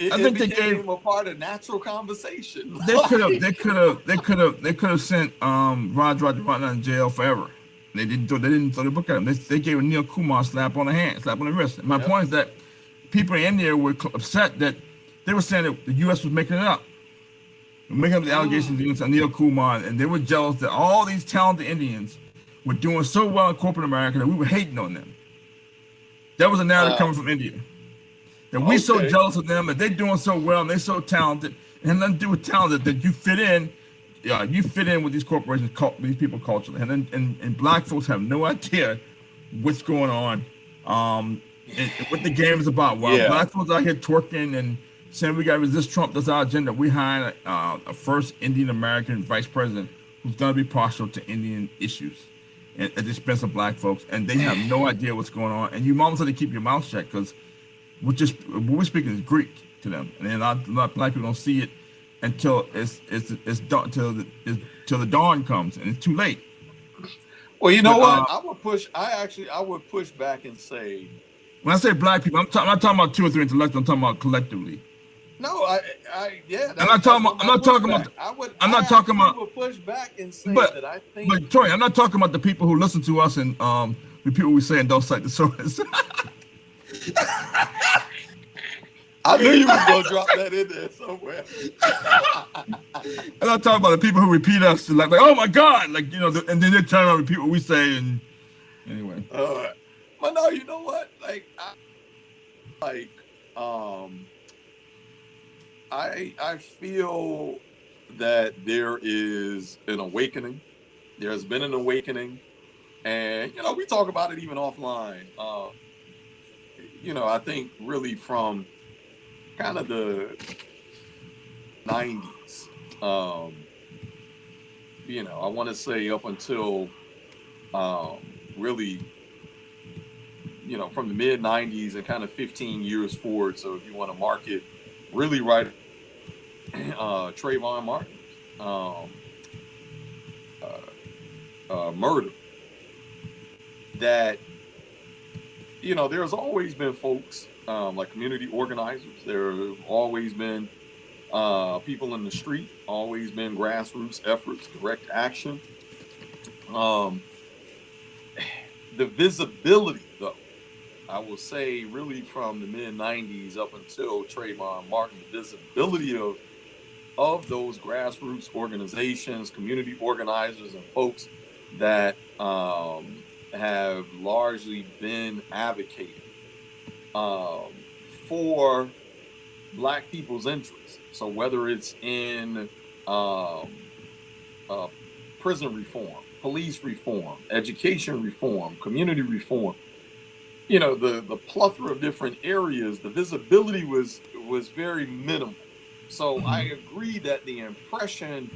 B: I think they gave a part of natural conversation.
A: They could have sent Rajaratnam in jail forever. They didn't throw the book at him. They gave a Neil Kumar slap on the wrist. And my point is that people in India were upset that they were saying that the U.S. was making it up. Making up the allegations against Neil Kumar, and they were jealous that all these talented Indians were doing so well in corporate America that we were hating on them. That was a narrative coming from India. That we're so jealous of them, and they're doing so well, and they're so talented, and nothing to do with talented, that you fit in. Yeah, you fit in with these corporations, these people culturally, and black folks have no idea what's going on, and what the game is about. While black folks out here twerking and saying we got to resist Trump, that's our agenda. We hired a first Indian American vice president who's going to be partial to Indian issues at the expense of black folks, and they have no idea what's going on. And you almost have to keep your mouth shut because what we're speaking is Greek to them, and then a lot of black people don't see it until till the dawn comes, and it's too late.
B: Well, you know what? I would push back and say,
A: when I say black people, I'm not talking about 2 or 3 intellectuals. I'm talking about collectively.
B: No, I'm
A: not talking about.
B: I would push back and say that I think.
A: But Torian, I'm not talking about the people who listen to us and repeat what we say and don't cite the source.
B: I knew you was gonna drop that in there somewhere.
A: I'm not talking about the people who repeat us like oh my God, and then they turn around and repeat what we say and anyway.
B: But no, you know what? I feel that there is an awakening. There's been an awakening, and we talk about it even offline. I think really from kind of the 90s. I want to say up until really, from the mid 90s and kind of 15 years forward. So if you want to mark it really right, Trayvon Martin murder, that, there's always been folks like community organizers. There have always been people in the street, always been grassroots efforts, direct action. The visibility, though, I will say, really from the mid 90s up until Trayvon Martin, the visibility of those grassroots organizations, community organizers, and folks that have largely been advocating for Black people's interests. So whether it's in prison reform, police reform, education reform, community reform, the plethora of different areas, the visibility was very minimal. So I agree that the impression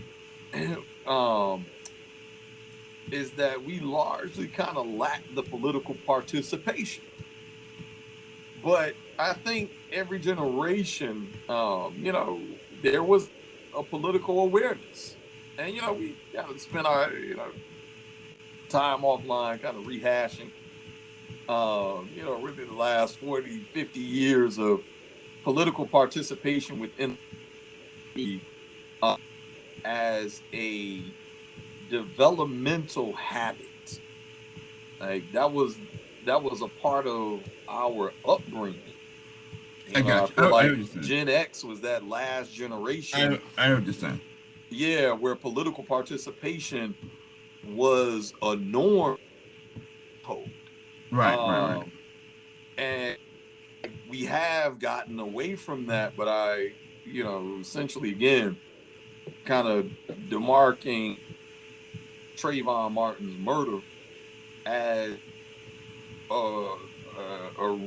B: is that we largely kind of lack the political participation. But I think every generation, there was a political awareness. And, we kind of spent our, time offline kind of rehashing, really the last 40, 50 years of political participation within the as a developmental habit. Like that was a part of our upbringing. I feel like Gen X was that last generation.
A: I understand.
B: Yeah, where political participation was a norm.
A: Right.
B: And we have gotten away from that, but I, essentially again, kind of demarking Trayvon Martin's murder as a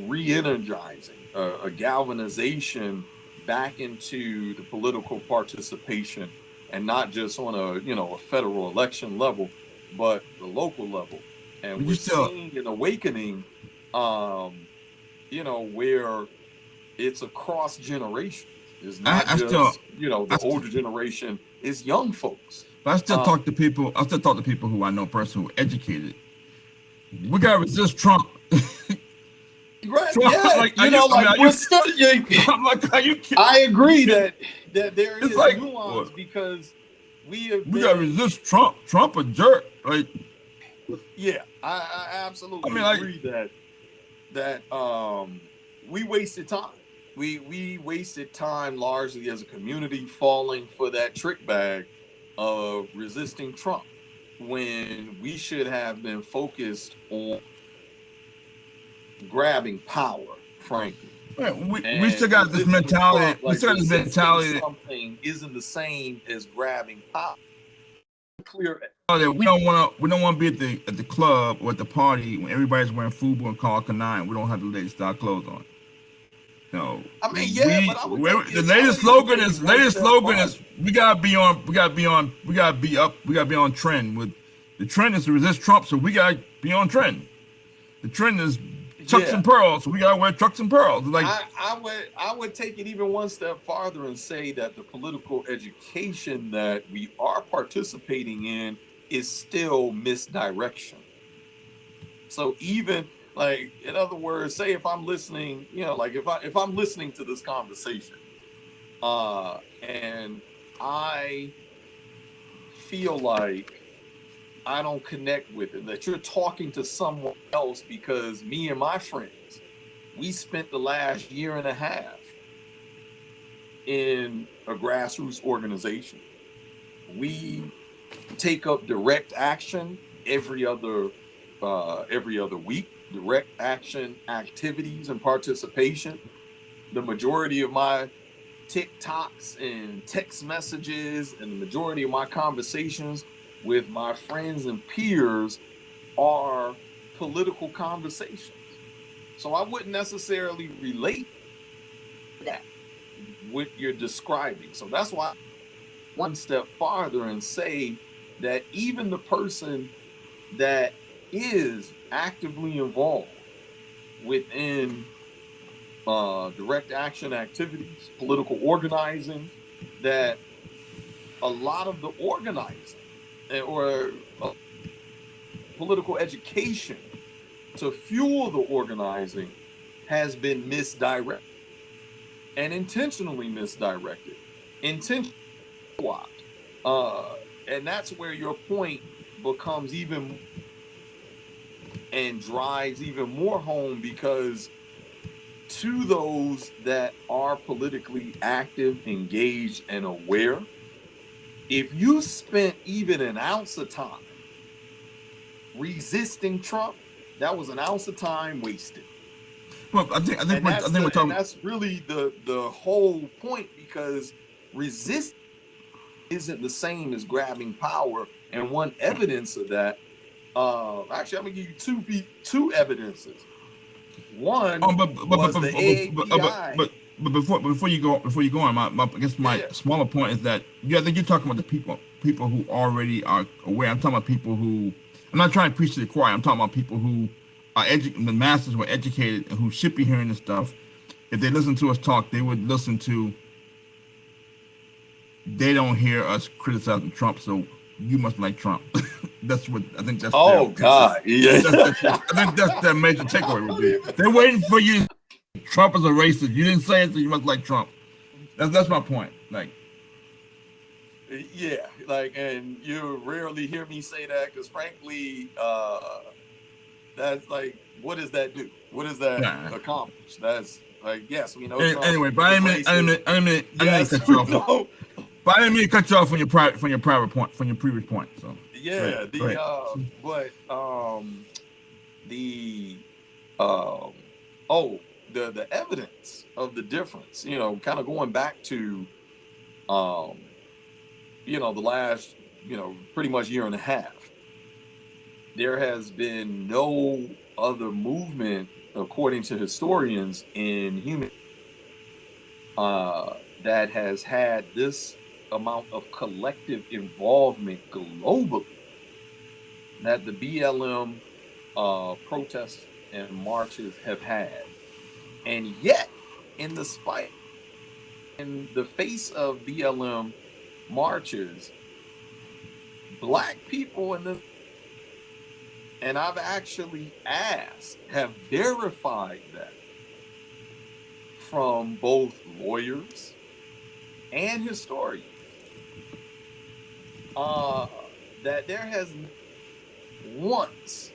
B: re-energizing, a galvanization back into the political participation, and not just on a federal election level, but the local level. And we're seeing an awakening, where it's across generations. It's not the older generation. It's young folks.
A: But I still talk to people. I still talk to people who I know personally, who are educated. We gotta resist Trump.
B: Right? Trump, yeah, we're studying. I'm like, are you kidding? I agree that there is nuance because we
A: gotta resist Trump. Trump a jerk. Like,
B: yeah, I absolutely agree that we wasted time. We wasted time largely as a community falling for that trick bag of resisting Trump when we should have been focused on grabbing power, frankly.
A: Right. We still got this mentality.
B: We still got this mentality. Something isn't the same as grabbing power. Clear.
A: We don't want to be at the club or at the party when everybody's wearing FUBU and Carl Kanai. We don't have the latest style clothes on. No.
B: I mean, yeah, but
A: the latest slogan is we gotta be on trend. With the trend is to resist Trump, so we gotta be on trend. The trend is chucks and pearls, so we gotta wear chucks and pearls. Like
B: I would take it even one step farther and say that the political education that we are participating in is still misdirection. So even like, in other words, say if I'm listening, if I'm listening to this conversation, and I feel like I don't connect with it, that you're talking to someone else because me and my friends, we spent the last year and a half in a grassroots organization. We take up direct action every other week. Direct action activities and participation. The majority of my TikToks and text messages, and the majority of my conversations with my friends and peers are political conversations. So I wouldn't necessarily relate that what you're describing. So that's why one step farther and say that even the person that is actively involved within direct action activities, political organizing, that a lot of the organizing or political education to fuel the organizing has been misdirected and intentionally misdirected, intentionally. And that's where your point becomes even and drives even more home, because to those that are politically active, engaged, and aware, if you spent even an ounce of time resisting Trump, that was an ounce of time wasted.
A: Well, I think we're talking.
B: And that's really the whole point, because resist isn't the same as grabbing power. And one evidence of that, actually, I'm gonna give you two evidences. One was the AAPI.
A: But before you go on, I guess my smaller point is that I think you're talking about the people who already are aware. I'm talking about people who, I'm not trying to preach to the choir. I'm talking about people who are the masses who are educated and who should be hearing this stuff. If they listen to us talk, they would listen to. They don't hear us criticizing Trump, so you must like Trump. That's what I think. That's
B: God, yeah.
A: I think that's their major takeaway would be. They're waiting for you. Trump is a racist. You didn't say it, so you must like Trump. That's my point. Like,
B: yeah, and you rarely hear me say that, because frankly, that's like, what does that do? What does that accomplish? That's like, yes, we know.
A: Anyway, but I didn't mean to cut you off. No. But I didn't mean to cut you off from your private point, from your previous point. So
B: yeah, the evidence of the difference, kind of going back to, the last, pretty much year and a half, there has been no other movement, according to historians, in human that has had this amount of collective involvement globally that the BLM protests and marches have had. And yet, in the face of BLM marches, Black people and I've actually have verified that from both lawyers and historians, that there has once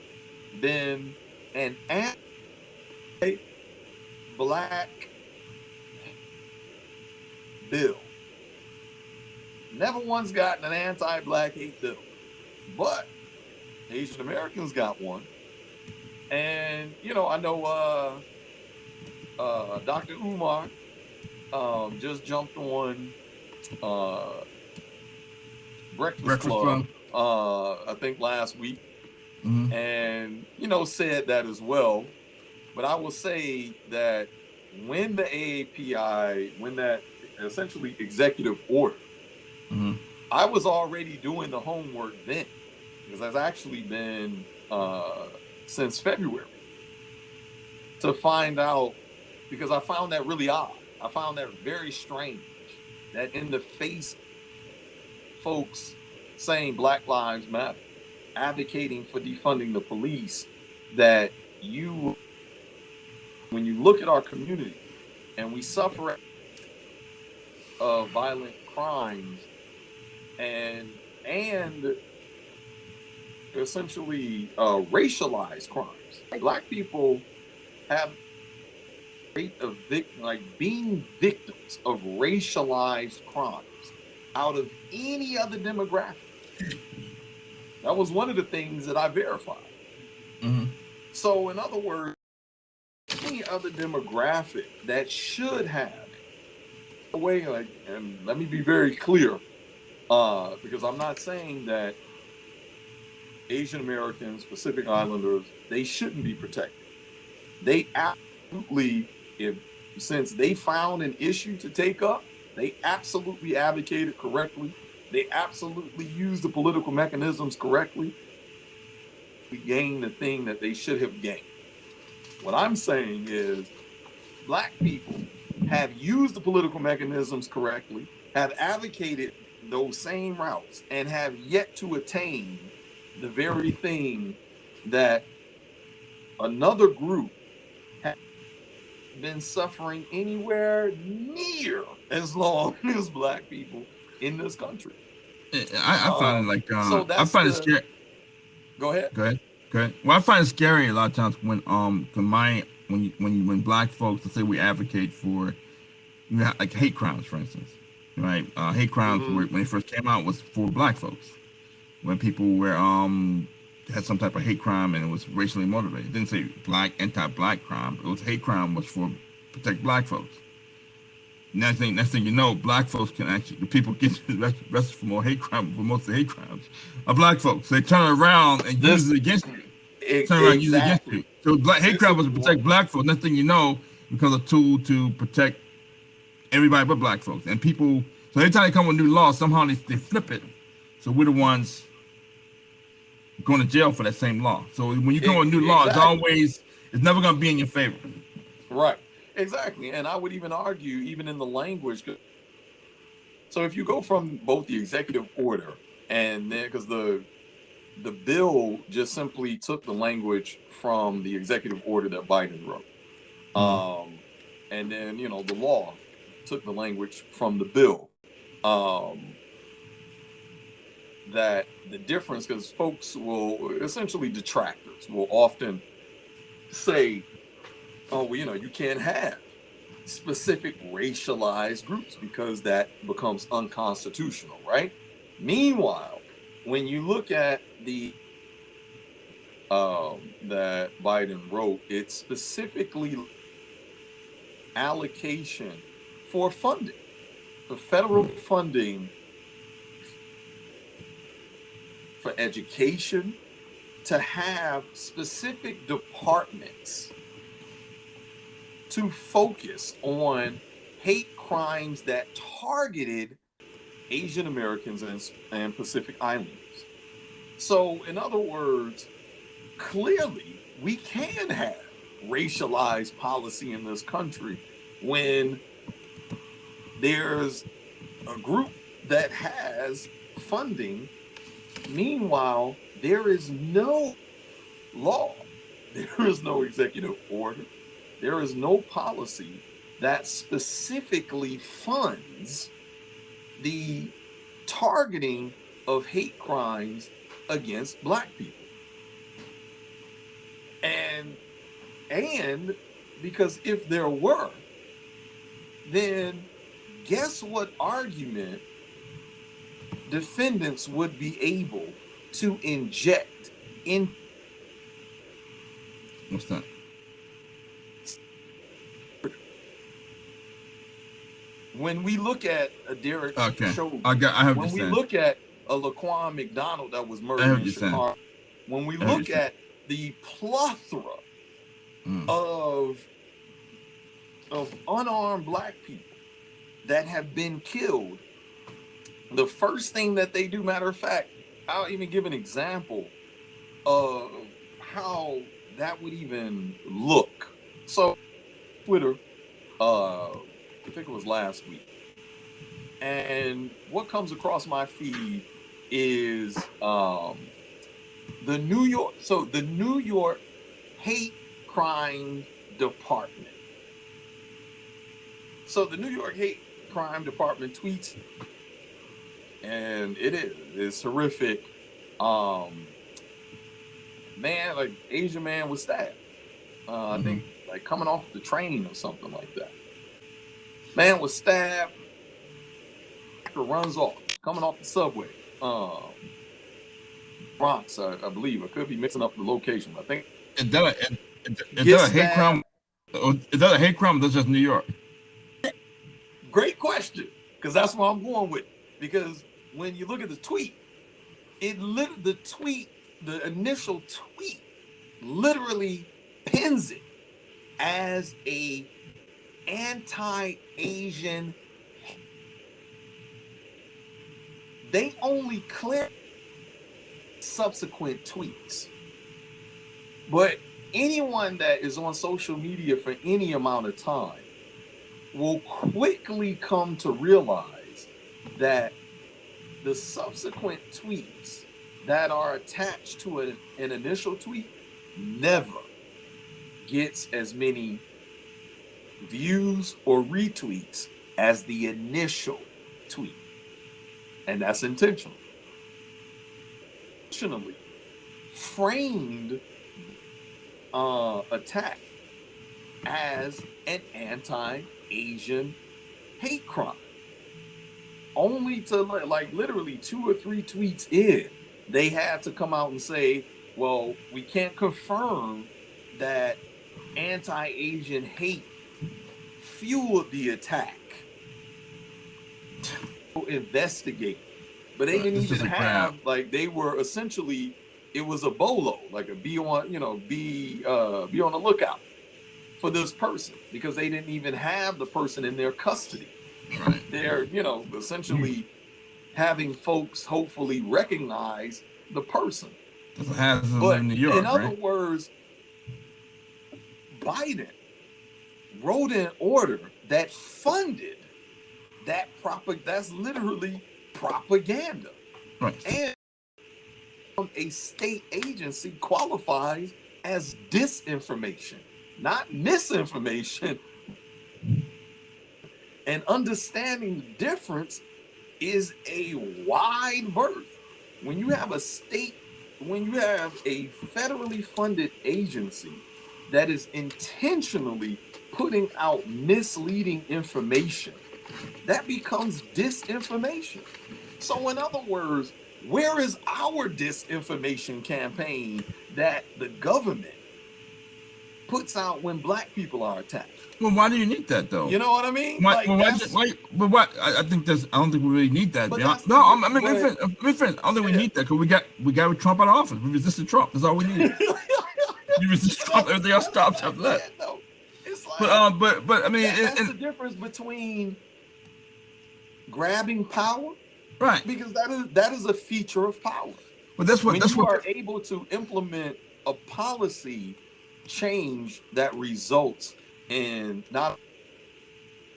B: been an anti-Black bill. Never once gotten an anti-Black hate bill, but Asian Americans got one. And I know Dr. Umar just jumped on Breakfast Club. I think last week, and said that as well. But I will say that when the AAPI, when that essentially executive order, I was already doing the homework then, because that's actually been since February, to find out, because I found that really odd. I found that very strange, that in the face of folks saying Black Lives Matter, advocating for defunding the police, that when you look at our community and we suffer violent crimes and essentially racialized crimes, Black people have rate of being victims of racialized crimes out of any other demographic. That was one of the things that I verified. So in other words, any other demographic that should have way, like, and let me be very clear, because I'm not saying that Asian Americans, Pacific Islanders, they shouldn't be protected. They absolutely, if since they found an issue to take up, they absolutely advocated correctly. They absolutely used the political mechanisms correctly. We gained the thing that they should have gained. What I'm saying is, Black people have used the political mechanisms correctly, have advocated those same routes, and have yet to attain the very thing that another group has been suffering anywhere near as long as Black people in this country.
A: I find it like
B: So
A: I find it scary.
B: Go ahead.
A: Go ahead. Go ahead. Well, I find it scary a lot of times when when Black folks, let's say we advocate for like hate crimes, for instance, right? Hate crimes when they first came out was for Black folks. When people were had some type of hate crime and it was racially motivated. It didn't say black anti-Black crime. It was hate crime was for protect Black folks. Next thing you know, Black folks can actually, the people get arrested for more hate crime, for most of the hate crimes are Black folks. They turn around and use it against you. Turn around and use it against you. So hate crime was to protect Black folks. Next thing you know, it becomes a tool to protect everybody but Black folks. And people, so every time they come with new laws, somehow they flip it. So we're the ones going to jail for that same law. So when you come with a new law, it's never going to be in your favor.
B: Right. Exactly. And I would even argue, even in the language. So if you go from both the executive order and then, because the bill just simply took the language from the executive order that Biden wrote. And then, the law took the language from the bill. That the difference, because folks will, essentially detractors, will often say, oh, well, you can't have specific racialized groups because that becomes unconstitutional, right? Meanwhile, when you look at the that Biden wrote, it specifically allocation for funding, for federal funding for education, to have specific departments to focus on hate crimes that targeted Asian Americans and Pacific Islanders. So, in other words, clearly we can have racialized policy in this country when there's a group that has funding. Meanwhile, there is no law, there is no executive order, there is no policy that specifically funds the targeting of hate crimes against Black people. And because if there were, then guess what argument defendants would be able to inject in?
A: What's that?
B: When we look at a Derek Chauvin, when we look at a Laquan McDonald that was murdered in Chicago, when we look at the plethora of unarmed Black people that have been killed, the first thing that they do, matter of fact, I'll even give an example of how that would even look. So, Twitter, I think it was last week, and what comes across my feed is the New York Hate Crime Department. So the New York Hate Crime Department tweets, and it's horrific. Man, like Asian man was stabbed. I think like coming off the train or something like that. Man was stabbed. Actor runs off, coming off the subway. Bronx, I believe. I could be mixing up the location. I think.
A: Is that a hate crime? Is that a hate crime? That's just New York.
B: Great question, because that's where I'm going with. Because when you look at the tweet, the initial tweet, literally pins it as a anti-Asian. They only clear subsequent tweets, but anyone that is on social media for any amount of time will quickly come to realize that the subsequent tweets that are attached to an initial tweet never gets as many views or retweets as the initial tweet. And that's intentional. Intentionally framed attack as an anti-Asian hate crime. Only to, like, literally 2 or 3 tweets in, they had to come out and say, well, we can't confirm that anti-Asian hate fueled the attack. Investigate. But they didn't even have, like, they were essentially, it was a bolo, like a be on the lookout for this person, because they didn't even have the person in their custody. They're, essentially having folks hopefully recognize the person. But in New York, in other words, Biden wrote an order that funded that that's literally propaganda.
A: Right.
B: And a state agency qualifies as disinformation, not misinformation. And understanding the difference is a wide berth. When you have a federally funded agency that is intentionally putting out misleading information, that becomes disinformation. So in other words, where is our disinformation campaign that the government puts out when black people are attacked?
A: Well, why do you need that, though?
B: You know what I mean?
A: I don't think we really need that. I don't think we need that, because we got Trump out of office. We resisted Trump. That's all we need. You resist Trump, everything else stops after that.
B: No, it's like,
A: but I mean,
B: that's the difference between grabbing power,
A: right?
B: Because that is a feature of power.
A: But when you
B: are able to implement a policy change that results in not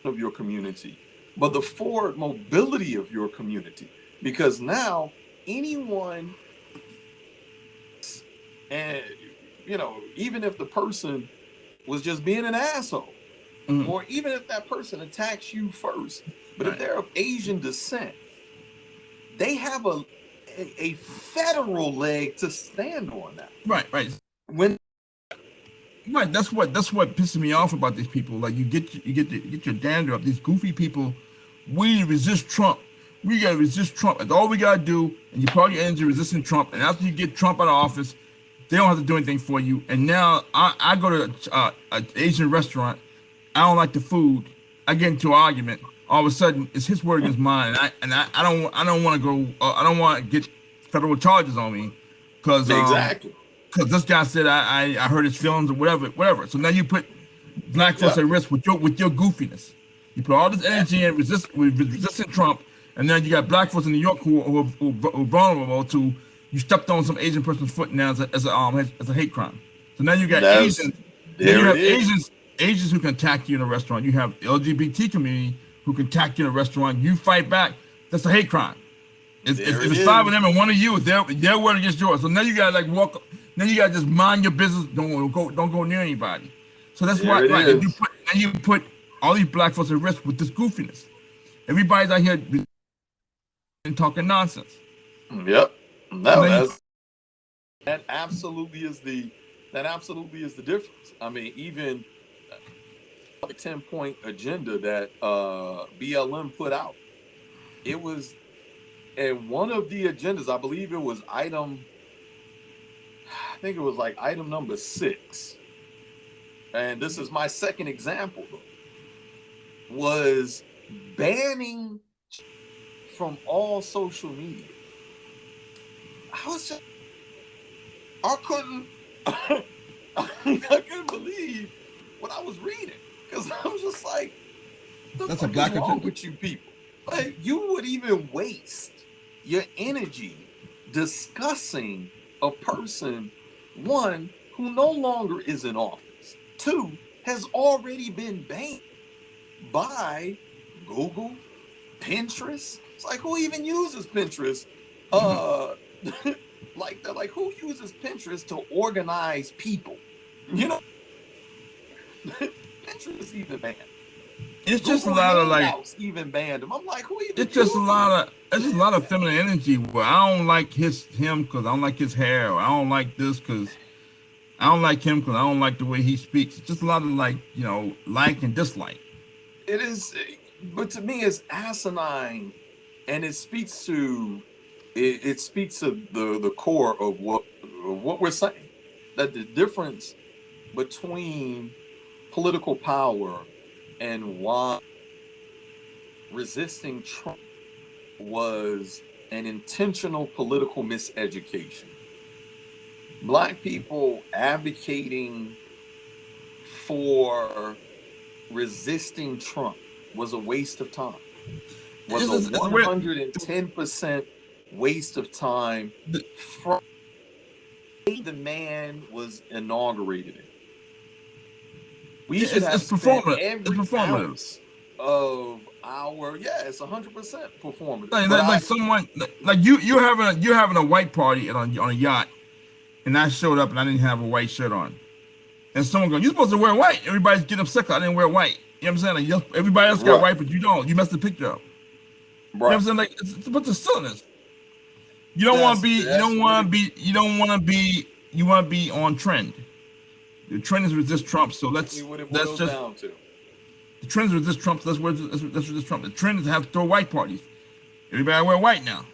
B: of your community, but the forward mobility of your community. Because now anyone, and even if the person was just being an asshole, or even if that person attacks you first, but if they're of Asian descent, they have a federal leg to stand on that.
A: Right. Right, that's what pisses me off about these people. Like, you get your dander up. These goofy people, we resist Trump. We gotta resist Trump. That's all we gotta do. And you put your energy resisting Trump. And after you get Trump out of office, they don't have to do anything for you. And now I go to an Asian restaurant. I don't like the food. I get into an argument. All of a sudden, it's his word against mine. And I don't want to go. I don't want to get federal charges on me, because
B: exactly.
A: Because this guy said I hurt his feelings or whatever. So now you put black folks at risk with your goofiness. You put all this energy in resisting Trump, and then you got black folks in New York who are vulnerable to, you stepped on some Asian person's foot now as a hate crime. So now you got Asians. Then you have Asians who can attack you in a restaurant. You have LGBT community who can attack you in a restaurant. You fight back. That's a hate crime. If it's 5 of them and 1 of you, they're word against yours. So now you gotta walk. Then you gotta just mind your business. Don't go near anybody. So that's why. Right, and you put all these black folks at risk with this goofiness. Everybody's out here and talking nonsense.
B: Yep. No, that absolutely is the difference. I mean, even the 10-point agenda that BLM put out, it was, and one of the agendas, I believe it was item number 6, and this is my second example, was banning from all social media. I was just, I couldn't, I couldn't believe what I was reading, because I was just like, the
A: That's a
B: fuck is
A: black
B: wrong
A: agenda.
B: with you people? Like, you would even waste your energy discussing a person, one, who no longer is in office, two, has already been banned by Google, Pinterest. It's like, who even uses Pinterest? Uh, like, they're like, who uses Pinterest to organize people? You know, Pinterest even banned.
A: It's just a
B: Google
A: lot of like,
B: Hangouts even banned them. I'm like, who even
A: it's just a
B: uses
A: lot of, it's just a lot of feminine energy where I don't like him because I don't like his hair, or I don't like this because I don't like him because I don't like the way he speaks. It's just a lot of like, like and dislike.
B: it? Is, but to me, it's asinine, and it speaks to the core of what we're saying, that the difference between political power and why resisting Trump was an intentional political miseducation. Black people advocating for resisting Trump was a waste of time, was a
A: It's a weird.
B: 110% waste of time
A: The-
B: from the man was inaugurated in. We should
A: It's
B: have spent
A: performative. It's
B: every
A: performative.
B: ounce of our, yeah, it's 100% performative.
A: Like,
B: But
A: like, like someone like you having a white party on a yacht, and I showed up and I didn't have a white shirt on, and someone goes, "You're supposed to wear white." Everybody's getting upset 'cause I didn't wear white. You know what I'm saying? Like, everybody else got
B: right,
A: white, but you don't. You messed the picture up. You know what
B: right.
A: I'm saying? Like, it's a bunch of silliness. You don't want to be. You
B: That's
A: don't
B: what
A: want
B: it
A: to be. You don't want to be. You want to be on trend. The trend is resist Trump. So
B: what it
A: let's
B: boils
A: just
B: down to.
A: the trend is resist Trump. So let's resist Trump. The trend is to have to throw white parties. Everybody wear white now.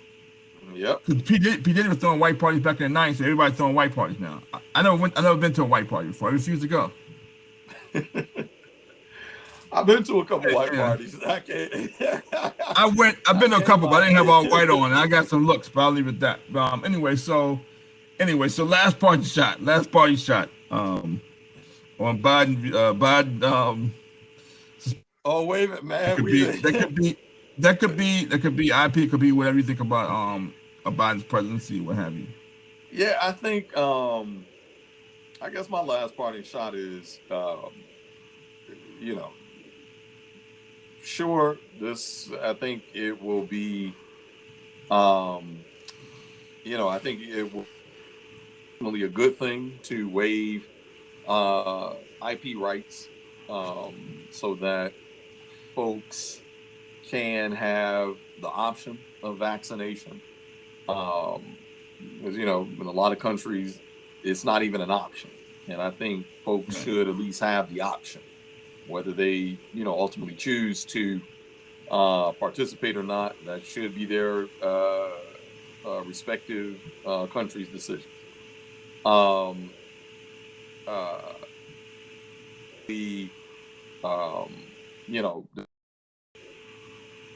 B: Yep.
A: Because P. Diddy was throwing white parties back in the 90s, so everybody's throwing white parties now. I never been to a white party before. I refuse to go.
B: I've been to a couple white
A: Yeah.
B: parties. I can't.
A: I've
B: I
A: been to a
B: can't
A: couple, but I
B: lie.
A: didn't have all white on. I got some looks, but I'll leave it at that. So last party shot. On Biden,
B: Oh wait a minute,
A: that
B: man.
A: could be, that could be, that could be IP, it could be whatever you think about Biden's presidency, what have you.
B: Yeah, I think. I guess my last parting shot is, you know, sure. This, I think it will be. I think it will be really a good thing to waive IP rights, so that folks can have the option of vaccination. Because, in a lot of countries, it's not even an option, and I think folks
A: Right.
B: should at least have the option, whether they, ultimately choose to participate or not. That should be their respective country's decision. Um, uh, the you know,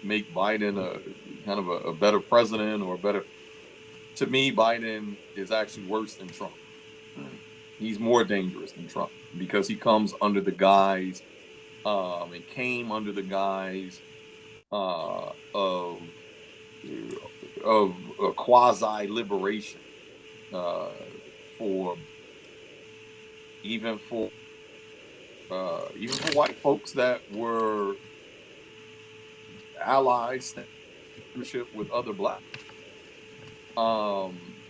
B: make Biden a kind of a better president, or better. To me, Biden is actually worse than Trump. He's more dangerous than Trump because he comes under the guise, and came under the guise of a quasi liberation, uh, for even for white folks that were allies with other black,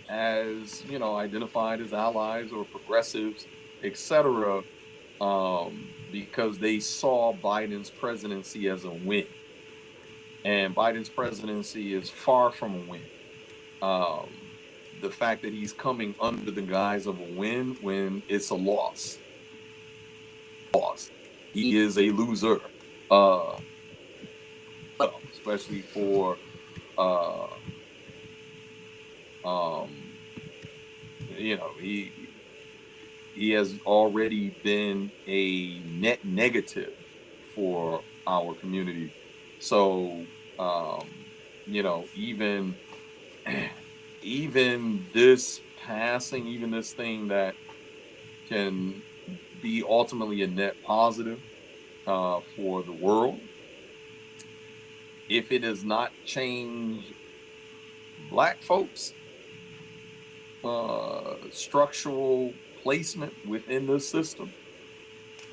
B: as identified as allies or progressives, etc., because they saw Biden's presidency as a win, and Biden's presidency is far from a win. Um, the fact that he's coming under the guise of a win when it's a loss, he is a loser, uh, especially for uh, um, he has already been a net negative for our community, So, um, even even this passing, even this thing that can be ultimately a net positive for the world, if it does not change Black folks' structural placement within the system,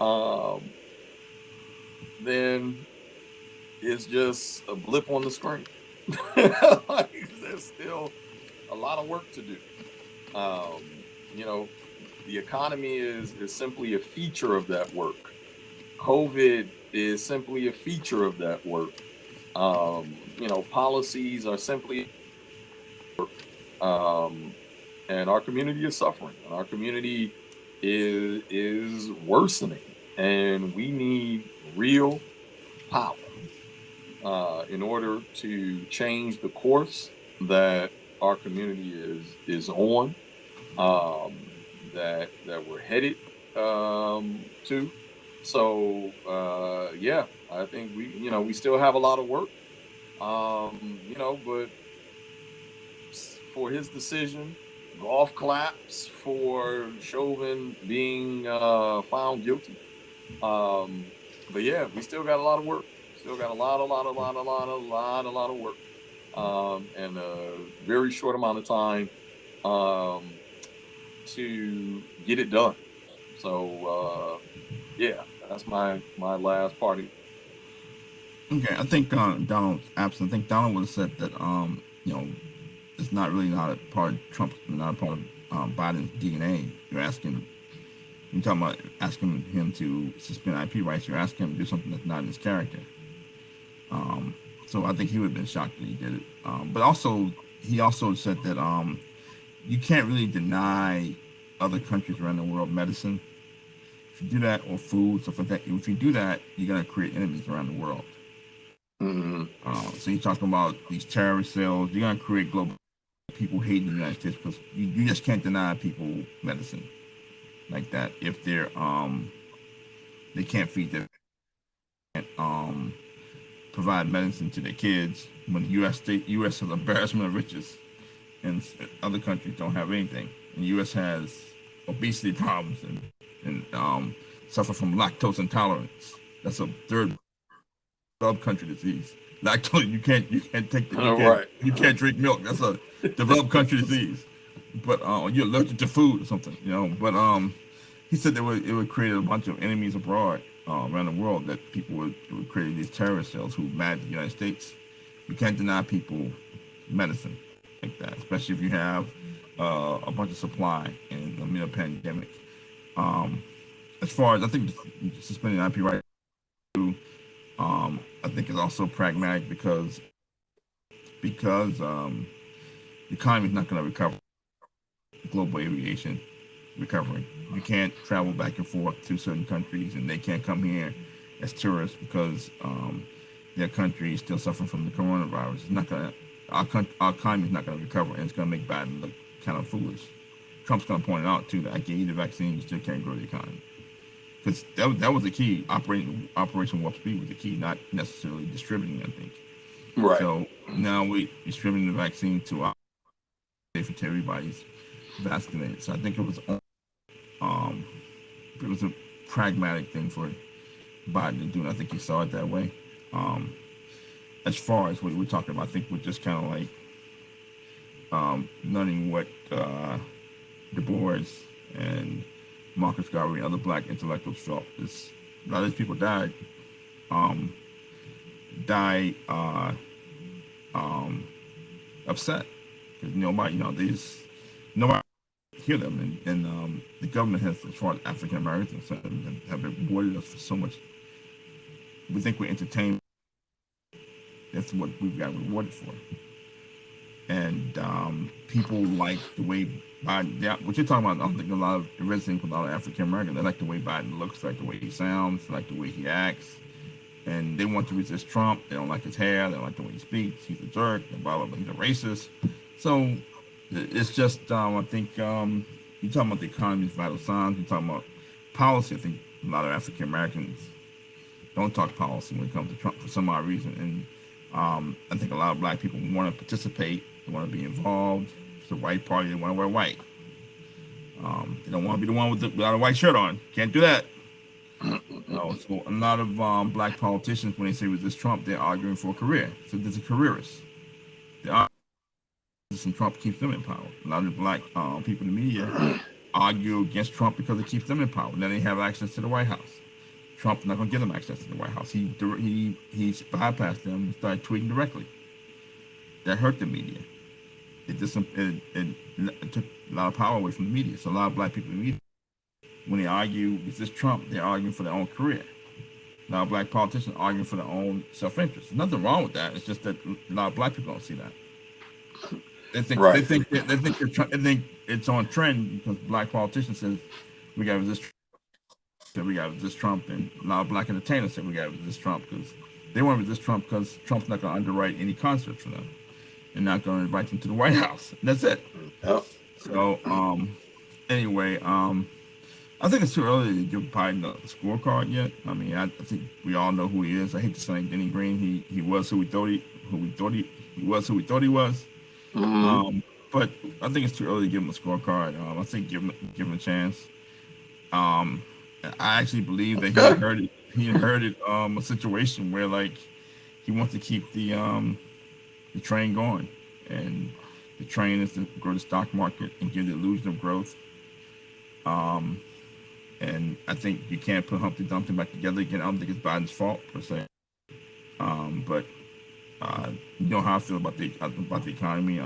B: um, then it's just a blip on the screen. Like, there's still a lot of work to do. Um, you know, the economy is simply a feature of that work. COVID is simply a feature of that work. Policies are simply, um, and our community is suffering, and our community is worsening, and we need real power in order to change the course that our community is on, that we're headed to. So yeah, I think we still have a lot of work. But for his decision, golf claps for Chauvin being found guilty. But yeah, we still got a lot of work. Still got a lot of work, and a very short amount of time to get it done. So yeah, that's my last party.
A: Okay, I think Donald's absent. I think Donald would have said that it's not a part of Trump, not a part of Biden's DNA. You're talking about asking him to suspend IP rights. You're asking him to do something that's not in his character. So I think he would have been shocked that he did it. But also, he also said that you can't really deny other countries around the world medicine. If you do that, or food, stuff like that, if you do that, you're gonna create enemies around the world.
B: Mm-hmm.
A: So you're talking about these terrorist cells. You're gonna create global people hating the United States because you just can't deny people medicine like that if they can't feed their provide medicine to their kids when U.S. has embarrassment of riches and other countries don't have anything. And the U.S. has obesity problems and suffer from lactose intolerance. That's a third world country disease. Lactose, you can't take the,
B: All right.
A: you can't drink milk. That's a developed country disease. But you're allergic to food or something, But he said that it would create a bunch of enemies abroad around the world, that people would create these terrorist cells who mad at the United States. You can't deny people medicine like that, especially if you have a bunch of supply in the middle of a pandemic. As far as I think suspending IP rights, I think is also pragmatic because the economy is not going to recover. Global aviation recovering. You can't travel back and forth to certain countries, and they can't come here as tourists because their country is still suffering from the coronavirus. It's not gonna. Our economy is not going to recover, and it's going to make Biden look kind of foolish. Trump's going to point it out too that I gave you the vaccine, you still can't grow the economy. Because that was the key. Operation Warp Speed was the key, not necessarily distributing. I think.
B: Right.
A: So now we distributing the vaccine to everybody's vaccinated. So I think um, it was a pragmatic thing for Biden to do, and I think he saw it that way. As far as what we're talking about, I think we're just kind of like learning what Du Bois and Marcus Garvey and other black intellectuals felt. A lot of these people died upset because nobody hear them, and the government has, as far as African Americans have rewarded us for so much. We think we're entertained. That's what we've got rewarded for. And people like the way Biden. What you're talking about, I don't think a lot of the residents, a lot of African Americans, they like the way Biden looks, they like the way he sounds, they like the way he acts, and they want to resist Trump. They don't like his hair. They don't like the way he speaks. He's a jerk. Blah blah blah. He's a racist. So it's just I think you're talking about the economy's vital signs. You're talking about policy. I think a lot of African Americans don't talk policy when it comes to Trump for some odd reason. And I think a lot of black people want to participate, they want to be involved. It's the white party, they want to wear white. They don't want to be the one without a white shirt on. Can't do that. No, so a lot of black politicians, when they say resist Trump, they're arguing for a career. So there's a careerist. And Trump keeps them in power. A lot of black people in the media argue against Trump because it keeps them in power. Then they have access to the White House. Trump's not going to give them access to the White House. He bypassed them and started tweeting directly. That hurt the media. It took a lot of power away from the media. So a lot of black people in the media, when they argue resist Trump, they're arguing for their own career. A lot of black politicians are arguing for their own self-interest. There's nothing wrong with that. It's just that a lot of black people don't see that. They think it's on trend because black politicians says we got to resist Trump. We got to resist Trump, and a lot of black entertainers say we got to resist Trump because they want to resist Trump because Trump's not going to underwrite any concerts for them and not going to invite them to the White House. And that's it.
B: Yep.
A: So anyway, I think it's too early to give Biden a scorecard yet. I mean, I think we all know who he is. I hate to say Denny Green. He was who we thought he was.
B: Mm-hmm.
A: But I think it's too early to give him a scorecard. I think give him a chance. I actually believe that he inherited a situation where like he wants to keep the train going, and the train is to grow the stock market and give the illusion of growth. And I think you can't put Humpty Dumpty back together again. I don't think it's Biden's fault per se. But you know how I feel about the economy.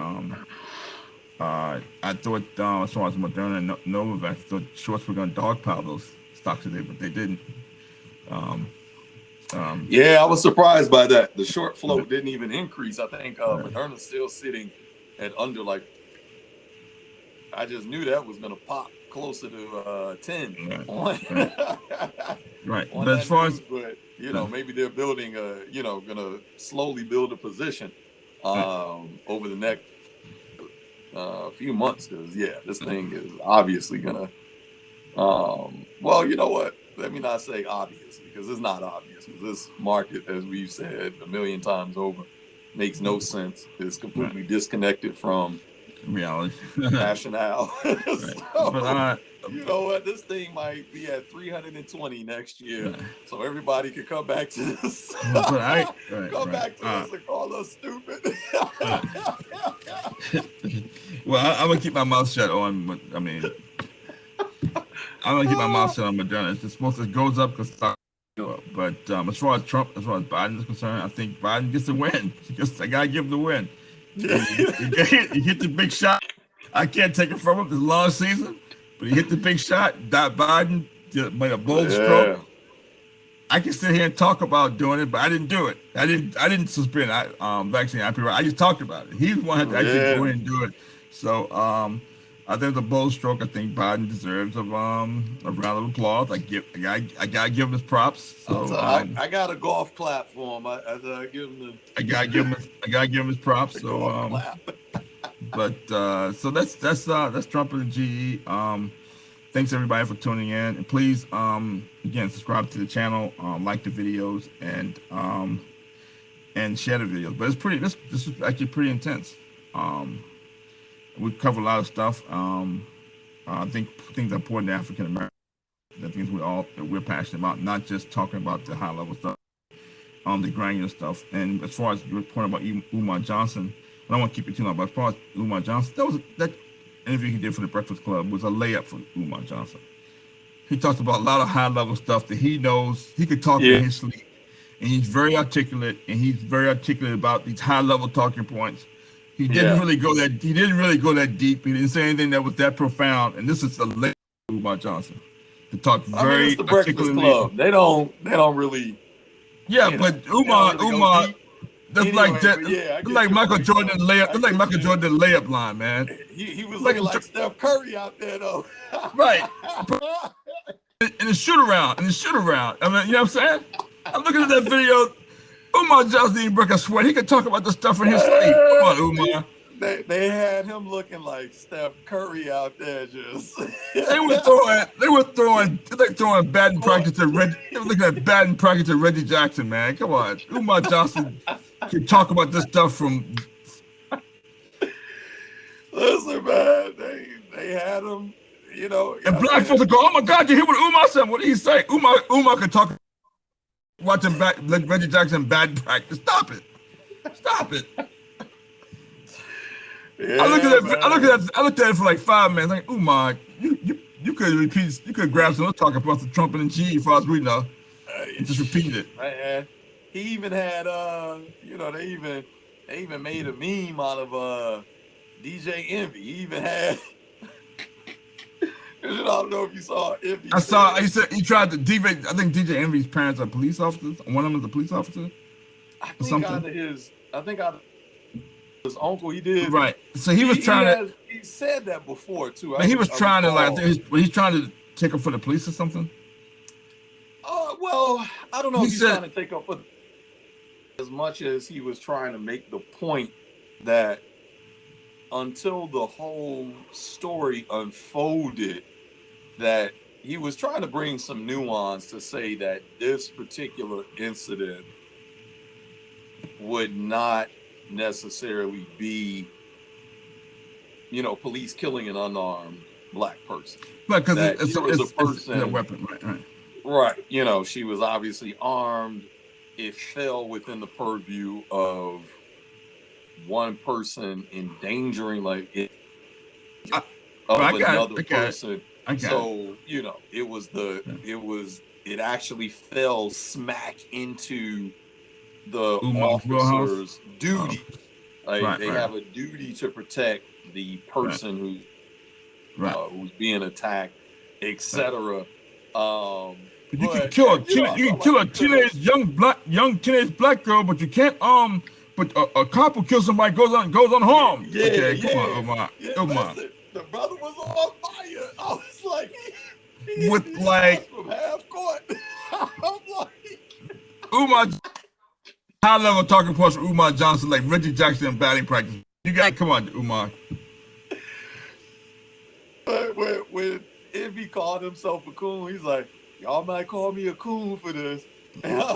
A: I thought as far as Moderna and Novavax, I thought shorts were going to dogpile those stocks today, but they didn't.
B: Yeah, I was surprised by that. The short float didn't even increase. I think Moderna's still sitting at under like. I just knew that was going to pop closer to 10.
A: Right. But as far as
B: maybe they're building going to slowly build a position over the next few months because this thing is obviously gonna. Well, you know what? Let me not say obvious because it's not obvious. Because this market, as we've said a million times over, makes no sense. It's completely disconnected from
A: reality,
B: rationale. So,
A: but
B: you know what? This thing might be at 320 next year, so everybody can come back to this. Back to us and call us stupid.
A: Well, I'm gonna keep my mouth shut on. I mean, I'm gonna keep my mouth shut on Moderna. It's supposed to goes up because stock go up. But as far as Biden is concerned, I think Biden gets the win. I gotta give him the win. He hit the big shot. I can't take it from him. It's a long season, but he hit the big shot. Biden made a bold stroke. I can sit here and talk about doing it, but I didn't do it. I didn't suspend vaccine. I just talked about it. He's the one that actually go ahead and do it. So I think it's a bold stroke. I think Biden deserves a round of applause. I gotta give him his props. So
B: I got a golf clap for him. I give him
A: I gotta give him his props. So but so that's Trump and the GE. Thanks everybody for tuning in, and please again subscribe to the channel, like the videos, and share the videos. But this is actually pretty intense. We cover a lot of stuff. I think things are important to African Americans. The things we're passionate about, not just talking about the high level stuff, the granular stuff. And as far as your point about Umar Johnson, I don't want to keep it too long, but as far as Umar Johnson, that interview he did for the Breakfast Club was a layup for Umar Johnson. He talked about a lot of high level stuff that he knows. He could talk in his sleep, and he's very articulate, about these high level talking points. He didn't really go that deep. He didn't say anything that was that profound. And this is the layup for Umar Johnson to talk very
B: it's the Breakfast Club. They don't really.
A: Yeah, but Umar. That's like Michael Jordan layup. That's like Michael Jordan layup line, man.
B: He was like Steph Curry out there, though.
A: Right. In the shoot around. I mean, you know what I'm saying? I'm looking at that video. Umar Johnson didn't break a sweat. He could talk about the stuff in his sleep. Come on, Umar.
B: They had him looking like Steph Curry out there, just
A: They were throwing batting practice to Reggie. They were looking at batting practice to Reggie Jackson, man. Come on, Umar Johnson can talk about this stuff from.
B: Listen, man, they had him,
A: And black folks would go, "Oh my God, you hear what Umar said? What did he say?" Umar could talk watching Reggie Jackson batting practice. Stop it.
B: Yeah,
A: I looked at it for like 5 minutes. Like, Umar, you could grab some talking about the Trump and G, as far as we know, and just repeat it.
B: Man, he even had they even made a meme out of DJ Envy. He even had. I don't know if you saw Envy.
A: I saw. He said he tried to DJ. I think DJ Envy's parents are police officers. One of them is a police officer.
B: I think out of his uncle, he did.
A: Right. So he was trying to.
B: He said that before too.
A: He was trying to he's trying to take up for the police or something.
B: Well, I don't know if he's trying to take up for as much as he was trying to make the point that until the whole story unfolded, that he was trying to bring some nuance to say that this particular incident would not necessarily be, police killing an unarmed black person.
A: But because
B: it's
A: a weapon, right?
B: Right. She was obviously armed. It fell within the purview of one person endangering another person. So it actually fell smack into the officer's duty. They have a duty to protect the person who's being attacked, etc.
A: You can kill a teenage teenage black girl, but you can't but a cop who kills somebody goes unharmed. Come on, Umar.
B: Listen, the brother was on fire. I was like, from half court. I'm like,
A: Umar, high level talking points from Umar Johnson, like Reggie Jackson in batting practice. You got come on, Umar.
B: When if he called himself a coon, he's like, y'all might call me a coon for this. And I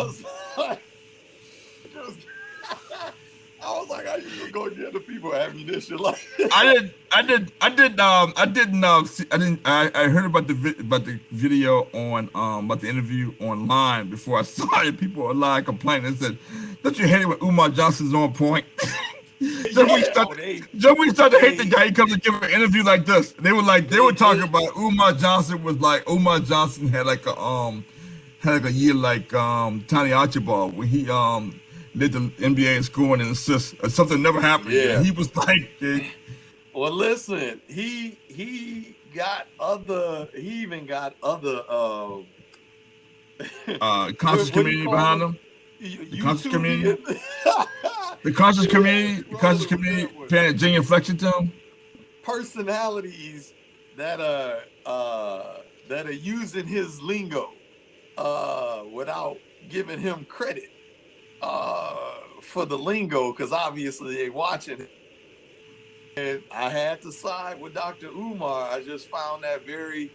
B: was like, I usually go get the people ammunition like
A: I heard about the video on about the interview online before I saw it. People online complaining and said, "Don't you hate it when Umar Johnson's on point?" Just when you start to hate the guy, he comes to give an interview like this. They were talking about Umar Johnson had like a year like Tony Archibald when he led the NBA in scoring and assists. Something never happened.
B: Yeah.
A: He was like,
B: well, listen, he even got other
A: conscious community behind him. The conscious community. The conscious community paying a genuine flexion to him.
B: Personalities that are using his lingo without giving him credit for the lingo, because obviously they watching it. And I had to side with Dr. Umar. I just found that very,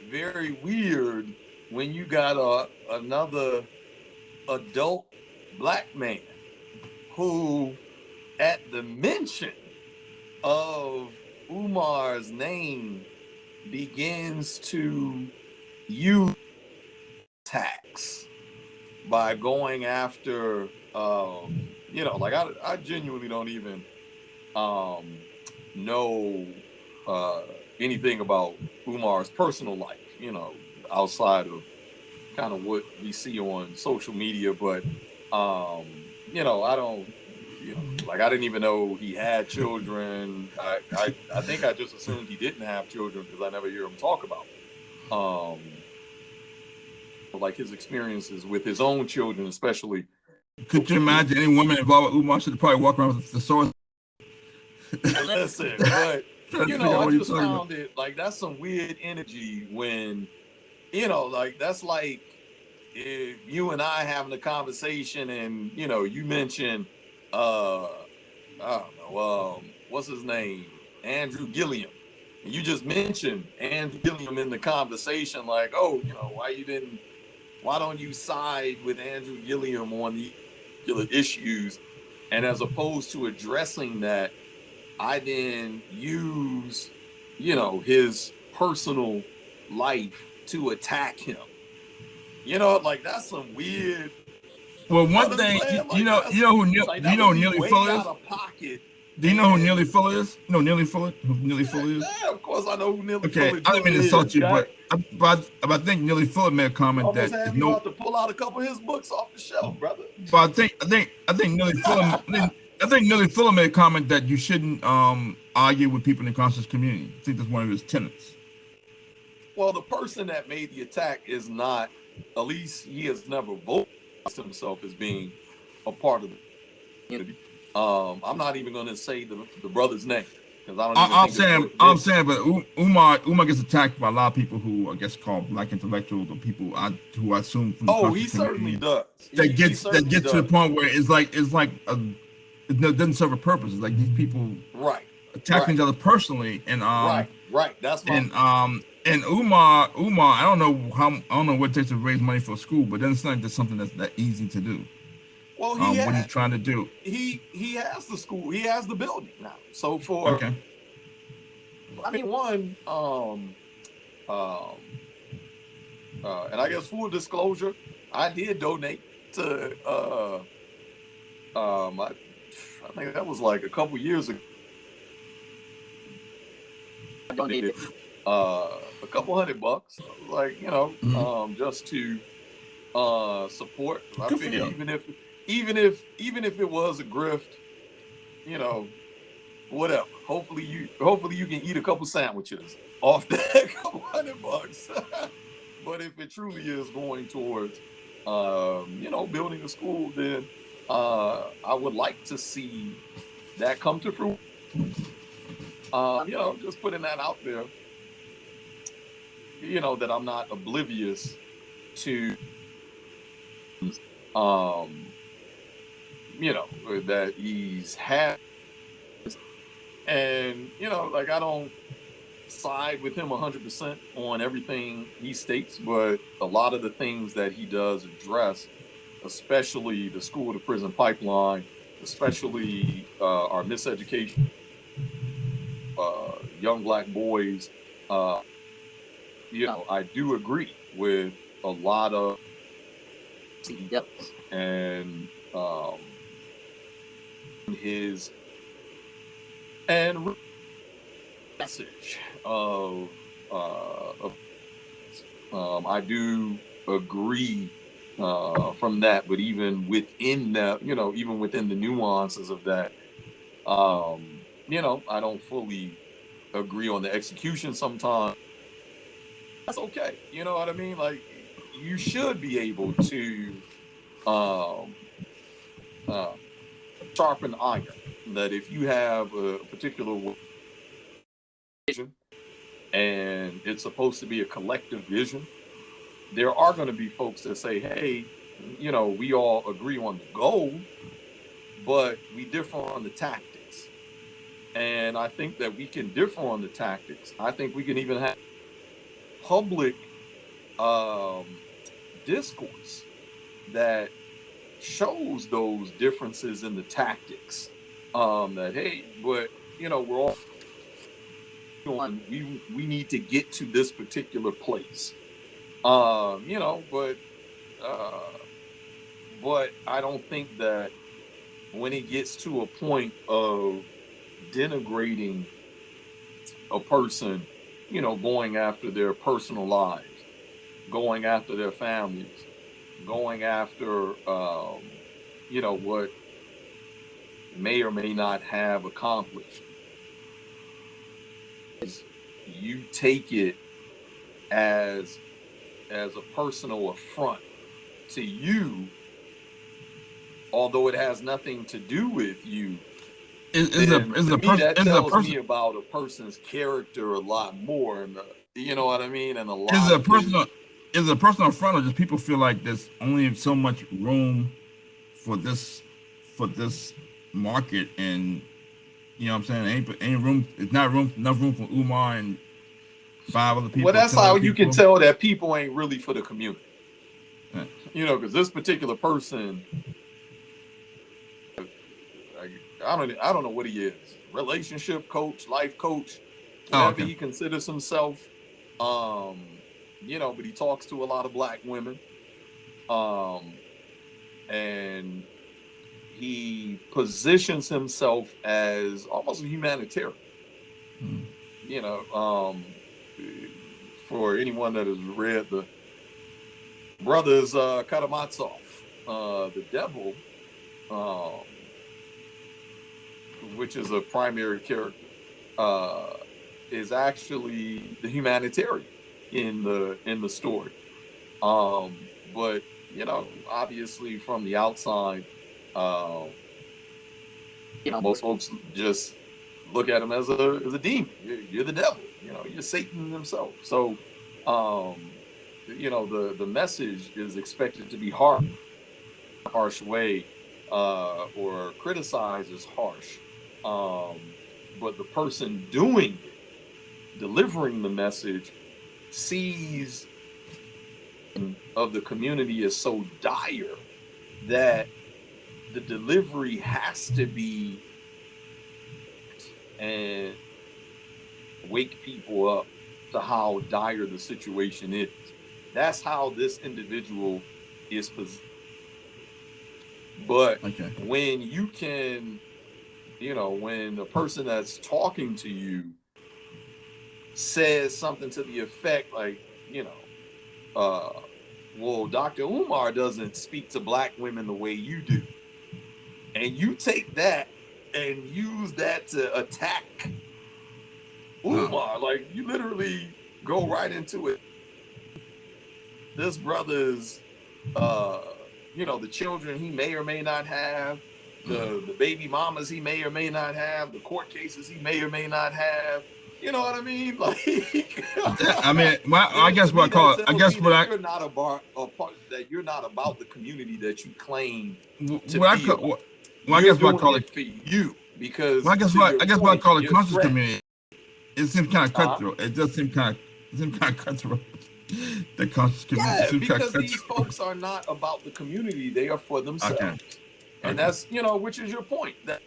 B: very weird when you got another adult black man who, at the mention of Umar's name, begins to use attacks by going after, I genuinely don't even know anything about Umar's personal life, outside of kind of what we see on social media, but I don't, I didn't even know he had children. I think I just assumed he didn't have children because I never hear him talk about his experiences with his own children, especially.
A: Could you imagine any woman involved with Umar should probably walk around with the sword?
B: Listen, but I just found it that's some weird energy when, that's like if you and I having a conversation and you mention I don't know what's his name, Andrew Gilliam, and you just mentioned Andrew Gilliam in the conversation, like, oh, why don't you side with Andrew Gilliam on the particular issues? And as opposed to addressing that, I then use, his personal life to attack him. Like that's some weird.
A: Well,
B: You know
A: one
B: what I'm
A: thing,
B: saying?
A: you
B: Like
A: know,
B: that's
A: you know who
B: like
A: do you
B: that
A: know
B: would
A: who
B: be
A: Nearly
B: way
A: Fuller
B: out
A: is?
B: of pocket.
A: Do you know who
B: And
A: Nearly Fuller is? You know Nearly Fuller? Who Nearly Fuller is?
B: yeah, of course I know who Nearly
A: Okay,
B: Fuller
A: I didn't
B: Jr.
A: mean to
B: is.
A: insult you,
B: Okay,
A: but I think Nearly Fuller made a comment
B: almost
A: that
B: had
A: is
B: me
A: no.
B: about to pull out a couple of his books off the shelf, brother.
A: But I think Nearly Fuller made a comment that you shouldn't argue with people in the conscious community. I think that's one of his tenets.
B: Well, the person that made the attack is not. At least he has never voiced himself as being a part of the community. I'm not even going to say the brother's name because I don't even think it's worth
A: I'm
B: mentioning.
A: saying, but Umar gets attacked by a lot of people who I guess called black intellectuals or people who I assume from the
B: Oh, he
A: conscious
B: certainly
A: community
B: does.
A: that
B: He certainly
A: gets to the
B: does.
A: point where it doesn't serve a purpose. It's like these people
B: Right,
A: attacking
B: right,
A: each other personally,
B: right. That's my
A: and Umar, I don't know what it takes to raise money for a school, but then it's not just something that's that easy to do.
B: well.
A: What he's trying to do.
B: He has the school. He has the building now. So
A: Okay.
B: Um, and I guess full disclosure, I did donate to I think that was like a couple years ago. I donated a couple $100, like just to support. I
A: Good for
B: figure
A: you.
B: even if it was a grift, you know, whatever. Hopefully you can eat a couple sandwiches off that couple $100. But if it truly is going towards building a school, then I would like to see that come to fruition. Just putting that out there, that I'm not oblivious to that he's had, and like I don't side with him 100% on everything he states, but a lot of the things that he does address, especially the school to prison pipeline, especially our miseducation, young black boys, I do agree with a lot of and his and message of I do agree from that, but even within that, even within the nuances of that, I don't fully agree on the execution sometimes. That's okay. You know what I mean? Like you should be able to sharpen iron. That if you have a particular vision and it's supposed to be a collective vision, there are going to be folks that say, hey, we all agree on the goal, but we differ on the tactics. And I think that we can differ on the tactics. I think we can even have public discourse that shows those differences in the tactics. That, hey, but, we're all we need to get to this particular place. But I don't think that when it gets to a point of denigrating a person, going after their personal lives, going after their families, going after, what may or may not have accomplished, you take it as a personal affront to you, although it has nothing to do with you. That tells me about a person's character a lot more, and you know what I mean. And a lot
A: is it a personal affront, or just people feel like there's only so much room for this market, and You know what I'm saying? Ain't room. It's not enough room for Umar and 5 other
B: Well,
A: people,
B: that's
A: 10
B: how
A: other
B: you can
A: people.
B: tell that people ain't really for the community.
A: Uh,
B: Because this particular person, I don't know what he is. Relationship coach, life coach,
A: Oh,
B: whatever
A: okay.
B: he considers himself. Um, but he talks to a lot of black women. Um, and he positions himself as almost a humanitarian.
A: Mm.
B: You know, for anyone that has read the brothers Karamazov, the devil, um, which is a primary character, uh, is actually the humanitarian in the story. But obviously from the outside, um, most folks just look at him as a demon. You're the devil. You're Satan himself. So, the message is expected to be harsh way, or criticized as harsh. But the person doing it, delivering the message, sees of the community is so dire that the delivery has to be and wake people up to how dire the situation is. That's how this individual is positioned. But
A: Okay.
B: when you can, when the person that's talking to you says something to the effect like, uh, well, Dr. Umar doesn't speak to black women the way you do. And you take that and use that to attack
A: Oh.
B: Umar. Like, you literally go right into it. This brother's, the children he may or may not have, the baby mamas he may or may not have, the court cases he may or may not have. You know what I mean? Like,
A: I mean, I
B: to
A: guess what
B: me
A: I
B: that
A: call it. I
B: tells
A: guess
B: me
A: what
B: that
A: I
B: you're not that you're not about the community that you claim to
A: what I
B: be
A: call
B: about.
A: I
B: You're
A: guess what I
B: doing
A: call it.
B: it for you
A: Well,
B: because, to your
A: I guess what I
B: point,
A: call the
B: you're
A: conscious
B: threatened.
A: community. It seems kind of
B: Uh-huh.
A: cutthroat. It does seem kind of cutthroat. The conscious community
B: Yeah,
A: seems kind of
B: because these
A: cutthroat.
B: folks are not about the community; they are for
A: Okay.
B: themselves, and
A: Okay.
B: that's which is your point. That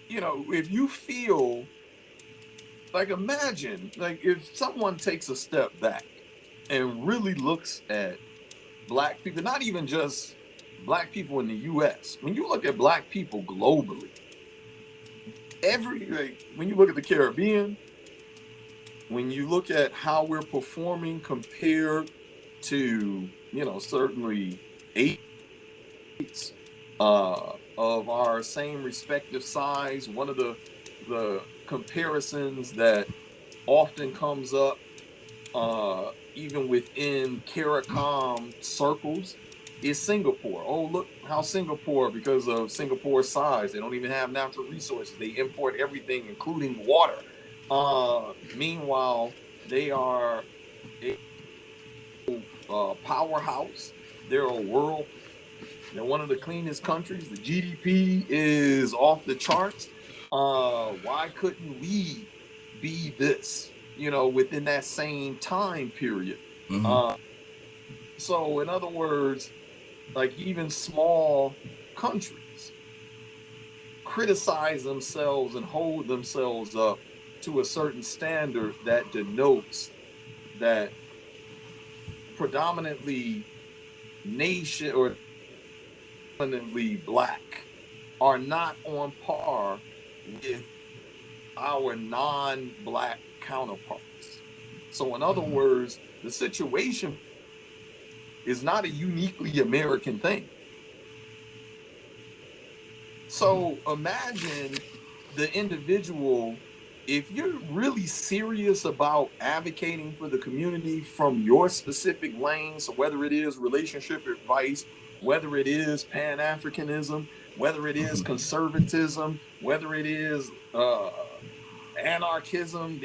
B: if you feel like, imagine like if someone takes a step back and really looks at black people, not even just black people in the U.S. When you look at black people globally, when you look at the Caribbean, when you look at how we're performing compared to certainly eight of our same respective size. One of the comparisons that often comes up, even within CARICOM circles, is Singapore. Oh, look how Singapore, because of Singapore's size, they don't even have natural resources. They import everything, including water. Meanwhile, they are a powerhouse. They're a world. They're one of the cleanest countries. The GDP is off the charts. Why couldn't we be this? Within that same time period.
A: Mm-hmm.
B: Uh, so, in other words, like even small countries criticize themselves and hold themselves up to a certain standard that denotes that predominantly nation or predominantly black are not on par with our non-black counterparts. So, in other words, the situation is not a uniquely American thing. So, imagine the individual, if you're really serious about advocating for the community from your specific lane, so whether it is relationship advice, whether it is Pan-Africanism, whether it is conservatism, whether it is anarchism,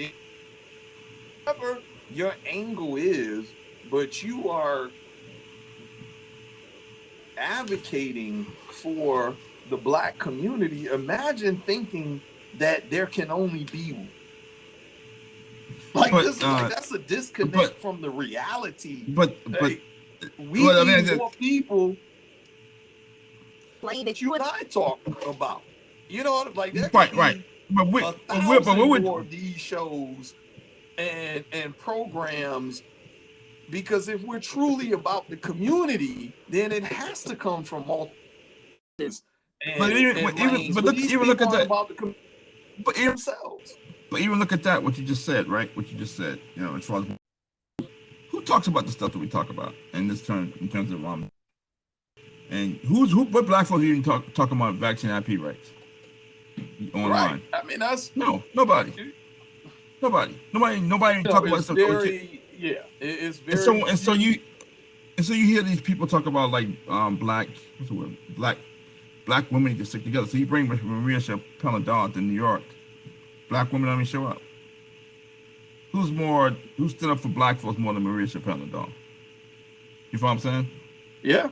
B: whatever your angle is, but you are advocating for the black community, imagine thinking that there can only be like
A: But
B: this. Like that's a disconnect from the reality.
A: But
B: we need more people that you and I talk about. You know, like there
A: right. But we're
B: more of these shows and programs, because if we're truly about the community, then it has to come from all this. But even
A: look at that
B: about the community themselves.
A: But even look at that, what you just said, right? What you just said, you know, as far as who talks about the stuff that we talk about in this term, in terms of and what black folks even talking about vaccine IP rights online?
B: Right. I mean, that's
A: nobody talking about stuff.
B: It's very.
A: And so you hear these people talk about like black women get sick together. So you bring Maria Chappelle to New York. Black women don't even show up. Who stood up for black folks more than Maria Chappelle? You feel what I'm saying?
B: Yeah.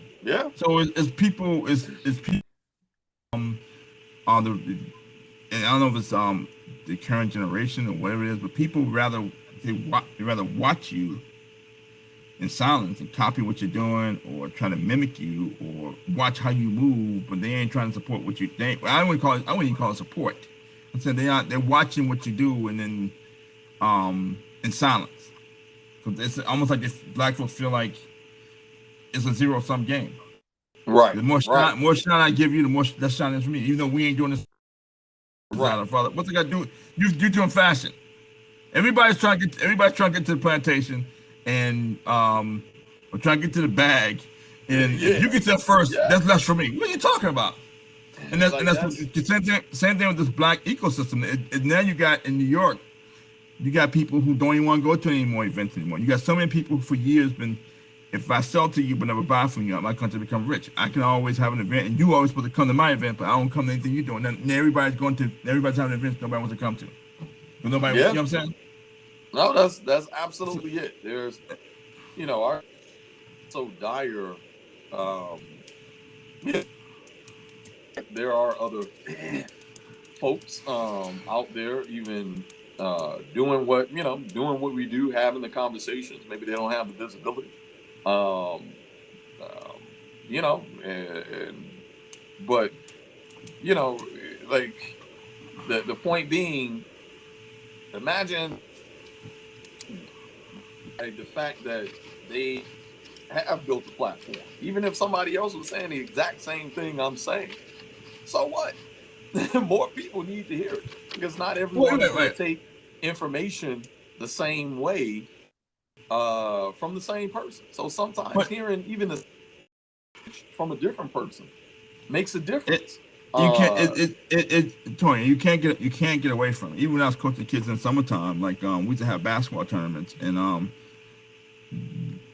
A: So it's people and I don't know if it's the current generation or whatever it is, but people rather watch you in silence and copy what you're doing or try to mimic you or watch how you move, but they ain't trying to support what you think. I wouldn't even call it support. I'm saying they're watching what you do and then in silence. Because it's almost like if black folks feel like it's a 0-sum game.
B: Right.
A: The more shine I give you, the more that shine is for me. Even though we ain't doing this. Right. Father, what's it got to do? You're doing fashion. Everybody's trying to get to the plantation and we're trying to get to the bag. And if you get there first, that's less for me. What are you talking about? And that's the same thing with this black ecosystem. Now you got in New York, you got people who don't even want to go to any more events anymore. You got so many people who for years been, if I sell to you but never buy from you, my country become rich. I can always have an event, and you always supposed to come to my event, but I don't come to anything you're doing. Now everybody's having events nobody wants to come to. But nobody, you know what I'm saying?
B: No, that's absolutely it. There's, our so dire. There are other folks out there even doing what we do, having the conversations. Maybe they don't have the visibility, but like the point being, imagine the fact that they have built a platform, even if somebody else was saying the exact same thing I'm saying. So what? More people need to hear it, because not everyone is going to take information the same way from the same person. So sometimes hearing even from a different person makes a difference.
A: Torian, you can't get away from it. Even when I was coaching kids in summertime, like we used to have basketball tournaments, and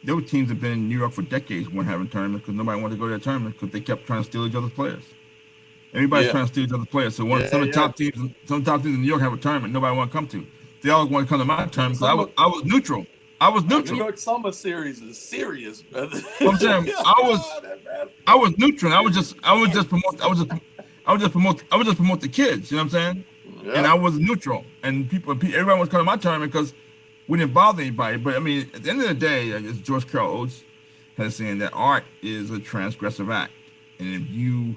A: there were teams that have been in New York for decades weren't having tournaments because nobody wanted to go to their tournament because they kept trying to steal each other's players. Everybody's trying to steal each other's players. So some of the top teams in New York have a tournament nobody want to come to. They all want to come to my tournament because I was neutral. New
B: York Summer Series is serious, brother.
A: I'm saying I was neutral. I would just promote the kids. You know what I'm saying? Yeah. And I was neutral. And everybody was coming to my tournament because we didn't bother anybody. But I mean, at the end of the day, as George Carl Oates has said, that art is a transgressive act, and if you,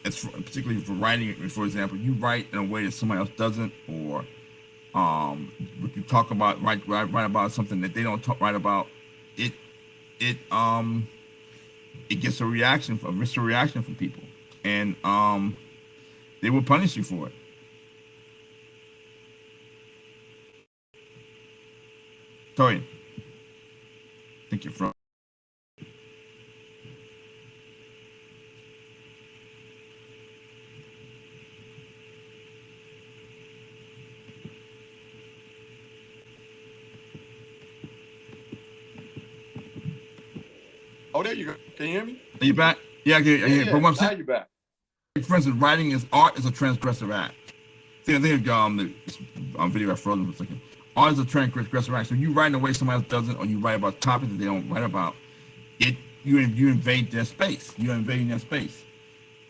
A: particularly for writing, for example, you write in a way that somebody else doesn't, or what you talk about, write about something that they don't write about, it gets a reaction from people, and they will punish you for it. Torian, I think you're from.
B: Oh, there you go. Can you hear me?
A: Are you back? Yeah, I can hear.
B: Yeah,
A: but what I'm saying,
B: now you're back.
A: For instance, writing art is a transgressive act. See, I think the video I frozen for a second. Art is a transgressive act. So you write in a way somebody else doesn't, or you write about topics that they don't write about, you invade their space. You're invading their space.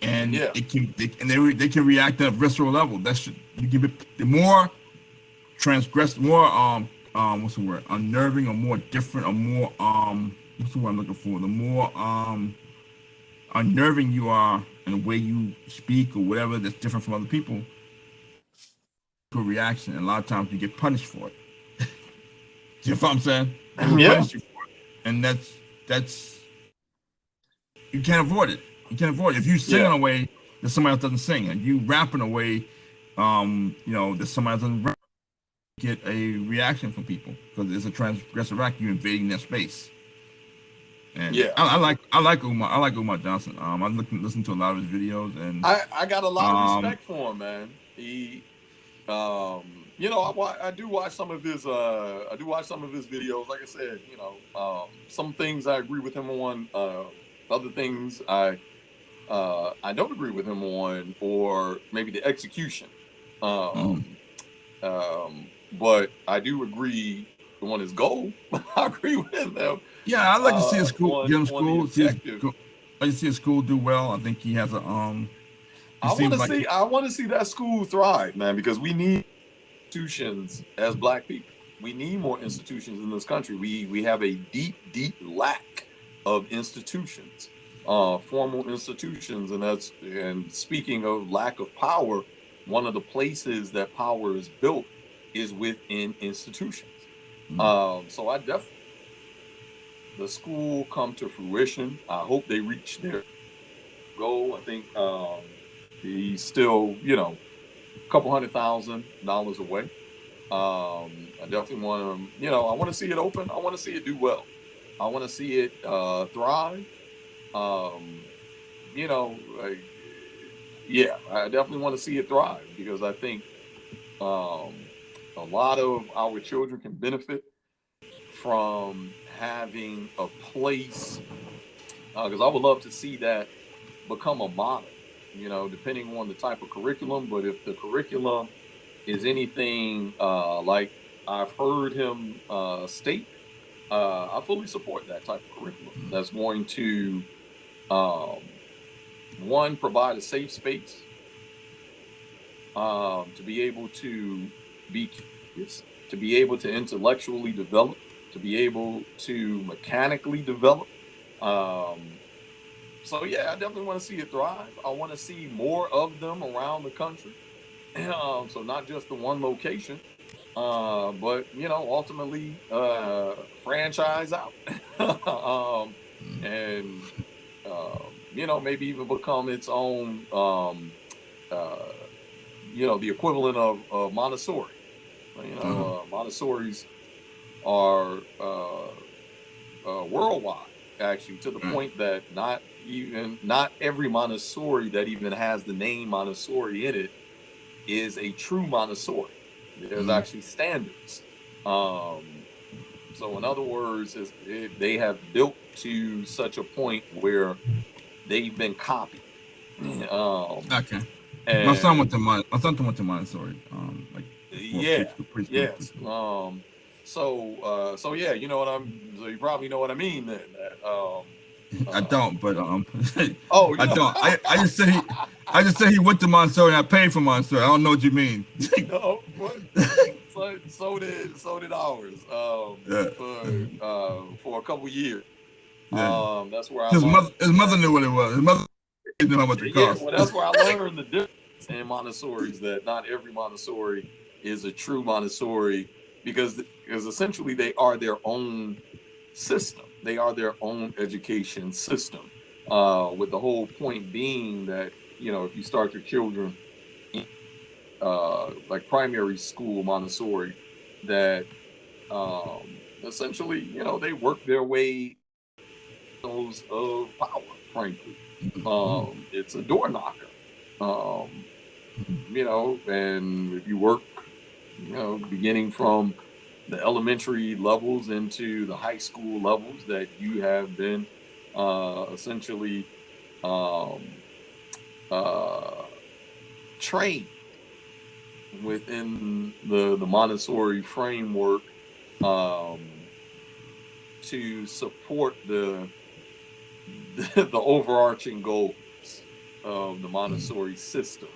A: and
B: Yeah.
A: they can react at a visceral level. You can be the more what's the word, unnerving, or more different, or more what's the word I'm looking for, the more unnerving you are in the way you speak or whatever that's different from other people, to a reaction, and a lot of times you get punished for it. You know what I'm saying? They will
B: Yeah.
A: punish you for it, and that's you can't avoid it. You can't avoid it. If you sing in
B: Yeah.
A: a way that somebody else doesn't sing, and you rap in a way, that somebody else doesn't rap, get a reaction from people because it's a transgressive act. You invading their space. And
B: Yeah.
A: I like Umar. I like Umar Johnson. I listen to a lot of his videos, and
B: I got a lot of
A: um,
B: respect for him, man. He I do watch some of his videos. Like I said, some things I agree with him on, other things I don't agree with him on, or maybe the execution.
A: mhm.
B: Um, but I do agree on his goal. I agree with him
A: Yeah, I'd like to see his school, get him
B: on the
A: school,
B: objective.
A: I just see his school do well. I think he has he
B: I want
A: seems
B: to
A: like
B: see I want to see that school thrive, man, because we need institutions as Black people. We need more institutions in this country. We have a deep lack of institutions, formal institutions, and speaking of lack of power, one of the places that power is built is within institutions. So I definitely the school come to fruition. I hope they reach their goal. I think he's still, a couple $100,000 away. I definitely want to, I want to see it open. I want to see it do well. I want to see it thrive. Um, you know, like, yeah, I definitely want to see it thrive because I think um, a lot of our children can benefit from having a place. Because I would love to see that become a model. Depending on the type of curriculum. But if the curriculum is anything like I've heard him state, I fully support that type of curriculum. That's going to, um, one, provide a safe space to be able to be curious, to be able to intellectually develop, to be able to mechanically develop. Um, so, yeah, I definitely want to see it thrive. I want to see more of them around the country. So not just the one location, but ultimately franchise out, and maybe even become its own, uh, the equivalent of Montessori. Montessori's are worldwide, actually, to the point that not every Montessori that even has the name Montessori in it is a true Montessori. There's actually standards. So in other words, they have built to such a point where they've been copied.
A: okay.
B: And
A: My son went to Montessori, like before
B: yeah, yes.
A: preschool.
B: So yeah, so you probably know what I mean then.
A: I
B: Uh,
A: don't, but
B: oh,
A: I
B: you know,
A: don't. I just say he went to Montessori and I paid for Montessori. I don't know what you mean.
B: no, but so did ours.
A: Yeah,
B: For a couple years.
A: yeah.
B: That's where I learned
A: His mother
B: that.
A: knew what it was. His mother knew how much it
B: Yeah,
A: cost.
B: well, that's where I learned the difference in Montessori's, that not every Montessori is a true Montessori because essentially they are their own system. They are their own education system. With the whole point being that if you start your children like primary school Montessori, that essentially they work their way of power. Frankly, it's a door knocker. Um, and if you work, beginning from the elementary levels into the high school levels, that you have been essentially um, uh, trained within the Montessori framework um, to support the the overarching goals of the Montessori system,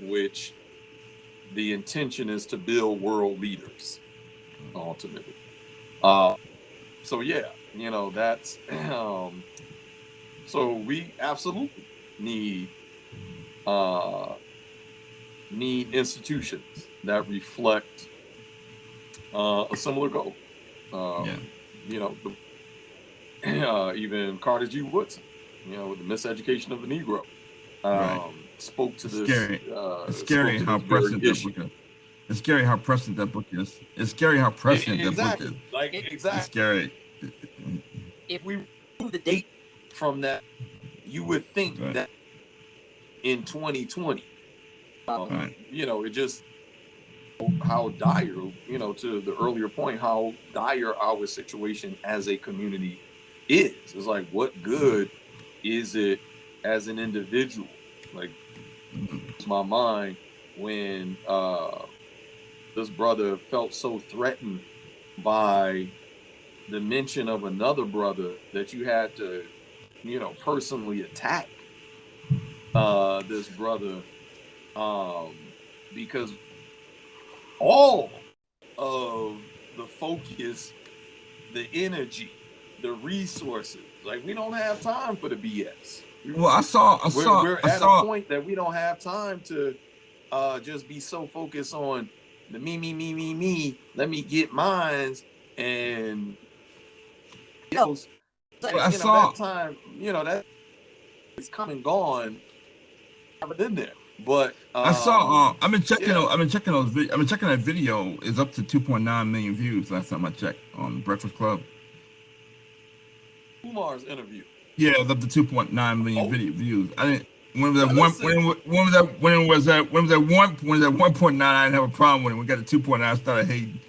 B: which the intention is to build world leaders ultimately. So yeah, that's so we absolutely need institutions that reflect a similar goal. Even Carter G. Woodson, with the miseducation of the Negro, spoke to this.
A: It's scary how prescient that book is. It's scary how prescient that book is. It's scary how prescient that book is.
B: Exactly.
A: It's scary.
B: If we remove the date from that, you would think that in 2020, it just how dire, to the earlier point, how dire our situation as a community is. It's like, what good is it as an individual? Like, it's my mind when this brother felt so threatened by the mention of another brother that you had to, personally attack this brother, because all of the focus, the energy, the resources, like, we don't have time for the BS. We're at a point that we don't have time to just be so focused on the me. Let me get mines, and that time, that it's come and gone. I've been there, but
A: I've been checking that video is up to 2.9 million views last time I checked on Breakfast Club.
B: Umar's interview.
A: Yeah, it was up to 2.9 million views. I didn't. When it was at 1.9, I didn't have a problem with it. When we got to 2.9, I started hating.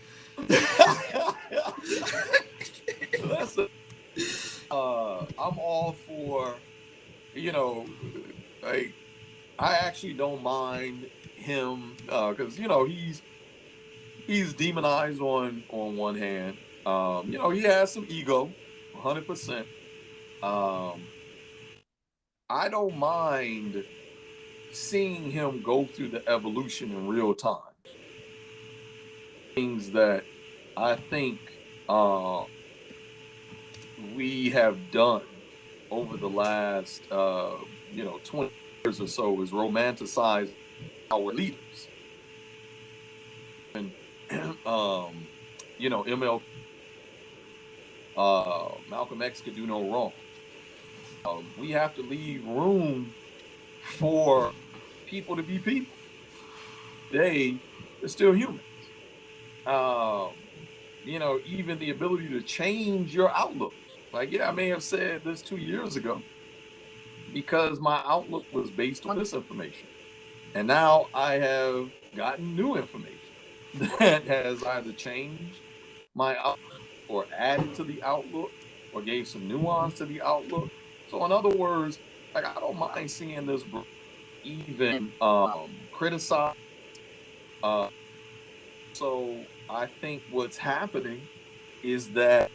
B: I'm all for, like, I actually don't mind him because he's demonized on one hand. He has some ego, 100%. I don't mind seeing him go through the evolution in real time. Things that I think we have done over the last 20 years or so is romanticize our leaders. And Malcolm X could do no wrong. We have to leave room for people to be people. They're still humans. Even the ability to change your outlook. Like, I may have said this 2 years ago because my outlook was based on this information. And now I have gotten new information that has either changed my outlook or added to the outlook or gave some nuance to the outlook. So in other words, like, I don't mind seeing this even criticize. So I think what's happening is that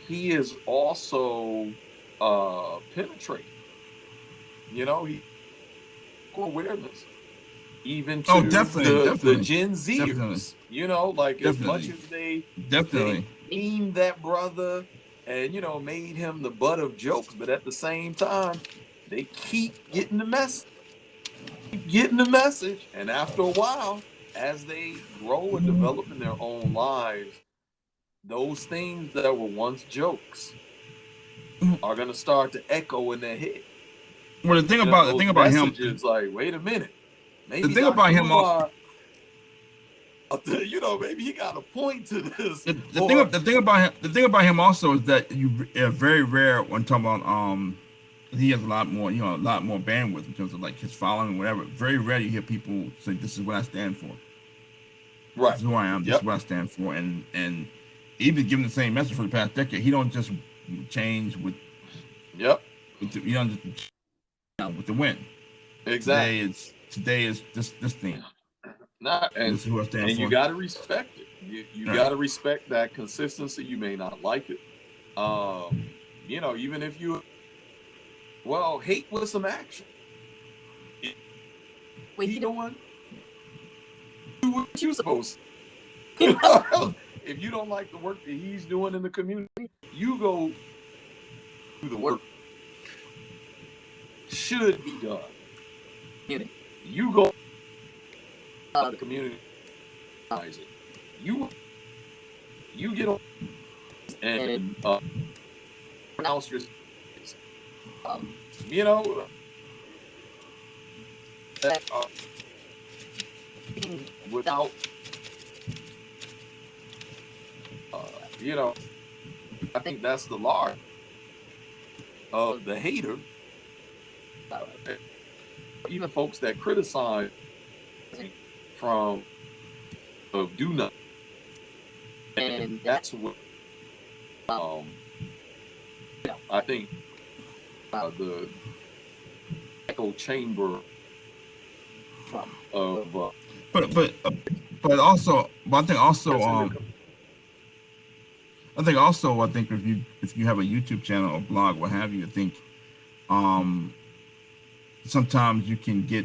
B: he is also penetrating. He awareness even to the Gen Zers. As much as they aimed that brother and made him the butt of jokes, but at the same time they keep getting the message. And after a while, as they grow and develop in their own lives, those things that were once jokes are going to start to echo in their head.
A: Well, the thing about him
B: is like, wait a minute. Maybe
A: the thing about him,
B: maybe he got a point to this.
A: The thing about him also is that very rare when talking about he has a lot more bandwidth in terms of like his following, whatever. Very rare you hear people say, "This is what I stand for."
B: Right.
A: This is who I am. This is what I stand for. And even given the same message for the past decade, he don't just change with.
B: Yep.
A: With the win.
B: Exactly.
A: Today is this thing.
B: And you got to respect it. You got to respect that consistency. You may not like it. Even if you Well, hate with some action.
C: Wait,
B: He
C: you
B: doing what you supposed to. If you don't like the work that he's doing in the community, you go do the work. Should be done. You go to the community. You get on and pronounce your, you know, that without, you know, I think that's the large of the hater. Even folks that criticize from do nothing, and that's what I think the echo chamber of
A: but also, but I think if you have a YouTube channel or blog, what have you, I think sometimes you can get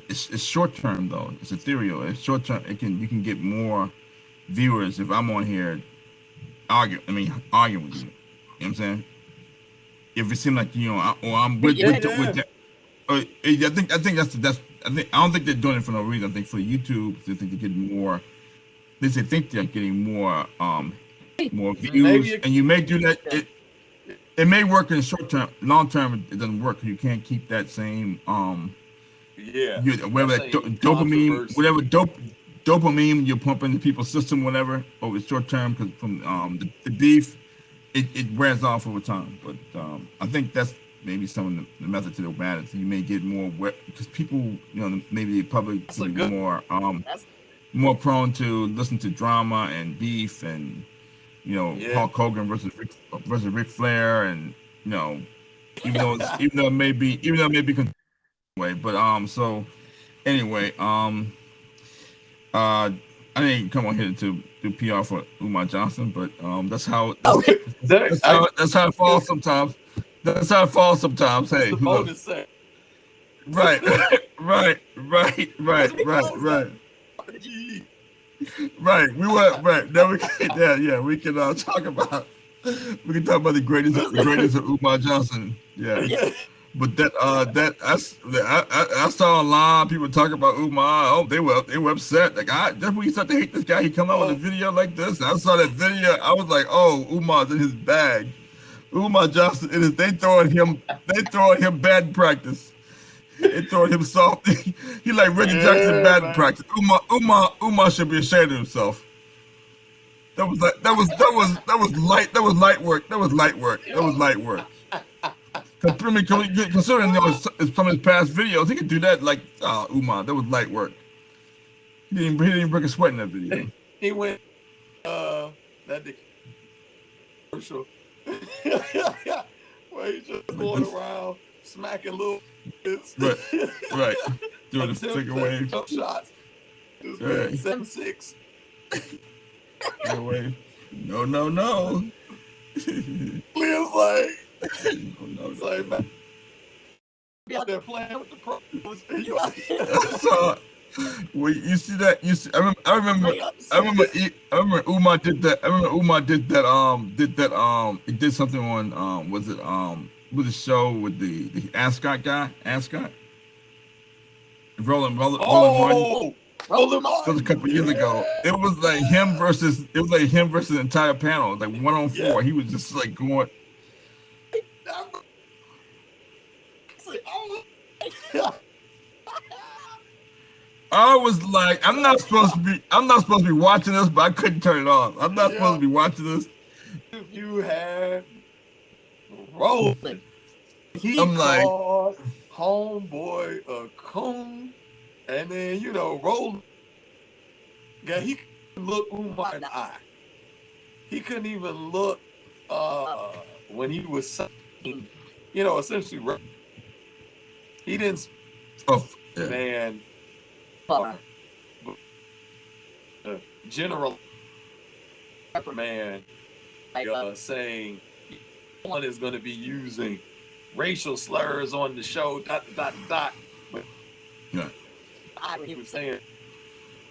A: it's short term though. It's ethereal. It's short term. You can get more viewers if I'm on here arguing with you. You know what I'm saying? If it seems like I'm with that. I think I don't think they're doing it for no reason. I think for YouTube, they think they're getting more. They think they're getting more views, and you may do that. It may work in the short term. Long term, it doesn't work. You can't keep that same whatever that dopamine you're pumping into people's system, whatever, over short term, because from the beef, it wears off over time. But I think that's maybe some of the method to the madness. You may get more because people, maybe the public is more prone to listen to drama and beef and Hulk Hogan versus Ric Flair, and even though it may be way, but so anyway, I didn't come on here to do PR for Umar Johnson, but that's how it falls sometimes. That's how it falls sometimes. Hey, look. Right. Right. We were right. Now we can we can talk about the greatest of Umar Johnson. Yeah. But I saw a lot of people talking about Umar. Oh, they were upset. Like that's when you start to hate this guy. He come out with a video like this. I saw that video. I was like, oh, Umar's in his bag. Umar Johnson, they throwing him bad practice. They throwing him soft. He like Reggie Jackson bad practice. Umar should be ashamed of himself. That was light work. Considering it's from his past videos, he could do that like Umar. That was light work. He didn't break a sweat in that video.
B: He went that commercial where he's just going around smacking little kids.
A: Right. Doing the figure wave.
B: Jump shots. Just 7-6.
A: Figure wave. No.
B: Leo's like, it's like, man, you out there playing with the pros. You out here.
A: Well, you see that? I remember Umar did that. He did something on was a show with the Ascot guy? Ascot? Rolling One.
B: Rolling One.
A: That was a couple years ago. It was like him versus the entire panel, like 1-on-4. Yeah. He was just like going. I was like, I'm not supposed to be watching this, but I couldn't turn it off. I'm not supposed to be watching this.
B: If you had rolling,
A: I'm like,
B: homeboy a coon, and then rolling. Yeah, he couldn't look Umar in the eye. He couldn't even look when he was saying, essentially. He didn't.
A: Oh, yeah.
B: Man. General reprimand saying one is going to be using racial slurs on the show, dot. But
A: Yeah.
B: he was saying,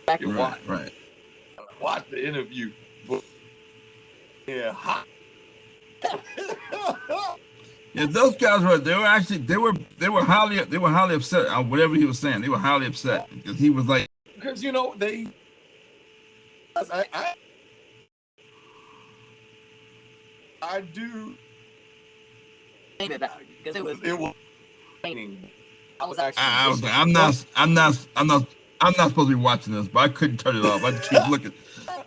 B: back and watch the interview. But, yeah, hot.
A: Yeah, those guys they were highly upset on whatever he was saying. They were highly upset because he was like,
B: because I do because it was raining. I was actually
A: I'm not supposed to be watching this, but I couldn't turn it off. I just keep looking.
B: I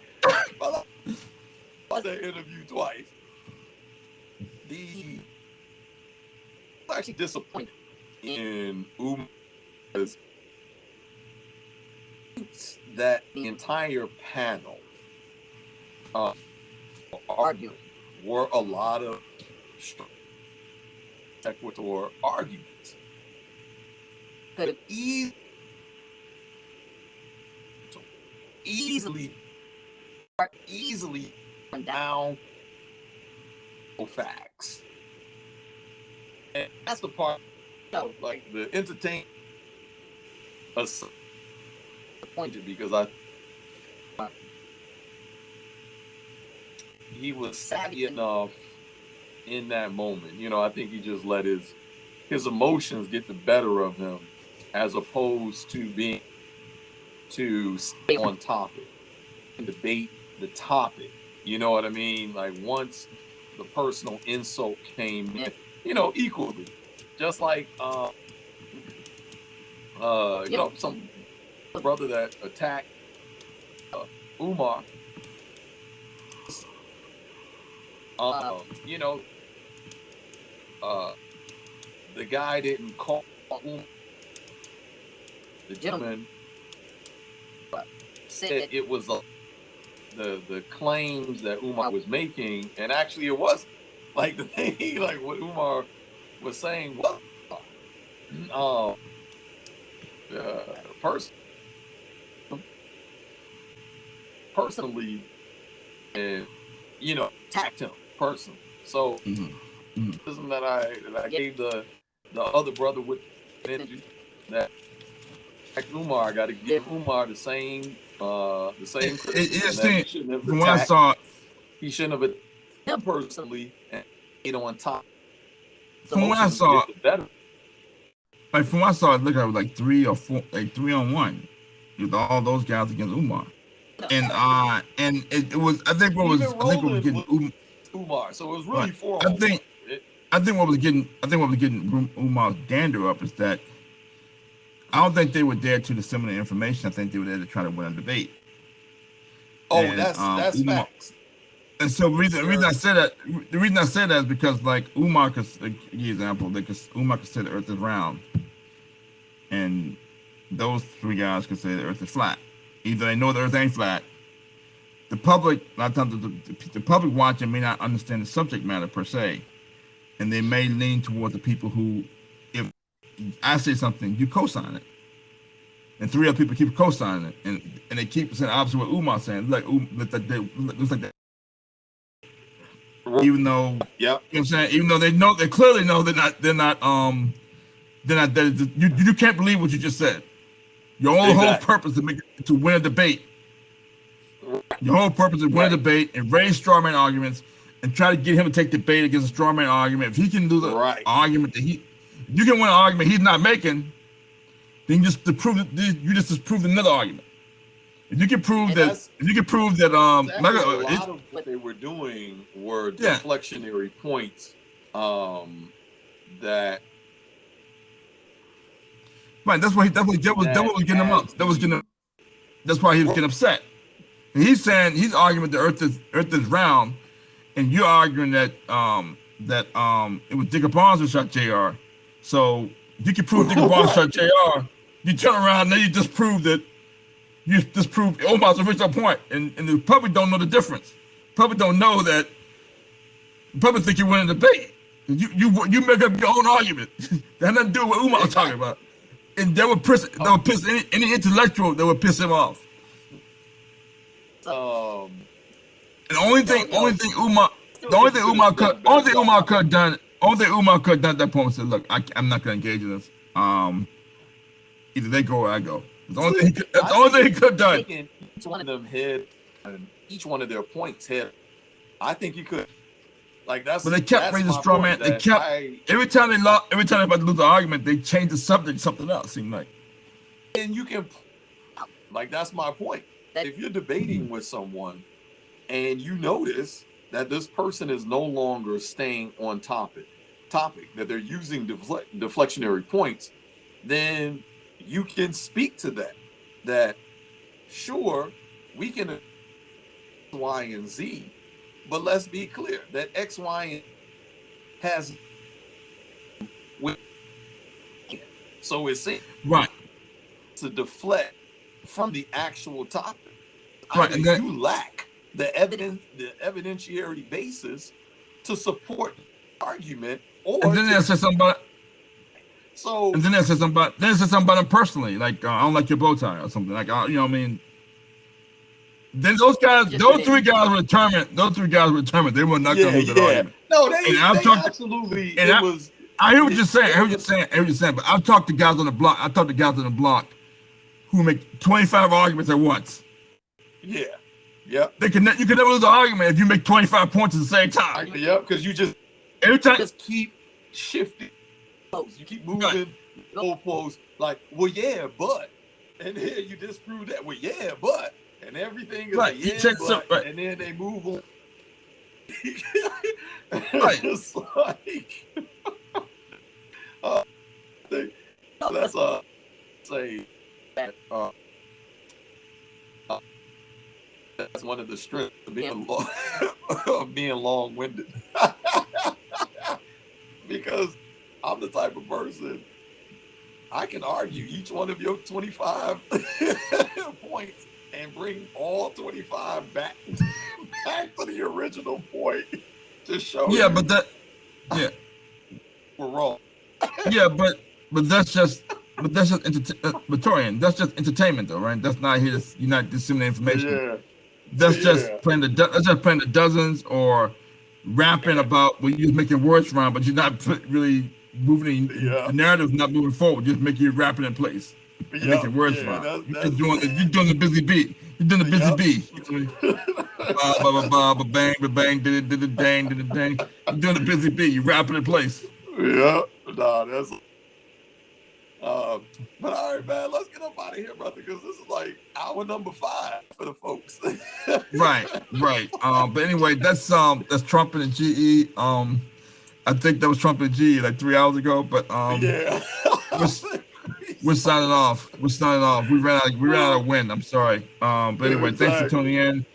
B: watched that interview twice. I was actually disappointed in Umar's that the entire panel arguing were a lot of sequitur arguments. Could have easily down facts. And that's the part, like the entertain disappointed because he was savvy enough in that moment. I think he just let his emotions get the better of him as opposed to stay on topic and debate the topic. You know what I mean? Like once the personal insult came in, equally, just like some brother that attacked Umar. The guy didn't call Umar. The gentleman said it was the claims that Umar was making, and actually it wasn't. Like the thing, like what Umar was saying was personally, and attacked him personally. So that I gave the other brother with energy that Umar, I got to give Umar the same criticism.
A: From what I saw,
B: he shouldn't have him personally, and on top.
A: From what I saw, it looked like it was like 3 or 4, like 3-on-1 with all those guys against Umar, and it was. I think what was getting
B: Umar. So it was really 4.
A: I think what was getting Umar's dander up is that I don't think they were there to disseminate information. I think they were there to try to win a debate.
B: Oh, and, that's facts.
A: And so the reason I say that is because like Umar could, like, give example, Umar could say the Earth is round, and those 3 guys could say the Earth is flat. Either they know the Earth ain't flat. The public, a lot of times, the public watching may not understand the subject matter per se, and they may lean towards the people who, if I say something, you co-sign it, and 3 other people keep co-signing it, and they keep saying the opposite of what Umar's saying. Looks like that. Even though, you know what I'm saying, even though they clearly know they're not. You can't believe what you just said. Your whole purpose to win a debate. Your whole purpose is win a debate and raise strawman arguments and try to get him to take the bait against a strawman argument. If he can do the argument that you can win an argument he's not making, then you just disproved another argument. If you can prove that a lot
B: of what they were doing were deflectionary points that.
A: Right, that's why was getting him up. That's why he was getting upset. And he's arguing the Earth is round, and you're arguing that it was Dicker Barnes who shot JR. So if you can prove Dicker Barnes shot JR, you turn around and you disproved Omar's original point, and the public don't know the difference. Public don't know that. The public think you win a debate. You make up your own argument. That had nothing to do with what Umar was talking about. And that would piss any intellectual that would piss him off. And the only thing Umar could have done all the Umar could have done at that point was say, look, I'm not going to engage in this. Either they go or I go. That's the only thing he could have done.
B: Each one of them had, each one of their points had. I think you could. Like that's. But
A: they kept raising straw man. They kept every time they about to lose the argument, they changed the subject to something else. Seemed like.
B: And you can, like that's my point. If you're debating with someone, and you notice that this person is no longer staying on topic, that they're using deflectionary points, then you can speak to that. That sure we can Y and Z. But let's be clear that X, Y, has with so it's
A: right
B: to deflect from the actual topic.
A: Right, and then,
B: you lack the evidentiary basis to support the argument, or
A: and then they said something about.
B: So
A: and then they said something about him personally, like I don't like your bow tie or something. Like you know what I mean. Then those three guys were determined. They were not going to lose the argument.
B: No, they absolutely.
A: I hear what you're saying. But I've talked to guys on the block. Who make 25 arguments at once.
B: Yeah. Yep.
A: You can never lose an argument if you make 25 points at the same time.
B: Yep. Because you just keep shifting. You keep moving the goalposts. Like, well, yeah, but, and then you disprove that. Well, yeah, but. And everything is
A: right.
B: Right. And then they move on.
A: Right.
B: It's like that's say that's one of the strengths of being long-winded. Because I'm the type of person I can argue each one of your 25 points and bring all 25 back to the original point to show
A: you. But
B: we're wrong.
A: but that's just Torian, that's just entertainment though, right? That's not here. You're not disseminating information.
B: Yeah.
A: That's just playing the dozens or rapping about you're just making words rhyme, but you're not really moving the narrative, not moving forward. Just making it rapping in place. Making words rhyme. You're doing the busy beat. You're doing the busy beat. Bang, bang, dang. You're doing the busy beat. You're rapping in place.
B: Yeah. Nah, that's. But all right, man, let's get up out of here, brother, because this is like hour number 5 for the folks.
A: Right. But anyway, that's Trump and the GE. I think that was Trump and GE like 3 hours ago. But we're signing off. We ran out of wind. I'm sorry. But anyway, thanks for tuning in.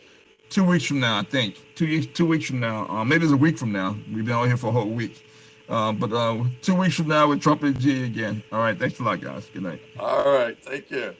A: 2 weeks from now, I think. 2 weeks from now. Maybe it's a week from now. We've been out here for a whole week. But 2 weeks from now with Trump and G again. All right. Thanks a lot, guys. Good night.
B: All right. Take care.